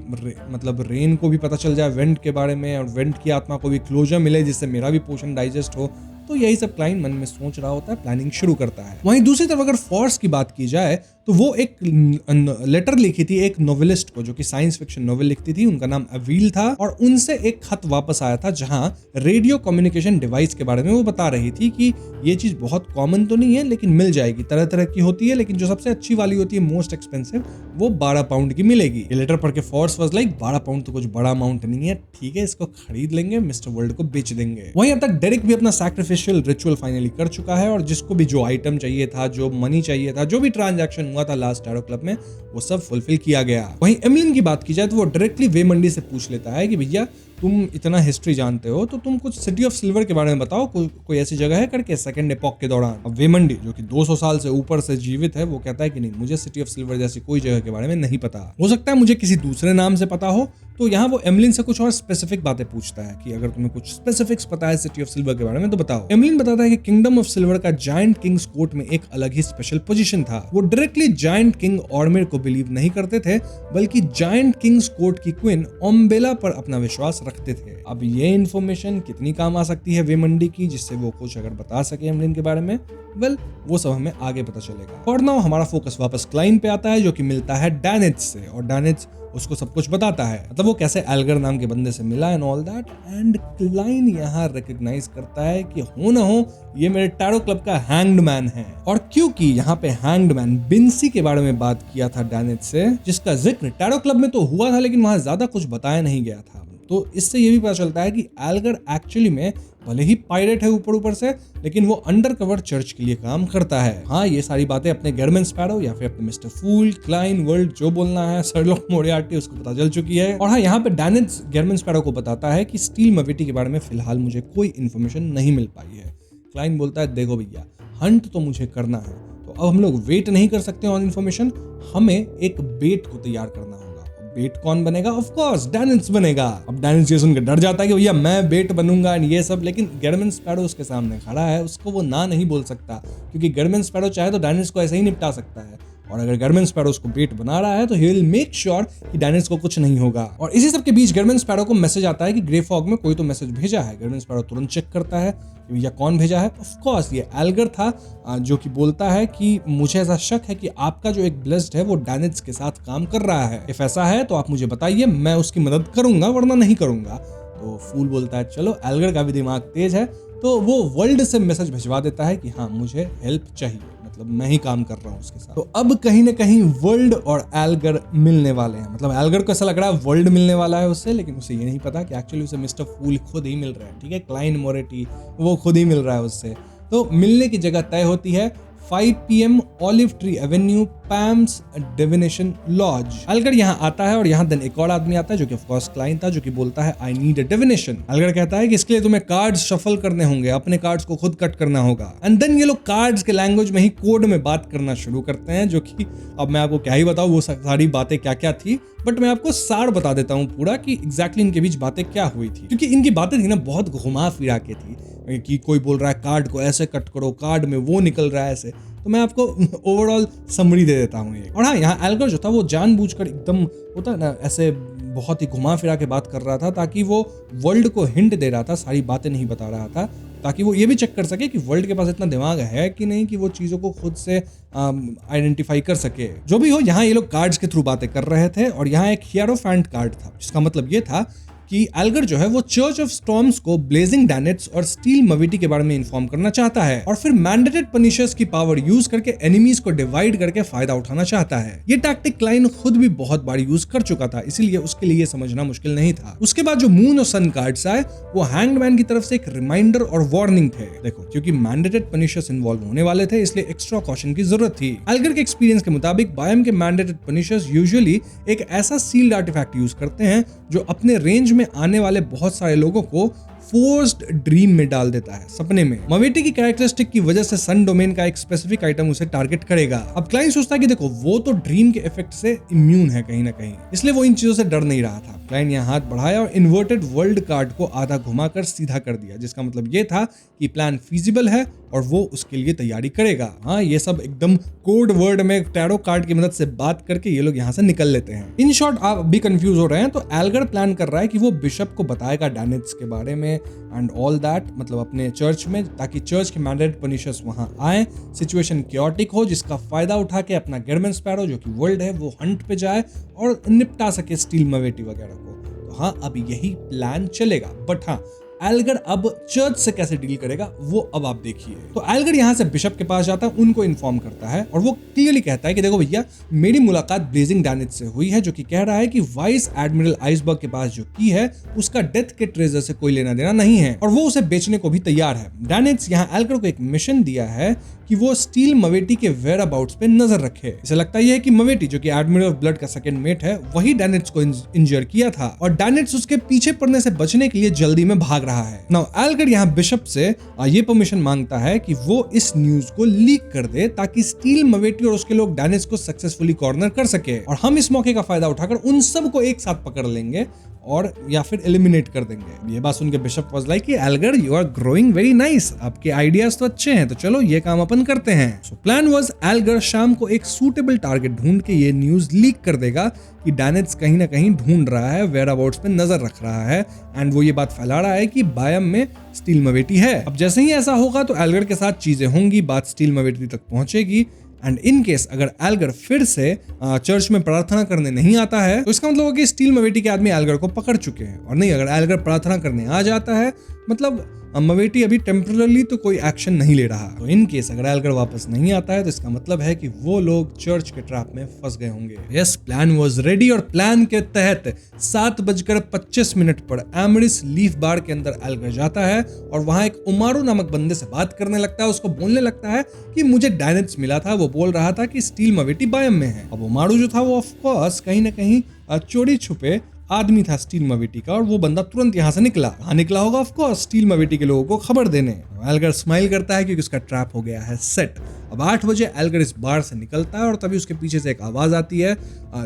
मतलब रेन को भी पता चल जाए वेंट के बारे में और वेंट की आत्मा को भी क्लोजर मिले, जिससे मेरा भी पोषण डाइजेस्ट हो। तो यही सब क्लाइन मन में सोच रहा होता है, प्लानिंग शुरू करता है। वहीं दूसरी तरफ अगर फोर्स की बात की जाए तो वो एक लेटर लिखी थी एक नोवेलिस्ट को, जो कि साइंस फिक्शन नोवेल लिखती थी। उनका नाम अवील था और उनसे एक खत वापस आया था जहां रेडियो कम्युनिकेशन डिवाइस के बारे में वो बता रही थी कि ये चीज बहुत कॉमन तो नहीं है लेकिन मिल जाएगी, तरह तरह की होती है, लेकिन जो सबसे अच्छी वाली होती है मोस्ट एक्सपेंसिव वो 12 पाउंड की मिलेगी। ये लेटर पढ़ के फोर्स वाज लाइक 12 पाउंड तो कुछ बड़ा अमाउंट नहीं है, ठीक है इसको खरीद लेंगे, मिस्टर वर्ल्ड को बेच देंगे। वहीं अब तक डेरिक भी अपना सैक्रिफिशियल रिचुअल फाइनली कर चुका है और जिसको भी जो आइटम चाहिए था, जो मनी चाहिए था, जो भी ट्रांजैक्शन हुआ था लास्ट टैरो क्लब में, वो सब फुलफिल किया गया। वहीं एमलिन की बात की जाए तो वो डायरेक्टली वे मंडी से पूछ लेता है कि भैया तुम इतना हिस्ट्री जानते हो तो तुम कुछ सिटी ऑफ सिल्वर के बारे में बताओ, कोई ऐसी जगह है करके सेकंड एपॉक के दौरान। अब वे मंडी जो कि 200 साल से ऊपर से जीवित है, वो कहता है कि नहीं, मुझे सिटी ऑफ सिल्वर जैसी कोई जगह के बारे में नहीं पता, हो सकता है मुझे किसी दूसरे नाम से पता हो। तो यहाँ वो एमलिन से कुछ और स्पेसिफिक बातें पूछता है कि अगर तुम्हें कुछ स्पेसिफिक्स पता है सिटी ऑफ सिल्वर के बारे में तो बताओ। एमलिन बताता है कि किंगडम ऑफ सिल्वर का जायंट किंग्स कोर्ट में एक अलग ही स्पेशल पोजीशन था। वो डायरेक्टली जायंट किंग ऑर्मिर को बिलीव नहीं करते थे, बल्कि जायंट किंग्स कोर्ट की क्वीन ओम्बेला पर अपना विश्वास रखते थे। अब ये इन्फॉर्मेशन कितनी काम आ सकती है वे मंडी की, जिससे वो कुछ अगर बता सके एमलिन के बारे में, वेल वो सब हमें आगे पता चलेगा। और नाउ हमारा फोकस वापस क्लाइन पे आता है, जो कि मिलता है डैनिथ से और डैनिथ उसको सब कुछ बताता है, मतलब वो कैसे एल्गर नाम के बंदे से मिला and all that. And Klein यहाँ रिकॉग्नाइज करता है कि हो ना हो ये मेरे टैरो क्लब का हैंग्ड मैन है। और क्योंकि यहाँ पे हैंग्ड मैन बिन्सी के बारे में बात किया था डैनिथ से, जिसका जिक्र टैरो क्लब में तो हुआ था लेकिन वहां ज्यादा कुछ बताया नहीं गया था, तो इससे ये भी पता चलता है कि एल्गर एक्चुअली में भले ही पायरेट है ऊपर ऊपर से, लेकिन वो अंडरकवर चर्च के लिए काम करता है। हाँ, ये सारी बातें अपने गेरमन स्पैरो या फिर अपने मिस्टर फूल, क्लाइन, वर्ल्ड जो बोलना है, शर्लॉक मोरियार्टी उसको पता चल चुकी है। और हाँ, यहाँ पे डैनिथ गेरमन स्पैरो को बताता है कि स्टील मवेटी के बारे में फिलहाल मुझे कोई इन्फॉर्मेशन नहीं मिल पाई है। क्लाइन बोलता है देखो भैया, हंट तो मुझे करना है, तो अब हम लोग वेट नहीं कर सकते ऑन इन्फॉर्मेशन, हमें एक बेट को तैयार करना होगा। बेट कौन बनेगा? ऑफ कोर्स डैनिथ बनेगा। अब डैनिथ ये सुनकर डर जाता है कि भैया मैं बेट बनूंगा एंड ये सब, लेकिन गेरमन स्पैरो उसके सामने खड़ा है, उसको वो ना नहीं बोल सकता, क्योंकि गेरमन स्पैरो चाहे तो डैनिथ को ऐसे ही निपटा सकता है, और अगर गेरमन स्पैरो उसको बेट बना रहा है तो ही विल मेक श्योर कि डैनिथ को कुछ नहीं होगा। और इसी सब के बीच गेरमन स्पैरो को मैसेज आता है कि ग्रे फॉग में कोई तो मैसेज भेजा है। गेरमन स्पैरो तुरंत चेक करता है कि भैया कौन भेजा है। ऑफ कोर्स ये एल्गर था, जो कि बोलता है कि मुझे ऐसा शक है कि आपका जो एक ब्लेस्ड है वो डैनिथ के साथ काम कर रहा है। इफ ऐसा है तो आप मुझे बताइए, मैं उसकी मदद करूंगा, वरना नहीं करूंगा। तो फूल बोलता है चलो, एल्गर का भी दिमाग तेज है, तो वो वर्ल्ड से मैसेज भिजवा देता है कि हाँ मुझे हेल्प चाहिए, मतलब मैं ही काम कर रहा हूँ उसके साथ। तो अब कहीं ना कहीं वर्ल्ड और एल्गर मिलने वाले हैं, मतलब एल्गर को ऐसा लग रहा है वर्ल्ड मिलने वाला है उससे, लेकिन उसे ये नहीं पता कि एक्चुअली उसे मिस्टर फूल खुद ही मिल रहा है। ठीक है, क्लाइन मोरेटी वो खुद ही मिल रहा है उससे। तो मिलने की जगह तय होती है 5 PM olive tree avenue, Pam's divination lodge. Alger यहाँ आता है और यहाँ देन एक और आदमी आता है जो कि ऑफ कोर्स क्लाइन था, जो कि बोलता है I need a divination. Elgar कहता है कि इसके लिए तुम्हें कार्ड्स शफल करने होंगे, अपने कार्ड्स को खुद कट करना होगा। एंड देन ये लोग कार्ड्स के लैंग्वेज में ही कोड में बात करना शुरू करते हैं, जो कि अब मैं आपको क्या ही बताऊं वो सारी बातें क्या क्या थी, बट मैं आपको सार बता देता हूँ पूरा कि एग्जैक्टली इनके बीच बातें क्या हुई थी, क्योंकि इनकी बातें थी ना बहुत घुमा फिरा के थी, कि कोई बोल रहा है कार्ड को ऐसे कट करो, कार्ड में वो निकल रहा है ऐसे। तो मैं आपको ओवरऑल समरी दे देता हूँ ये। और हाँ, यहाँ एल्गर जो था वो जानबूझकर एकदम होता है ना ऐसे बहुत ही घुमा फिरा के बात कर रहा था, ताकि वो वर्ल्ड को हिंट दे रहा था, सारी बातें नहीं बता रहा था, ताकि वो ये भी चेक कर सके कि वर्ल्ड के पास इतना दिमाग है कि नहीं कि वो चीज़ों को खुद से आइडेंटिफाई कर सके। जो भी हो, यहाँ ये लोग कार्ड्स के थ्रू बातें कर रहे थे और यहाँ एक हियरोफैंट कार्ड था, जिसका मतलब ये था कि एल्गर जो है वो चर्च ऑफ स्टॉर्म्स को ब्लेजिंग डैनेट्स और स्टील मवेटी के बारे में इन्फॉर्म करना चाहता है और फिर मैंडेटेड पनिशर्स की पावर यूज करके एनिमीज को डिवाइड करके फायदा उठाना चाहता है। ये टैक्टिक क्लाइन खुद भी बहुत बार यूज कर चुका था, इसीलिए उसके लिए समझना मुश्किल नहीं था। उसके बाद जो मून और सन कार्ड्स आए वो हैंग्ड मैन की तरफ से एक रिमाइंडर और वार्निंग थे। देखो, क्योंकि मैंडेटेड पनिशर्स इन्वॉल्व होने वाले थे इसलिए एक्स्ट्रा कॉशन की जरूरत थी। एल्गर के एक्सपीरियंस के मुताबिक बायम के मैंडेटेड पनिशर्स यूजुअली एक ऐसा सील्ड आर्टिफैक्ट यूज करते हैं जो अपने रेंज में आने वाले बहुत सारे लोगों को फोर्स्ड ड्रीम में डाल देता है, सपने में। मवेटी की कैरेक्टरिस्टिक की वजह से सन डोमेन का एक स्पेसिफिक आइटम उसे टारगेट करेगा। अब क्लाइंट सोचता है कि देखो वो तो ड्रीम के इफेक्ट से इम्यून है कहीं ना कहीं, इसलिए वो इन चीजों से डर नहीं रहा था। क्लाइंट यहाँ हाथ बढ़ाया और इन्वर्टेड वर्ल्ड कार्ड को आधा घुमाकर सीधा कर दिया, जिसका मतलब ये था कि प्लान फीजिबल है और वो उसके लिए तैयारी करेगा। हाँ, ये सब एकदम कोड वर्ड में टैरो कार्ड की मदद से बात करके ये लोग यहाँ से निकल लेते हैं। इन शॉर्ट, आप भी कंफ्यूज हो रहे हैं तो एल्गर प्लान कर रहा है कि वो बिशप को बताएगा डैनेट्स के बारे में एंड ऑल दैट, मतलब अपने चर्च में, ताकि चर्च के मैंडेटेड पनिशर्स वहां आए, सिचुएशन क्योटिक हो, जिसका फायदा उठा के अपना गेरमन स्पैरो जो कि वर्ल्ड है वो हंट पे जाए और निपटा सके स्टील मवेटी वगैरह को। तो हाँ, अब यही प्लान चलेगा। बट हाँ, एल्गर अब चर्च से कैसे डील करेगा वो अब आप देखिए। तो एल्गर यहाँ से बिशप के पास जाता है, उनको इन्फॉर्म करता है और वो क्लियरली कहता है कि देखो भैया, मेरी मुलाकात ब्लेजिंग डैनेट्स से हुई है, जो कि कह रहा है कि वाइस एडमिरल आइसबर्ग के पास जो की है उसका डेथ के ट्रेजर से कोई लेना देना नहीं है और वो उसे बेचने को भी तैयार है। डैनेट्स यहाँ एल्गर को एक मिशन दिया है कि वो स्टील मवेटी के वेयर अबाउट्स पे नजर रखे। इसे लगता है कि मवेटी जो कि एडमिरल ऑफ ब्लड का सेकंड मेट है वही डैनेट्स को इंजर किया था और डैनेट्स उसके पीछे पड़ने से बचने के लिए जल्दी में भाग रहा है। नाउ एल्गर यहाँ बिशप से ये परमिशन मांगता है कि वो इस न्यूज को लीक कर दे ताकि स्टील मवेटी और उसके लोग डैनेट्स को सक्सेसफुली कॉर्नर कर सके और हम इस मौके का फायदा उठाकर उन सब को एक साथ पकड़ लेंगे और या फिर एलिमिनेट कर देंगे। ये बात सुन के बिशप वाज लाइक कि Elgar, you are growing very nice, आपके आइडियाज तो अच्छे हैं, तो चलो ये काम अपन करते हैं। सो प्लान वाज एल्गर शाम को एक सूटेबल टारगेट ढूंढ के ये न्यूज लीक कर देगा कि डैनेट्स कहीं ना कहीं ढूंढ रहा है, वेयर अबाउट्स पे नजर रख रहा है एंड वो ये बात फैला रहा है कि बायम में स्टील मवेटी है। अब जैसे ही ऐसा होगा तो एल्गर के साथ चीजें होंगी, बात स्टील मवेटी तक पहुंचेगी एंड इन केस अगर एल्गर फिर से चर्च में प्रार्थना करने नहीं आता है तो इसका मतलब है कि स्टील मवेटी के आदमी एल्गर को पकड़ चुके हैं। और नहीं, अगर एल्गर प्रार्थना करने आ जाता है मतलब मवेटी अभी टेम्पररी तो कोई एक्शन नहीं ले रहा। तो इन केस अगर एल्गर वापस नहीं आता है तो इसका मतलब है कि वो लोग चर्च के ट्रैप में फंस गए होंगे। यस, प्लान वाज रेडी और प्लान के तहत 7:25 पर एमरिस लीफ बार के अंदर एल्गर जाता है और वहां एक उमारू नामक बंदे से बात करने लगता है। उसको बोलने लगता है कि मुझे डैनेट्स मिला था, वो बोल रहा था कि स्टील मवेटी बायम में है। अब उमारू जो था वो ऑफकोर्स कहीं ना कहीं चोरी छुपे आदमी था स्टील मवेटी का और वो बंदा तुरंत यहाँ से निकला। कहाँ निकला होगा? ऑफ कोर्स स्टील मवेटी के लोगों को खबर देने। एल्गर स्माइल करता है क्योंकि उसका ट्रैप हो गया है सेट। अब 8 बजे एल्गर इस बार से निकलता है और तभी उसके पीछे से एक आवाज आती है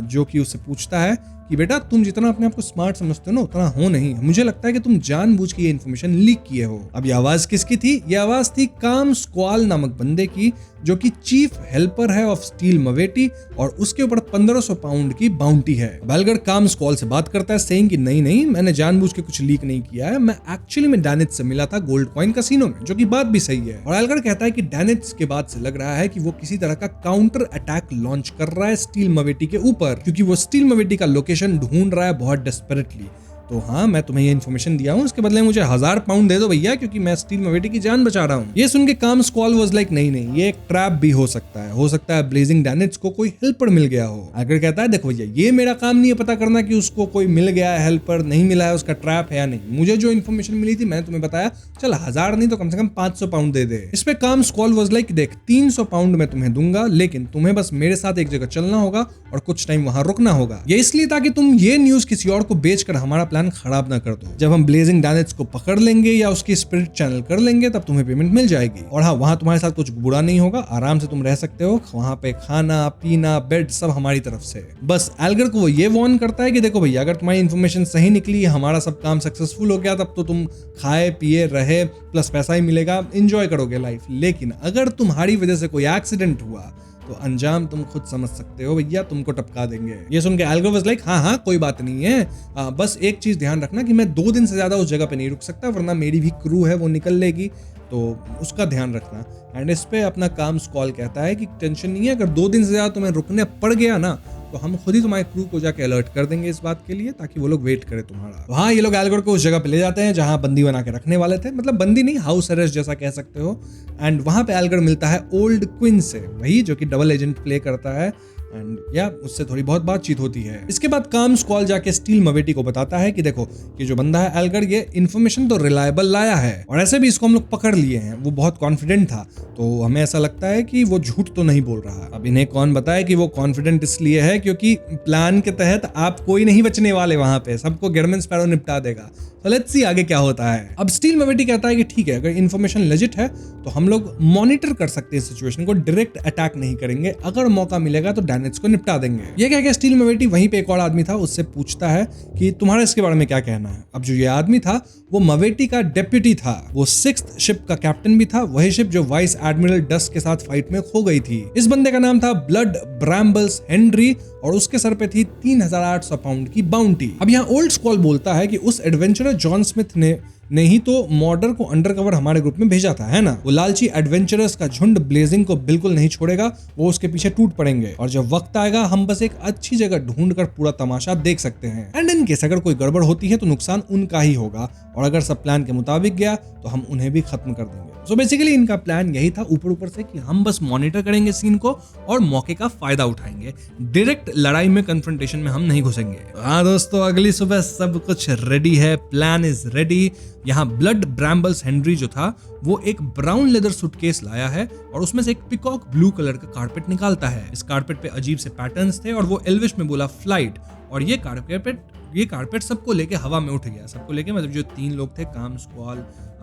जो कि उससे पूछता है कि बेटा, तुम जितना अपने आप को स्मार्ट समझते हो ना उतना हो नहीं, मुझे लगता है कि तुम जानबूझ के ये इन्फॉर्मेशन लीक किए हो। अब ये आवाज किसकी थी? ये आवाज थी काम स्क्वाल नामक बंदे की, जो कि चीफ हेल्पर है ऑफ स्टील मवेटी और उसके ऊपर 1500 पाउंड की बाउंटी है। एल्गर काम स्क्वाल से बात करता है सेइंग कि नहीं, मैंने जानबूझ के कुछ लीक नहीं किया है, मैं एक्चुअली में डैनेट्स से मिला था गोल्ड कॉइन कसिनो में, जो कि बात भी सही है। और एल्गर कहता है कि डैनेट्स के बाद से लग रहा है कि वो किसी तरह का काउंटर अटैक लॉन्च कर रहा है स्टील मवेटी के ऊपर, क्योंकि वो स्टील मवेटी का लोकेशन ढूंढ रहा है बहुत डेस्परेटली। तो हाँ, मैं तुम्हें ये इन्फॉर्मेशन दिया हूँ, इसके बदले मुझे 1000 पाउंड दे दो भैया, क्योंकि मैं स्टील मवेटी की जान बचा रहा हूँ। ये सुन के काम स्क्वाल वाज लाइक नहीं, ये एक ट्रैप भी हो सकता है ब्लेजिंग डैनेट्स को कोई हेल्पर मिल गया हो। एल्गर कहता है देखो भैया, ये मेरा काम नहीं है पता करना कि उसको कोई मिल गया है हेल्पर, नहीं मिला है, उसका ट्रैप है या नहीं। मुझे जो इन्फॉर्मेशन मिली थी मैंने तुम्हें बताया, चल 1000 नहीं तो कम से कम 500 पाउंड दे दे। इस पे काम स्क्वाल वाज लाइक देख, 300 पाउंड मैं तुम्हें दूंगा, लेकिन तुम्हें बस मेरे साथ एक जगह चलना होगा और कुछ टाइम वहां रुकना होगा। ये इसलिए ताकि तुम ये न्यूज किसी और को बेचकर हमारा प्लान खराब ना कर दो। जब हम ब्लेजिंग डैनेट्स को पकड़ लेंगे या उसकी स्पिरिट चैनल कर लेंगे तब तुम्हें पेमेंट मिल जाएगी। और हाँ, वहां तुम्हारे साथ कुछ बुरा नहीं होगा, आराम से तुम रह सकते हो, वहां पे खाना पीना बेड सब हमारी तरफ से। बस एल्गर को वो ये वार्न करता है कि देखो भैया, अगर तुम्हारी इन्फॉर्मेशन सही निकली, हमारा सब काम सक्सेसफुल हो गया, तब तो तुम खाए पिए रहे प्लस पैसा ही मिलेगा, एंजॉय करोगे लाइफ। लेकिन अगर तुम्हारी वजह से कोई एक्सीडेंट हुआ तो अंजाम तुम खुद समझ सकते हो भैया, तुमको टपका देंगे। ये सुन के एल्गर वाज लाइक हाँ कोई बात नहीं है, बस एक चीज ध्यान रखना कि मैं 2 दिन से ज्यादा उस जगह पे नहीं रुक सकता, वरना मेरी भी क्रू है वो निकल लेगी, तो उसका ध्यान रखना। एंड इस पे अपना काम स्क्वाल कहता है कि टेंशन नहीं है, अगर 2 दिन से ज्यादा तुम्हें रुकने पड़ गया ना तो तो हम खुद ही तुम्हारे क्रू को जाके अलर्ट कर देंगे इस बात के लिए, ताकि वो लोग वेट करे तुम्हारा। वहाँ ये लोग एल्गर को उस जगह पे ले जाते हैं जहाँ बंदी बना के रखने वाले थे, मतलब बंदी नहीं, हाउस अरेस्ट जैसा कह सकते हो। एंड वहाँ पे एल्गर मिलता है ओल्ड क्विन से, वही जो कि डबल एजेंट प्ले करता है, एंड या उससे थोड़ी बहुत बातचीत होती है। इसके बाद काम स्क्वाल जाके स्टील मवेटी को बताता है कि देखो कि जो बंदा है एल्गर, ये इन्फॉर्मेशन तो रिलायबल लाया है और ऐसे भी इसको हम लोग पकड़ लिए हैं, वो बहुत कॉन्फिडेंट था, तो हमें ऐसा लगता है कि वो झूठ तो नहीं बोल रहा। अब इन्हें कौन बताए कि वो कॉन्फिडेंट इसलिए है क्योंकि प्लान के तहत आप कोई नहीं बचने वाले, वहां पे सबको गिरमिन स्पैरो निपटा देगा। तो लेट्स सी आगे क्या होता है। अब स्टील मवेटी कहता है कि ठीक है, अगर इन्फॉर्मेशन लेजिट है तो हम लोग मॉनिटर कर सकते हैं सिचुएशन को, डायरेक्ट अटैक नहीं करेंगे, अगर मौका मिलेगा तो डैनिट्स को निपटा देंगे। ये कह के स्टील मवेटी वहीं पे एक और आदमी था उससे पूछता है कि तुम्हारा इसके बारे में क्या कहना है। अब जो ये आदमी था वो मवेटी का डेप्यूटी था, वो 6th शिप का कैप्टन भी था, वही शिप जो वाइस एडमिरल डस्ट के साथ फाइट में खो गई थी। इस बंदे का नाम था ब्लड ब्रैम्बल्स हेनरी और उसके सर पे थी 3800 पाउंड की बाउंटी। अब यहाँ ओल्ड स्क्वाल बोलता है कि उस एडवेंचरर जॉन स्मिथ ने ही तो मॉर्डर को अंडरकवर हमारे ग्रुप में भेजा था, है ना। वो लालची एडवेंचरर्स का झुंड ब्लेजिंग को बिल्कुल नहीं छोड़ेगा, वो उसके पीछे टूट पड़ेंगे और जब वक्त आएगा हम बस एक अच्छी जगह ढूंढकर पूरा तमाशा देख सकते हैं। एंड इन केस अगर कोई गड़बड़ होती है तो नुकसान उनका ही होगा और अगर सब प्लान के मुताबिक गया तो हम उन्हें भी खत्म कर देंगे। सो बेसिकली इनका प्लान यही था ऊपर से कि हम बस मॉनिटर करेंगे सीन को और मौके का फायदा उठाएंगे, डायरेक्ट लड़ाई में कन्फ्रंटेशन में हम नहीं घुसेंगे। हाँ दोस्तों, अगली सुबह सब कुछ रेडी है, प्लान इज रेडी। यहाँ ब्लड ब्रैम्बल्स हेनरी जो था वो एक ब्राउन लेदर सूटकेस लाया है और उसमें से एक पिकॉक ब्लू कलर का कारपेट निकालता है। इस कारपेट पे अजीब से पैटर्न्स थे और वो एल्विश में बोला फ्लाइट, और ये कारपेट सबको लेके हवा में उठ गया। सबको लेके मतलब जो 3 लोग थे, काम स्क्वाल,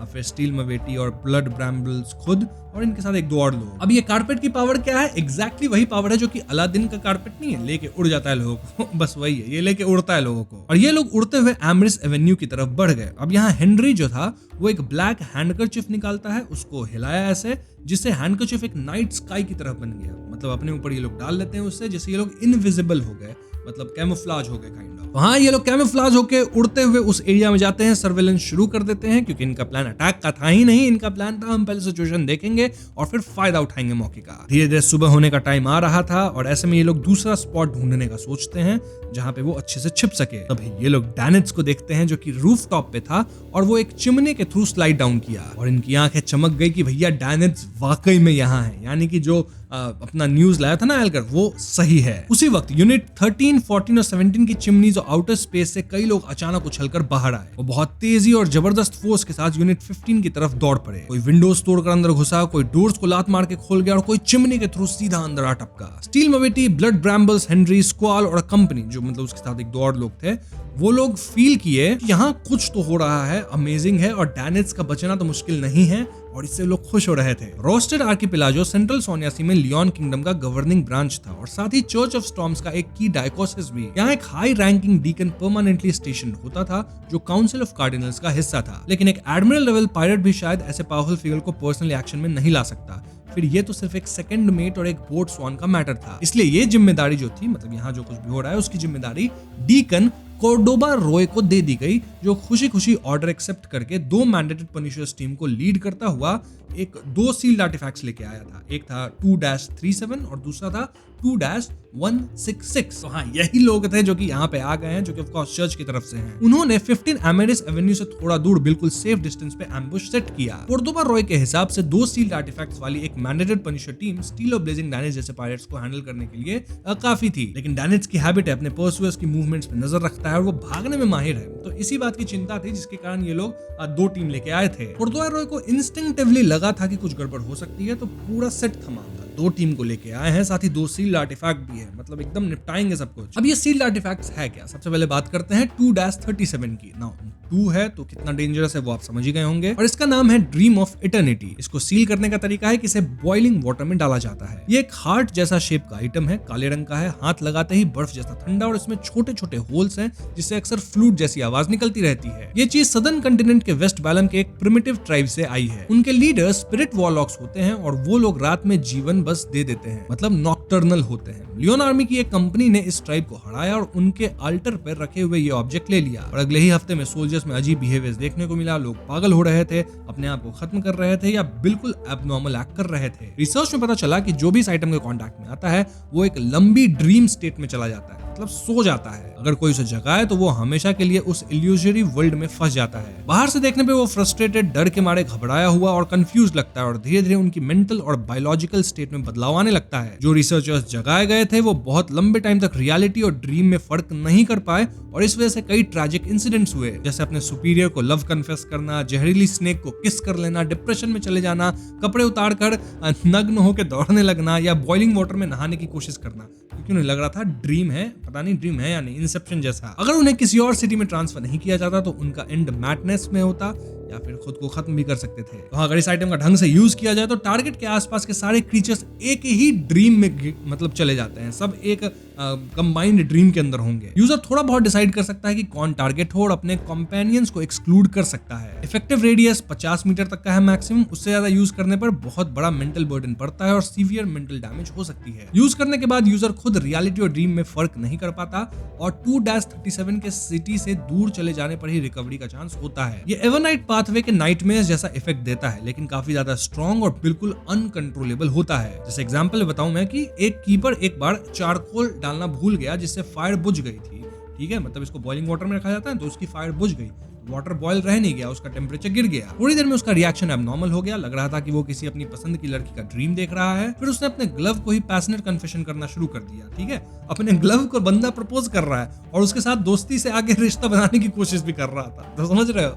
फिर स्टील मवेटी और ब्लड ब्रैम्बल्स खुद, और इनके साथ 1-2 और लोग। अब ये कारपेट की पावर क्या है? एग्जैक्टली वही पावर है जो कि अलादीन का कारपेट नहीं है, लेके उड़ जाता है लोगों को बस वही है, ये लेके उड़ता है लोगों को। और ये लोग उड़ते हुए एमरिस एवेन्यू की तरफ बढ़ गए। अब यहाँ हेनरी जो था वो एक ब्लैक हैंडकरचिफ निकालता है, उसको हिलाया ऐसे जिससे हैंडकरचिफ एक नाइट स्काई की तरफ बन गया। मतलब अपने ऊपर ये लोग डाल लेते हैं उससे, जिससे ये लोग इनविजिबल हो गए, मतलब कैमोफ्लाज हो गए काइंड ऑफ। हाँ, ये लोग कैमोफ्लाज होके उड़ते हुए उस एरिया में जाते हैं, सर्वेलेंस शुरू कर देते हैं क्योंकि इनका प्लान अटैक का था ही नहीं। इनका प्लान था हम पहले सिचुएशन देखेंगे और फिर फायदा उठाएंगे मौके का। धीरे धीरे सुबह होने का टाइम आ रहा था और ऐसे में ये लोग दूसरा स्पॉट ढूंढने का सोचते हैं जहां पे वो अच्छे से छिप सके। तभी ये लोग डैनिट्स को देखते हैं जो कि रूफ टॉप पे था और वो एक चिमनी के थ्रू स्लाइड डाउन किया और इनकी आंखें चमक गई कि भैया डैनिट्स वाकई में यहाँ है, यानी कि जो अपना न्यूज लाया था ना एल्गर, वो सही है। उसी वक्त यूनिट 13, 14 और 17 की चिमनीज और आउटर स्पेस से कई लोग अचानक उछलकर बाहर आए। वो बहुत तेजी और जबरदस्त फोर्स के साथ यूनिट 15 की तरफ दौड़ पड़े। कोई विंडोज तोड़कर अंदर घुसा, कोई डोर्स को लात मार के खोल गया और कोई चिमनी के थ्रू सीधा अंदर आ टपका। स्टील मवेटी, ब्लड ब्रैम्बल्स, हेनरी, स्क्वाल और कंपनी, जो मतलब उसके साथ 1-2 और लोग थे, वो लोग फील किए कि यहाँ कुछ तो हो रहा है, अमेजिंग है और डैनिट्स का बचना तो मुश्किल नहीं है और इससे लोग खुश हो रहे थे। रोस्टेड आर्किपेलागो सेंट्रल सोनियासी में लियोन किंगडम का गवर्निंग ब्रांच था और साथ ही चर्च ऑफ स्टॉर्म्स का एक की डायकोसिस भी। यहाँ एक high ranking deacon permanently station होता था जो काउंसिल ऑफ कार्डिनल्स का हिस्सा था, लेकिन एक एडमिरल लेवल पायलट भी शायद ऐसे पावरफुल फिगर को पर्सनली एक्शन में नहीं ला सकता। फिर ये तो सिर्फ एक सेकंड मेट और एक बोट स्वान का मैटर था, इसलिए ये जिम्मेदारी जो थी, मतलब यहाँ जो कुछ भी हो रहा है उसकी जिम्मेदारी डीकन कोर्डोबा रॉय को दे दी गई, जो खुशी खुशी ऑर्डर एक्सेप्ट करके 2 मैंडेटेड पनिशर्स टीम को लीड करता हुआ 2 सील्ड आर्टिफैक्ट्स लेके आया था। एक था 2-37 और दूसरा था 2-166। तो हाँ, यही लोग थे जो कि यहाँ पे आ गए हैं, जो कि ऑफ कोर्स चर्च की तरफ से हैं। उन्होंने 15 एमेरिस एवेन्यू से थोड़ा दूर बिल्कुल सेफ डिस्टेंस पे एम्बुश सेट किया। कोर्डोबा रॉय के हिसाब से 2 सील्ड आर्टिफैक्ट्स वाली एक मैंडेटेड पनिशर टीम स्टील और ब्लेजिंग डैनिट्स जैसे पायरेट्स को हैंडल करने के लिए काफी थी, लेकिन डैनिट्स की हैबिट है अपने पर्सुअर्स की मूवमेंट्स पे नजर रखता है और वो भागने में माहिर है, तो इसी बात की चिंता थी जिसके कारण ये लोग 2 टीम लेके आए थे। कोर्डोबा रॉय को इंस्टिंक्टिवली लगा था कि कुछ गड़बड़ हो सकती है, तो पूरा सेट थमा था। 2 टीम को लेके आए हैं, साथ ही 2 सील्ड आर्टिफैक्ट भी है, मतलब एकदम निपटाएंगे सब कुछ। अब ये सील्ड आर्टिफैक्ट्स है क्या? सबसे पहले बात करते हैं 2-37 की। नाउ 2 है तो कितना डेंजरस है वो आप समझ ही गए होंगे, और इसका नाम है ड्रीम ऑफ इटर्निटी। इसको सील करने का तरीका है कि इसे बॉइलिंग वाटर में डाला जाता है। ये एक हार्ट जैसा शेप का आइटम है, काले रंग का है, हाथ लगाते ही बर्फ जैसा ठंडा और इसमें छोटे छोटे होल्स हैं जिससे अक्सर फ्लूट जैसी आवाज निकलती रहती है। ये चीज सदर्न कंटिनेंट के वेस्ट बैलम के एक प्रिमिटिव ट्राइब से आई है। उनके लीडर स्पिरिट वॉरलॉक्स होते हैं और वो लोग रात में जीवन बस बस दे देते हैं, मतलब नॉक्टर्नल होते हैं। लियोन आर्मी की एक कंपनी ने इस ट्राइब को हराया और उनके अल्टर पर रखे हुए ये ऑब्जेक्ट ले लिया और अगले ही हफ्ते में सोल्जर्स में अजीब बिहेवियर देखने को मिला। लोग पागल हो रहे थे, अपने आप को खत्म कर रहे थे या बिल्कुल एबनॉर्मल एक्ट कर रहे थे। रिसर्च में पता चला कि जो भी इस आइटम के कांटेक्ट में आता है वो एक लंबी ड्रीम स्टेट में चला जाता है, मतलब सो जाता है। अगर कोई उसे जगाए तो वो हमेशा के लिए उस इल्यूजरी वर्ल्ड में फंस जाता है। बाहर से देखने पे वो फ्रस्ट्रेटेड, डर के मारे घबराया हुआ और कंफ्यूज लगता है और धीरे धीरे उनकी मेंटल और बायोलॉजिकल स्टेट में बदलाव आने लगता है। जो रिसर्चर्स जगाए गए थे वो बहुत लंबे टाइम तक रियलिटी और ड्रीम में फर्क नहीं कर पाए और इस वजह से कई ट्रैजिक इंसिडेंट्स हुए, जैसे अपने सुपीरियर को लव कन्फेस करना, जहरीली स्नेक को किस कर लेना, डिप्रेशन में चले जाना, कपड़े उतार कर नग्न होकर दौड़ने लगना या बॉइलिंग वाटर में नहाने की कोशिश करना, क्योंकि उन्हें लग रहा था ड्रीम है, पता नहीं ड्रीम है या नहीं, इंसेप्शन जैसा। अगर उन्हें किसी और सिटी में ट्रांसफर नहीं किया जाता तो उनका एंड मैडनेस में होता या फिर खुद को खत्म भी कर सकते थे। तो अगर इस आइटम का ढंग से यूज किया जाए तो टारगेट के आसपास के सारे क्रीचर्स एक ही ड्रीम में मतलब चले जाते हैं, सब एक कंबाइंड ड्रीम के अंदर होंगे। यूजर थोड़ा बहुत डिसाइड कर सकता है कि कौन टारगेट हो और अपने कंपेनियंस को एक्सक्लूड कर सकता है। इफेक्टिव रेडियस 50 मीटर तक का है मैक्सिमम, उससे ज्यादा यूज करने पर बहुत बड़ा मेंटल बर्डन पड़ता है और सीवियर मेंटल डैमेज हो सकती है। यूज करने के बाद यूजर खुद रियलिटी और ड्रीम में फर्क नहीं कर पाता और 2-37 के सिटी से दूर चले जाने पर ही रिकवरी का चांस होता है। ये एवरनाइट पाथवे के नाइटमेयर्स जैसा इफेक्ट देता है, लेकिन काफी ज्यादा स्ट्रॉन्ग और बिल्कुल अनकंट्रोलेबल होता है। जैसे एग्जांपल बताऊं मैं कि एक कीपर एक बार चारकोल डालना भूल गया जिससे फायर बुझ गई थी, ठीक है, मतलब इसको बॉइलिंग वाटर में रखा जाता है तो उसकी फायर बुझ गई, वाटर बॉयल रह नहीं गया, उसका टेम्परेचर गिर गया। थोड़ी देर में उसका रिएक्शन एबनॉर्मल हो गया, लग रहा था कि वो किसी अपनी पसंद की लड़की का ड्रीम देख रहा है। फिर उसने अपने ग्लव को ही पैशनेट कन्फेशन करना शुरू कर दिया, ठीक है, अपने ग्लव को बंदा प्रपोज कर रहा है और उसके साथ दोस्ती से आगे रिश्ता बनाने की कोशिश भी कर रहा था। तो समझ रहे हो?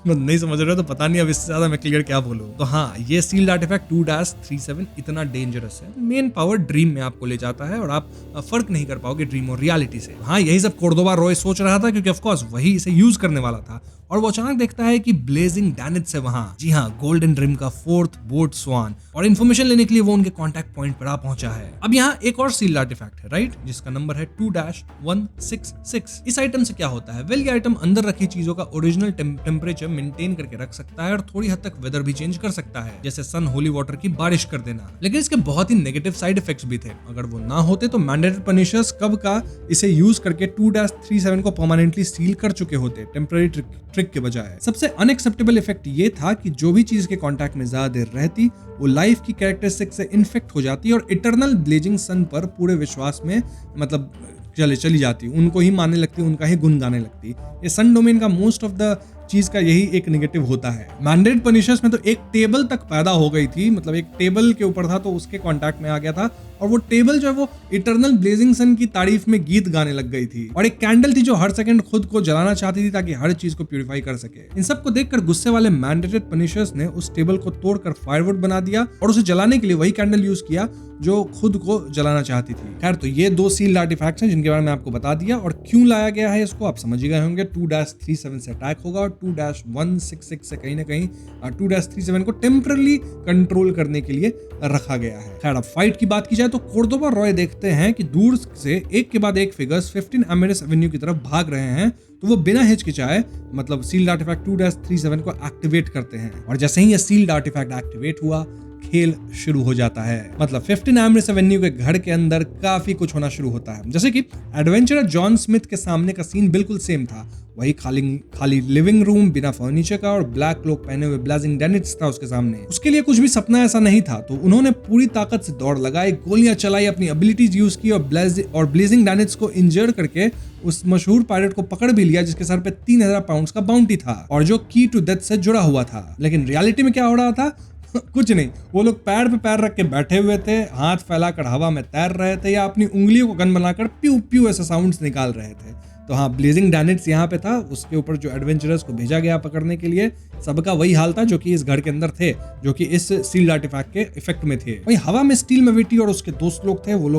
नहीं समझ रहे हो तो पता नहीं अब इससे ज्यादा मैं क्लियर क्या बोलूं। तो हाँ, ये सील्ड आर्टिफैक्ट 2-37 इतना डेंजरस है। मेन पावर ड्रीम में आपको ले जाता है और आप फर्क नहीं कर पाओगे ड्रीम और रियलिटी से। हाँ, यही सब कोर्डोबा रॉय सोच रहा था क्योंकि ऑफ कोर्स वही इसे यूज करने वाला था और वो अचानक देखता है कि ब्लेजिंग डैनिट्स है वहां। जी हाँ, गोल्डन रिम का 4th बोट स्वान, और इन्फॉर्मेशन लेने के लिए वो उनके कांटेक्ट पॉइंट पर आ पहुंचा है। अब यहाँ एक और सील्ड आर्टिफैक्ट है, राइट, जिसका नंबर है 2-166। इस आइटम से क्या होता है? वेल, ये आइटम अंदर रखी चीजों का ओरिजिनल टेम्परेचर मेंटेन करके रख सकता है और थोड़ी हद तक वेदर भी चेंज कर सकता है, जैसे सन होली वाटर की बारिश कर देना। लेकिन इसके बहुत ही नेगेटिव साइड इफेक्ट्स भी थे। अगर वो ना होते तो मैंडेटरी पनिशर्स कब का इसे यूज करके 2-37 को परमानेंटली सील कर चुके होते, टेम्पररी ट्रिक के बजाय। सबसे अनएक्सेप्टेबल इफेक्ट ये था कि जो भी चीज के कांटेक्ट में ज्यादा देर रहती वो लाइफ की कैरेक्टरिस्टिक से इन्फेक्ट हो जाती और इटर्नल ब्लेजिंग सन पर पूरे विश्वास में मतलब चली जाती, उनको ही मानने लगती, उनका ही गुण गाने लगती। ये सन डोमेन का मोस्ट ऑफ द चीज का यही एक नेगेटिव होता है। मैंडेटेड पनिशर्स में तो एक टेबल तक पैदा हो गई थी, मतलब एक टेबल के ऊपर था तो उसके कांटेक्ट में आ गया था और वो टेबल जो है वो इटर्नल ब्लेजिंग सन की तारीफ में गीत गाने लग गई थी और एक कैंडल थी जो हर सेकंड खुद को जलाना चाहती थी ताकि हर चीज को प्यूरिफाई कर सके। इन सब को देखकर गुस्से वाले मैंडेटेड पनिशर्स ने उस टेबल को तोड़कर फायरवुड बना दिया और उसे जलाने के लिए वही कैंडल यूज किया जो खुद को जलाना चाहती थी। खैर, तो ये 2 सील्ड आर्टिफैक्ट्स हैं जिनके बारे में आपको बता दिया और क्यों लाया गया है इसको आप समझ ही गए होंगे। 2-37 से अटैक होगा और 2-166 से कहीं ना कहीं 2-37 को टेम्परली कंट्रोल करने के लिए रखा गया है। खैर, अब फाइट की बात की जाए तो कोर्डोबा रॉय देखते हैं कि दूर से एक के बाद एक फिगर्स 15 एमेरस एवेन्यू की तरफ भाग रहे हैं, तो वो बिना हिचकिचाए मतलब सील्ड आर्टिफैक्ट 2-37 को एक्टिवेट करते हैं और जैसे ही ये सील्ड आर्टिफैक्ट एक्टिवेट हुआ खेल शुरू हो जाता है। मतलब 15 एमरेस एवेन्यू के घर के अंदर काफी कुछ होना शुरू होता है, जैसे कि एडवेंचरर जॉन स्मिथ के सामने का सीन बिल्कुल सेम था। वही खाली लिविंग रूम बिना फर्नीचर का और ब्लैक क्लोक पहने हुए ब्लेजिंग डैनिट्स था उसके सामने। उसके लिए कुछ भी सपना ऐसा नहीं था, तो उन्होंने पूरी ताकत से दौड़ लगाई, गोलियां चलाई, अपनी एबिलिटीज यूज की और ब्लेजिंग डैनिट्स को इंजर करके उस मशहूर पायलट को पकड़ भी लिया जिसके सर पे 3000 पाउंड्स का बाउंटी था और जो की टू डेथ से जुड़ा हुआ था। लेकिन रियलिटी में क्या हो रहा था? कुछ नहीं, वो लोग पैर पे पैर रख के बैठे हुए थे, हाथ फैलाकर हवा में तैर रहे थे या अपनी उंगलियों को गन बनाकर प्यू प्यू ऐसे साउंड्स निकाल रहे थे। तो हाँ, ब्लेजिंग डैनिट्स यहाँ पे था, उसके ऊपर जो एडवेंचरर्स को भेजा गया पकड़ने के लिए सबका वही हाल था जो कि इस घर के अंदर थे, जो कि इस सील्ड आर्टिफैक्ट के इफेक्ट में थे। वही हवा में स्टील मेविटी और उसके दोस्त लोग थे, वो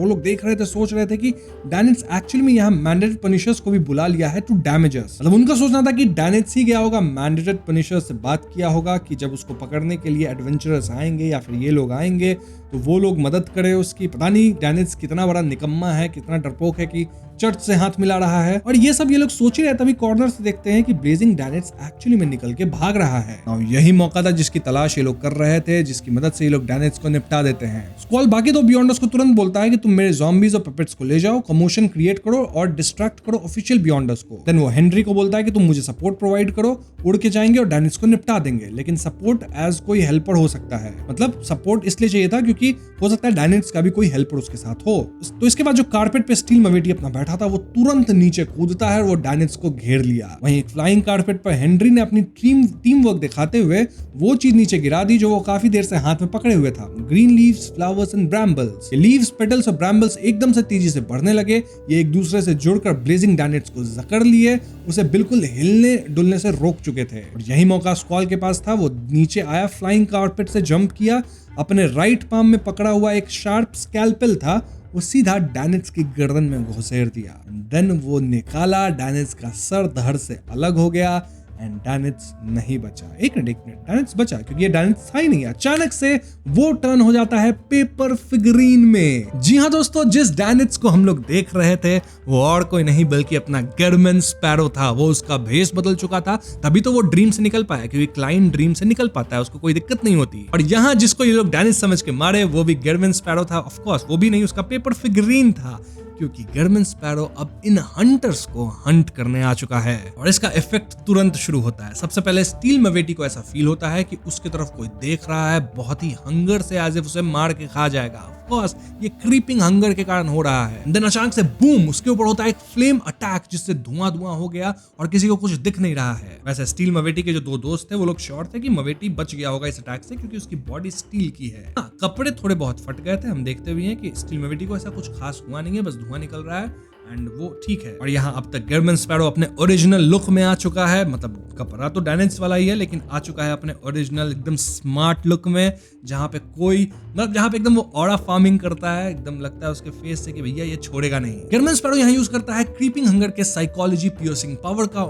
लोग देख रहे थे, सोच रहे थे कि डैनिट्स एक्चुअली में यहाँ मैंडेटेड पनिशर्स को भी बुला लिया है टू डैमेज अस। मतलब उनका सोचना था कि डैनिट्स ही गया होगा, मैंडेटेड पनिशर्स से बात किया होगा कि जब उसको पकड़ने के लिए एडवेंचरर्स आएंगे या फिर ये लोग आएंगे तो वो लोग मदद करे उसकी। पता नहीं डैनिट्स कितना बड़ा निकम्मा है, कितना डरपोक है कि चर्च से हाथ मिला रहा है। और ये सब ये लोग सोच ही रहे, तभी कॉर्नर से देखते हैं कि ब्लेजिंग डैनिट्स एक्चुअली में निकल के भाग रहा है। और यही मौका था जिसकी तलाश ये लोग कर रहे थे, जिसकी मदद से ये लोग डैनिट्स को निपटा देते हैं। स्क्वॉल बाकी दो बियॉन्डर्स को तुरंत बोलता है कि तुम मेरे ज़ॉम्बीज और पपेट्स को ले जाओ, कमोशन क्रिएट करो और डिस्ट्रैक्ट करो ऑफिशियल बियॉन्डर्स को। देन वो हेनरी को बोलता है कि तुम मुझे सपोर्ट प्रोवाइड करो, उड़ के जाएंगे और डैनिट्स को निपटा देंगे। लेकिन सपोर्ट एज कोई हेल्पर हो सकता है, मतलब सपोर्ट इसलिए चाहिए था क्योंकि हो सकता है डैनिट्स का भी कोई हेल्पर उसके साथ हो। तो इसके बाद जो कारपेट पे स्टील मवेटी अपना बैठा था वो तुरंत नीचे कूदता है और वो डैनिट्स को घेर लिया। वहीं एक फ्लाइंग कारपेट पर हेनरी ने अपनी टीम वर्क दिखाते हुए वो चीज नीचे गिरा दी जो वो काफी देर से हाथ में पकड़े हुए था, ग्रीन लीव्स, फ्लावर्स एंड ब्रैम्बल्स। ये लीव्स, पेटल्स और ब्रैम्बल्स एकदम से तेजी से बढ़ने लगे। ये एक दूसरे से जुड़कर ब्लेजिंग डैनिट्स को जकड़ लिए, उसे बिल्कुल हिलने डुलने से रोक चुके थे। और यही मौका स्क्वॉल के पास था। वो नीचे आया, फ्लाइंग कारपेट से जंप किया, अपने राइट पाम में पकड़ा हुआ एक शार्प स्कैल्पेल था वो सीधा डैनिट्स की गर्दन में घुसेड़ दिया। देन वो निकाला, डैनिट्स का सर धड़ से अलग हो गया एंड डैनिट्स नहीं बचा। एक मिनट डैनिट्स बचा क्योंकि ये डैनिट्स था ही नहीं। अचानक से वो टर्न हो जाता है पेपर फिगरीन में। जी हाँ दोस्तों, जिस डैनिट्स को हम लोग देख रहे थे वो और कोई नहीं बल्कि अपना गर्मन स्पैरो था। वो उसका भेष बदल चुका था, तभी तो वो ड्रीम से निकल पाया, क्योंकि क्लाइन ड्रीम से निकल पाता है, उसको कोई दिक्कत नहीं होती। और यहाँ जिसको ये लोग डैनिट्स समझ के मारे वो भी गर्मन स्पैरो था। ऑफ कोर्स वो भी नहीं, उसका पेपर फिगरीन था, क्योंकि गर्मन स्पैरो अब इन हंटर्स को हंट करने आ चुका है। और इसका इफेक्ट तुरंत शुरू होता है। सबसे पहले स्टील मवेटी को ऐसा फील होता है कि उसके तरफ कोई देख रहा है, बहुत ही हंगर से, एज इफ उसे मार के खा जाएगा। ऑफ कोर्स ये क्रीपिंग हंगर के कारण हो रहा है। देन अचानक से बूम, उसके ऊपर होता है एक फ्लेम अटैक जिससे धुआं हो गया और किसी को कुछ दिख नहीं रहा है। वैसे स्टील मवेटी के जो दो दोस्त थे वो लोग श्योर थे कि मवेटी बच गया होगा इस अटैक से, क्योंकि उसकी बॉडी स्टील की है। कपड़े थोड़े बहुत फट गए थे, हम देखते भी हैं कि स्टील मवेटी को ऐसा कुछ खास हुआ नहीं है, बस धुआं निकल रहा है एंड वो ठीक है। और यहाँ अब तक गर्मन स्पैरो अपने ओरिजिनल लुक में आ चुका है, मतलब कपड़ा तो डैनिट्स वाला ही है लेकिन आ चुका है अपने ओरिजिनल एकदम स्मार्ट लुक में, जहाँ पे कोई मतलब जहाँ पे एकदम वो ऑरा फार्मिंग करता है, एकदम लगता है उसके फेस से कि भैया ये छोड़ेगा नहीं। गर्मन स्पैरो यहाँ यूज करता है क्रीपिंग हंगर के साइकोलॉजी पियर्सिंग पावर का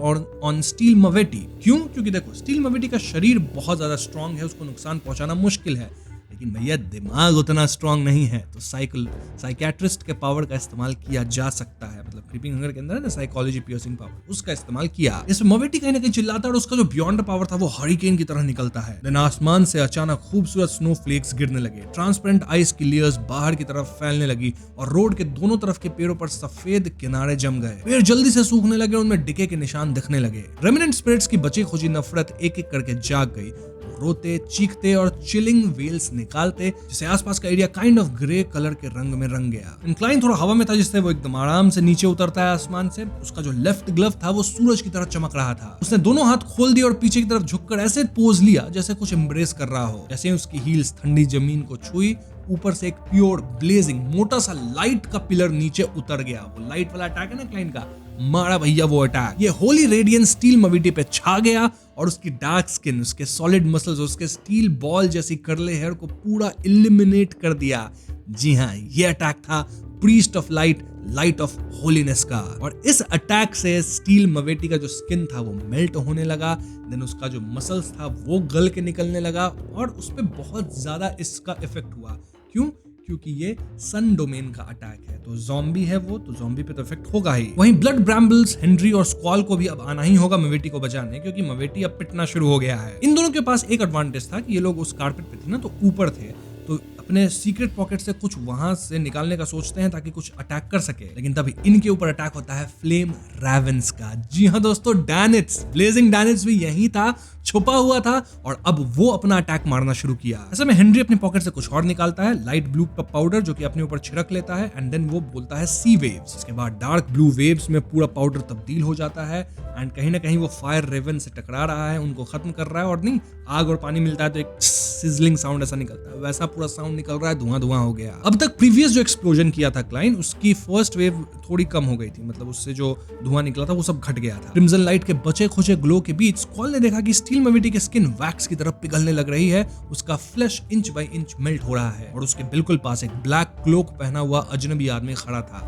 ऑन स्टील मवेटी। क्यों? क्योंकि देखो स्टील मवेटी का शरीर बहुत ज्यादा स्ट्रांग है, उसको नुकसान पहुंचाना मुश्किल है, लेकिन भैया दिमाग उतना स्ट्रांग नहीं है, तो साइकियाट्रिस्ट के पावर का इस्तेमाल किया जा सकता है। मतलब क्रीपिंग हंगर के अंदर है ना साइकोलॉजी पियर्सिंग पावर, उसका इस्तेमाल किया। इसमें मवेटी कहीं ना कहीं चिल्लाता है और उसका जो बियॉन्ड पावर था वो हरिकेन की तरह निकलता है। देन आसमान से अचानक खूबसूरत स्नो फ्लेक्स गिरने लगे, ट्रांसपेरेंट आइस की लेयर्स बाहर की तरफ फैलने लगी और रोड के दोनों तरफ के पेड़ों पर सफेद किनारे जम गए। पेड़ जल्दी से सूखने लगे, उनमें डिके के निशान दिखने लगे। रेमिनेंट स्पिरिट्स की बची खुची नफरत एक एक करके जाग गई, रोते, चीखते और चिलिंग वेल्स निकालते, जिससे आसपास का area kind of grey colour के रंग में रंग गया। इंक्लाइन थोड़ा हवा में था, जिससे वो एकदम आराम से नीचे उतरता है आसमान से। उसका जो लेफ्ट ग्लव था वो सूरज की तरह चमक रहा था। उसने दोनों हाथ खोल दिए और पीछे की तरफ झुककर ऐसे पोज लिया जैसे कुछ एम्ब्रेस कर रहा हो। जैसे उसकी हील्स ठंडी जमीन को छुई, ऊपर से एक प्योर ब्लेजिंग मोटा सा लाइट का पिलर नीचे उतर गया। वो लाइट वाला अटैक है ना क्लाइन का, मारा भैया वो अटैक। ये होली रेडियंस स्टील मवेटी पे छा गया और उसकी डार्क स्किन, उसके सॉलिड मसल्स, उसके स्टील बॉल जैसी कर्ले हेयर को पूरा इलिमिनेट कर दिया। जी हाँ, ये अटैक था priest of light, light of holiness का। और इस अटैक से स्टील मवेटी का जो स्किन था वो मेल्ट होने लगा। देन उसका जो मसल्स था वो गल के निकलने लगा और उस पर बहुत ज्यादा इसका इफेक्ट हुआ। क्यों? क्योंकि ये सन डोमेन का अटैक है, तो ज़ॉम्बी है वो, तो ज़ॉम्बी पे तो इफेक्ट होगा ही। वहीं ब्लड ब्रैम्बल्स, हेनरी और स्क्वॉल को भी अब आना ही होगा मवेटी को बचाने, क्योंकि मवेटी अब पिटना शुरू हो गया है। इन दोनों के पास एक एडवांटेज था कि ये लोग उस कारपेट पे थे ना, तो ऊपर थे, तो अपने सीक्रेट पॉकेट से कुछ वहां से निकालने का सोचते हैं ताकि कुछ अटैक कर सके। लेकिन तभी इनके ऊपर अटैक होता है फ्लेम रैवेंस का। जी हाँ दोस्तों, डैनिट्स, ब्लेजिंग डैनिट्स भी यही था, छुपा हुआ था और अब वो अपना अटैक मारना शुरू किया। ऐसे में हेनरी अपने पॉकेट से कुछ और निकालता है, लाइट ब्लू का पाउडर, जो कि अपने ऊपर छिड़क लेता है एंड देन वो बोलता है सी वेव्स। इसके बाद डार्क ब्लू वेव्स में पूरा पाउडर तब्दील हो जाता है एंड कहीं ना कहीं वो फायर रेवन से टकरा रहा है, उनको खत्म कर रहा है। और नहीं, आग और पानी मिलता है तो एक सिजलिंग साउंड ऐसा निकलता है, वैसा पूरा साउंड निकल रहा है, धुआं हो गया। अब तक प्रीवियस जो एक्सप्लोजन किया था क्लाइन, उसकी फर्स्ट वेव थोड़ी कम हो गई थी, मतलब उससे जो धुआं निकला था वो सब घट गया था। क्रिम्सन लाइट के बचे खुचे ग्लो के बीच स्क्वॉल ने देखा कि स्टील मवेटी की स्किन वैक्स की तरफ पिघलने लग रही है, उसका flash inch by inch melt हो रहा है और उसके बिल्कुल पास एक ब्लैक क्लोक पहना हुआ अजनबी आदमी खड़ा था।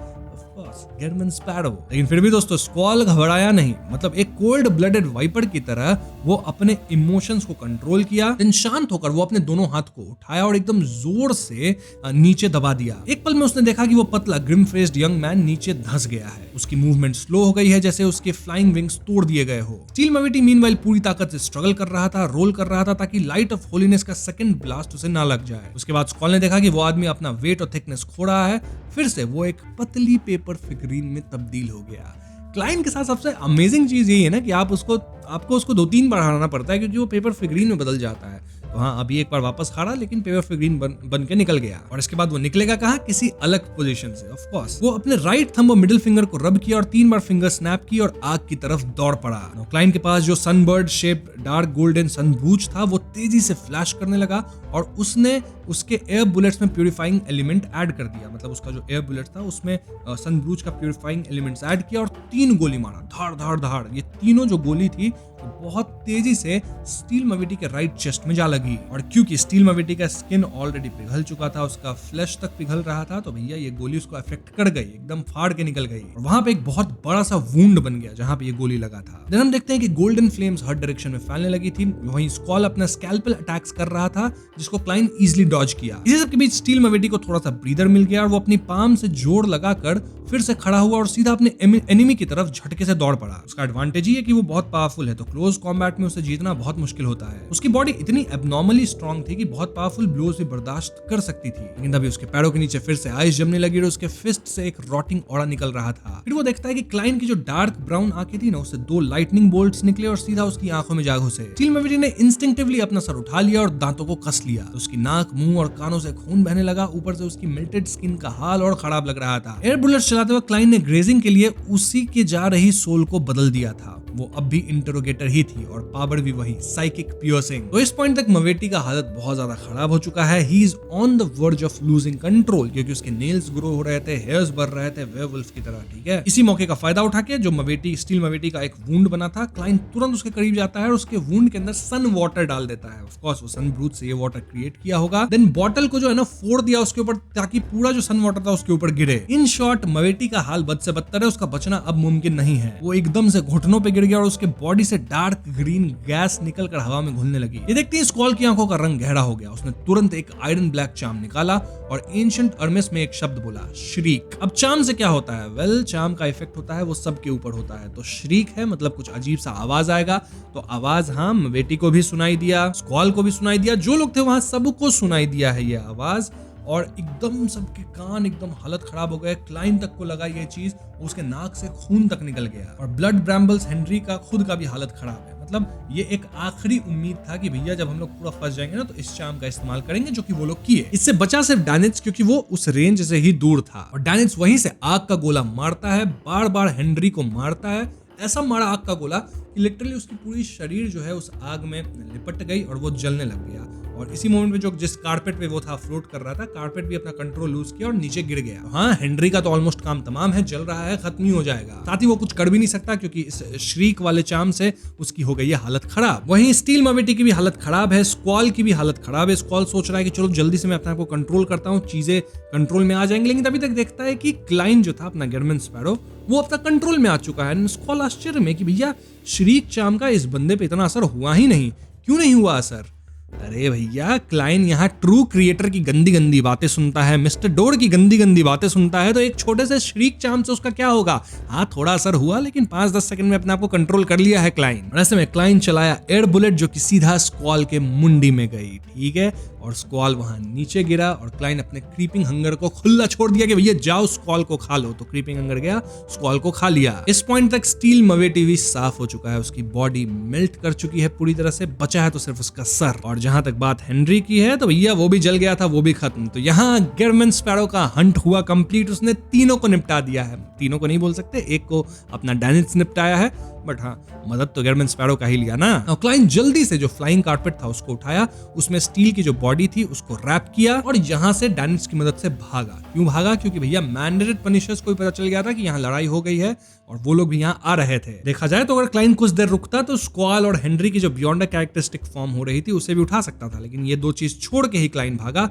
Boss Gehrman Sparrow. लेकिन फिर भी दोस्तों स्क्वॉल घबराया नहीं, मतलब एक कोल्ड ब्लडेड वाइपर की तरह वो अपने इमोशंस को कंट्रोल किया। देन शांत होकर वो अपने दोनों हाथ को उठाया और एकदम जोर से नीचे दबा दिया। एक पल में उसने देखा कि वो पतला ग्रिम फेस्ड यंग मैन नीचे धंस गया है। उसकी मूवमेंट स्लो हो गई है, जैसे उसके फ्लाइंग विंग्स तोड़ दिए गए हो। स्टील मवेटी मीनवाइल पूरी ताकत से स्ट्रगल कर रहा था, रोल कर रहा था ताकि लाइट ऑफ होलीनेस का सेकंड ब्लास्ट उसे ना लग जाए। उसके बाद स्क्वॉल ने देखा कि वो आदमी अपना वेट और थिकनेस खो रहा है। फिर से वो एक पतली पेपर फिगरीन में तब्दील हो गया। क्लाइंट के साथ सबसे अमेजिंग चीज यही है ना कि आपको उसको 2-3 बार हराना पड़ता है, क्योंकि वो पेपर फिगरीन में बदल जाता है। तो हाँ, अभी एक बार वापस हारा, लेकिन पेपर फिगरीन बन के निकल गया। और इसके बाद वो निकलेगा कहाँ? किसी अलग पोजीशन से। ऑफ कोर्स वो अपने राइट थंब और मिडिल फिंगर को रब किया और 3 बार फिंगर स्नैप की और आग की तरफ दौड़ पड़ा। क्लाइंट के पास जो सनबर्ड शेप डार्क गोल्डन सनब्रूच था वो तेजी से फ्लैश करने लगा और उसने उसके एयर बुलेट्स में प्यूरिफाइंग एलिमेंट ऐड कर दिया। मतलब उसका जो एयर बुलेट था उसमें सनब्रूच का प्यूरिफाइंग एलिमेंट्स ऐड किया और 3 गोली मारा, धाड़ धाड़ धाड़। ये तीनों जो गोली थी बहुत तेजी से स्टील मवेटी के राइट चेस्ट में जा लगी। और क्योंकि स्टील मवेटी का स्किन ऑलरेडी पिघल चुका था, उसका फ्लैश तक पिघल रहा था, तो भैया ये गोली उसको अफेक्ट कर गई, एकदम फाड़ के निकल गई। और वहां पे एक बहुत बड़ा सा वुंड बन गया जहां पे ये गोली लगा था। देन हम देखते हैं कि गोल्डन फ्लेम्स हर डायरेक्शन में फैलने लगी थी। वहीं स्क्वॉल अपना स्कैल्पेल अटैक्स कर रहा था, जिसको क्लाइंट इजीली डॉज किया। इसी सब के बीच स्टील मवेटी को थोड़ा सा ब्रीदर मिल गया और वो अपनी पाम से जोर लगाकर फिर से खड़ा हुआ और सीधा अपने एनिमी की तरफ झटके से दौड़ पड़ा। उसका एडवांटेज ही है कि वो बहुत पावरफुल है, तो क्लोज कॉम्बैट में उसे जीतना बहुत मुश्किल होता है। उसकी बॉडी इतनी एबनॉर्मली स्ट्रांग थी कि बहुत पावरफुल ब्लोज भी बर्दाश्त कर सकती थी। लेकिन तभी उसके पैरों के नीचे फिर से आइस जमने लगी और उसके फिस्ट से एक रॉटिंग ऑरा निकल रहा था। फिर वो देखता है कि क्लाइंट की जो डार्क ब्राउन आंखें थी ना, उससे 2 लाइटनिंग बोल्ट्स निकले और सीधा उसकी आंखों में जा घुसे। स्टील मवेटी ने इंस्टिंक्टिवली अपना सर उठा लिया और दांतों को कस लिया। तो उसकी नाक, मुंह और कानों से खून बहने लगा। ऊपर से उसकी मेल्टेड स्किन का हाल और खराब लग रहा था। एयर बुलेट चलाते हुए क्लाइंट ने ग्रेजिंग के लिए उसी के जा रही सोल को बदल दिया था। वो अब भी इंटरोगेटर ही थी और पावर भी वही, साइकिक पियर्सिंग। तो इस पॉइंट तक मवेटी का हालत बहुत ज्यादा खराब हो चुका है। He is on the verge of losing control, क्योंकि उसके नेल्स ग्रो हो रहे थे, हेयर्स बढ़ रहे थे वेयरवुल्फ की तरह। ठीक है, इसी मौके का फायदा उठा के जो स्टील मवेटी का एक वुंड बना था, क्लाइंट तुरंत उसके करीब जाता है और उसके वुंड के अंदर सन वाटर डाल देता है। ऑफ कोर्स वो सन ब्रूथ से ये वाटर क्रिएट किया होगा। देन बॉटल को जो है ना फोड़ दिया उसके ऊपर, ताकि पूरा जो सन वाटर था उसके ऊपर गिरे। इन शॉर्ट मवेटी का हाल बद से बदतर है, उसका बचना अब मुमकिन नहीं है। वो एकदम से घुटनों पे गिर गया और उसके बॉडी से डार्क ग्रीन गैस निकलकर हवा में घुलने लगी। ये देखते ही स्क्वॉल की आंखों का रंग गहरा हो गया। उसने तुरंत एक आयरन ब्लैक चार्म निकाला और एंशिएंट अर्मिस में एक शब्द बोला, श्रीक। अब चार्म से क्या होता है? वेल, चार्म का इफेक्ट होता है वो सबके ऊपर होता है। तो श्रीक है मतलब कुछ अजीब सा आवाज आएगा। तो आवाज हाँ मवेटी को भी सुनाई दिया, स्क्वॉल को भी सुनाई दिया, जो लोग थे वहां सबको सुनाई दिया है ये आवाज। और एकदम सबके कान एकदम हालत खराब हो गए। क्लाइंट तक को लगा ये चीज, उसके नाक से खून तक निकल गया। और ब्लड ब्रैम्बल्स हेनरी का खुद का भी हालत खराब है। मतलब ये एक आखिरी उम्मीद था कि भैया जब हम लोग पूरा फंस जाएंगे ना तो इस चार्म का इस्तेमाल करेंगे, जो कि वो लोग किए। इससे बचा सिर्फ डैनिट्स, क्योंकि वो उस रेंज से ही दूर था। और डैनिट्स वहीं से आग का गोला मारता है, बार बार हेनरी को मारता है। ऐसा मारा आग का गोला कि लिटरली उसकी पूरी शरीर जो है उस आग में लिपट गई और वो जलने लग गया। और इसी मोमेंट में जो जिस कारपेट पे वो था फ्लोट कर रहा था, कारपेट भी अपना कंट्रोल लूज किया और नीचे गिर गया। हाँ, हेनरी का तो ऑलमोस्ट काम तमाम है, जल रहा है, खत्म ही हो जाएगा। साथ ही वो कुछ कर भी नहीं सकता क्योंकि इस श्रीक वाले चार्म से उसकी हो गई है हालत खराब। वहीं स्टील मवेटी की भी हालत खराब है, स्क्वॉल की भी हालत खराब है। स्क्वॉल सोच रहा है कि चलो जल्दी से मैं अपने आप को कंट्रोल करता हूँ, चीजें कंट्रोल में आ जाएंगी। लेकिन तभी तक देखता है कि क्लाइंट जो था अपना गेरमैन स्पैरो, वो अब तक कंट्रोल में आ चुका है। स्क्वॉल आश्चर्य में कि भैया श्रीक चार्म का इस बंदे पे इतना असर हुआ ही नहीं, क्यों नहीं हुआ असर? अरे भैया, क्लाइंट यहाँ ट्रू क्रिएटर की गंदी गंदी बातें सुनता है, मिस्टर डोर की गंदी गंदी बातें सुनता है, तो एक छोटे से श्रीक चार्म से उसका क्या होगा? हाँ, थोड़ा असर हुआ, लेकिन 5-10 सेकंड में अपने आप को कंट्रोल कर लिया है क्लाइंट। ऐसे में क्लाइंट चलाया एयर बुलेट, जो कि सीधा स्क्वॉल के मुंडी में गई। ठीक है, और स्क्वॉल वहां नीचे गिरा और क्लाइंट अपने क्रीपिंग हंगर को खुला छोड़ दिया कि भैया जाओ स्क्वॉल को खा लो। तो क्रीपिंग हंगर गया, स्क्वॉल को खा लिया। इस पॉइंट तक स्टील मवेटी भी साफ हो चुका है, उसकी बॉडी मेल्ट कर चुकी है पूरी तरह से, बचा है तो सिर्फ उसका सर। और जहां तक बात हेनरी की है तो भैया वो भी जल गया था, वो भी खत्म। तो यहाँ गेरमैन स्पैरो का हंट हुआ कंप्लीट। उसने तीनों को निपटा दिया है। तीनों को नहीं बोल सकते, एक को अपना डैनिट्स निपटाया है, बट हाँ मदद तो गेरमैन स्पैरो का ही लिया ना। और क्लाइंट जल्दी से जो फ्लाइंग कारपेट था उसको उठाया, उसमें स्टील की जो बॉडी थी उसको रैप किया और यहाँ से डैनिट्स की मदद से भागा। क्यों भागा? क्योंकि भैया मैंडेटेड पनिशर्स को भी पता चल गया था कि यहाँ लड़ाई हो गई है और वो लोग भी यहाँ आ रहे थे। देखा जाए तो अगर क्लाइंट कुछ देर रुकता तो स्क्वॉल और हेनरी की जो बियॉन्ड कैरेक्टरिस्टिक फॉर्म हो रही थी उसे भी उठा सकता था, लेकिन ये दो चीज छोड़ के ही क्लाइंट भागा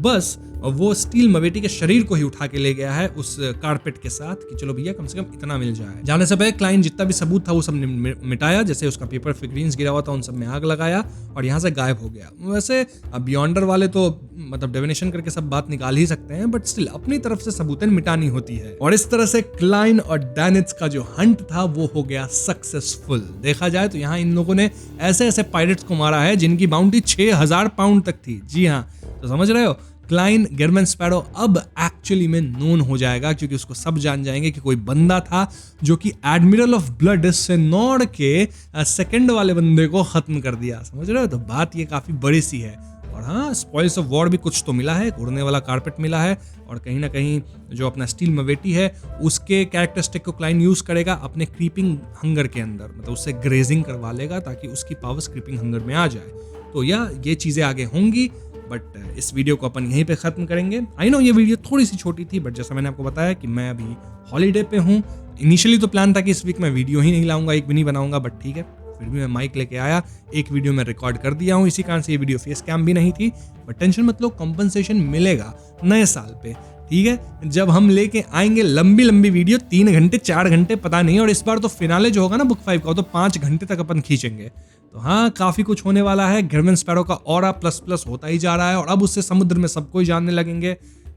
बस। और वो स्टील मवेटी के शरीर को ही उठा के ले गया है उस कारपेट के साथ कि चलो भैया कम से कम इतना मिल जाए। जाने से पहले क्लाइंट जितना भी सबूत था वो सब मिटाया, जैसे उसका पेपर फिगरीन्स गिरा हुआ था उन सब में आग लगाया और यहाँ से गायब हो गया। वैसे बियॉन्डर वाले तो मतलब डिविनेशन करके सब बात निकाल ही सकते हैं, बट स्टिल अपनी तरफ से सबूतें मिटानी होती है। और इस तरह से क्लाइन और डैनिट्स का जो हंट था वो हो गया सक्सेसफुल। देखा जाए तो यहाँ इन लोगों ने ऐसे ऐसे पायरेट्स को मारा है जिनकी बाउंड्री 6000 पाउंड तक थी। जी हाँ, तो समझ रहे हो, क्लाइन गेरमन स्पैरो अब एक्चुअली में नोन हो जाएगा, क्योंकि उसको सब जान जाएंगे कि कोई बंदा था जो कि एडमिरल ऑफ ब्लड सेनोर्ड के सेकंड वाले बंदे को खत्म कर दिया। समझ रहे हो, तो बात ये काफी बड़ी सी है। और हाँ, स्पॉइल्स ऑफ वॉर भी कुछ तो मिला है, उड़ने वाला कारपेट मिला है, और कहीं ना कहीं जो अपना स्टील मवेटी है उसके कैरेक्टरिस्टिक को क्लाइन यूज करेगा अपने क्रीपिंग हंगर के अंदर, मतलब उससे ग्रेजिंग करवा लेगा ताकि उसकी पावर्स क्रीपिंग हंगर में आ जाए। तो ये चीजें आगे होंगी, बट इस वीडियो को अपन यहीं पे खत्म करेंगे। आई नो ये वीडियो थोड़ी सी छोटी थी, बट जैसा मैंने आपको बताया कि मैं अभी हॉलीडे पे हूँ। इनिशियली तो प्लान था कि इस वीक मैं वीडियो ही नहीं लाऊंगा, एक भी नहीं बनाऊंगा, बट ठीक है, फिर भी मैं माइक लेके आया, एक वीडियो में रिकॉर्ड कर दिया हूँ। इसी कारण से ये वीडियो फेस कैम भी नहीं थी, बट टेंशन मत लो, कंपनसेशन मिलेगा नए साल पे, ठीक है, जब हम लेके आएंगे लंबी लंबी वीडियो, 3 घंटे 4 घंटे पता नहीं। और इस बार तो फिनाले जो होगा ना बुक 5 का, तो 5 घंटे तक अपन खींचेंगे। तो हाँ, काफी कुछ होने वाला है। गेरमन स्पैरो का ऑरा प्लस प्लस होता ही जा रहा है और अब उससे समुद्र में सबको ही जानने लगेंगे।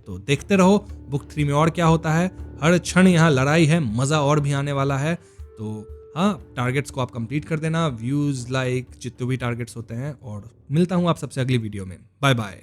तो देखते रहो बुक 3 में और क्या होता है। हर क्षण यहाँ लड़ाई है, मजा और भी आने वाला है। तो हाँ, टारगेट्स को आप कंप्लीट कर देना, व्यूज, लाइक, जितने भी टारगेट्स होते हैं। और मिलता हूँ आप सबसे अगली वीडियो में। Bye bye.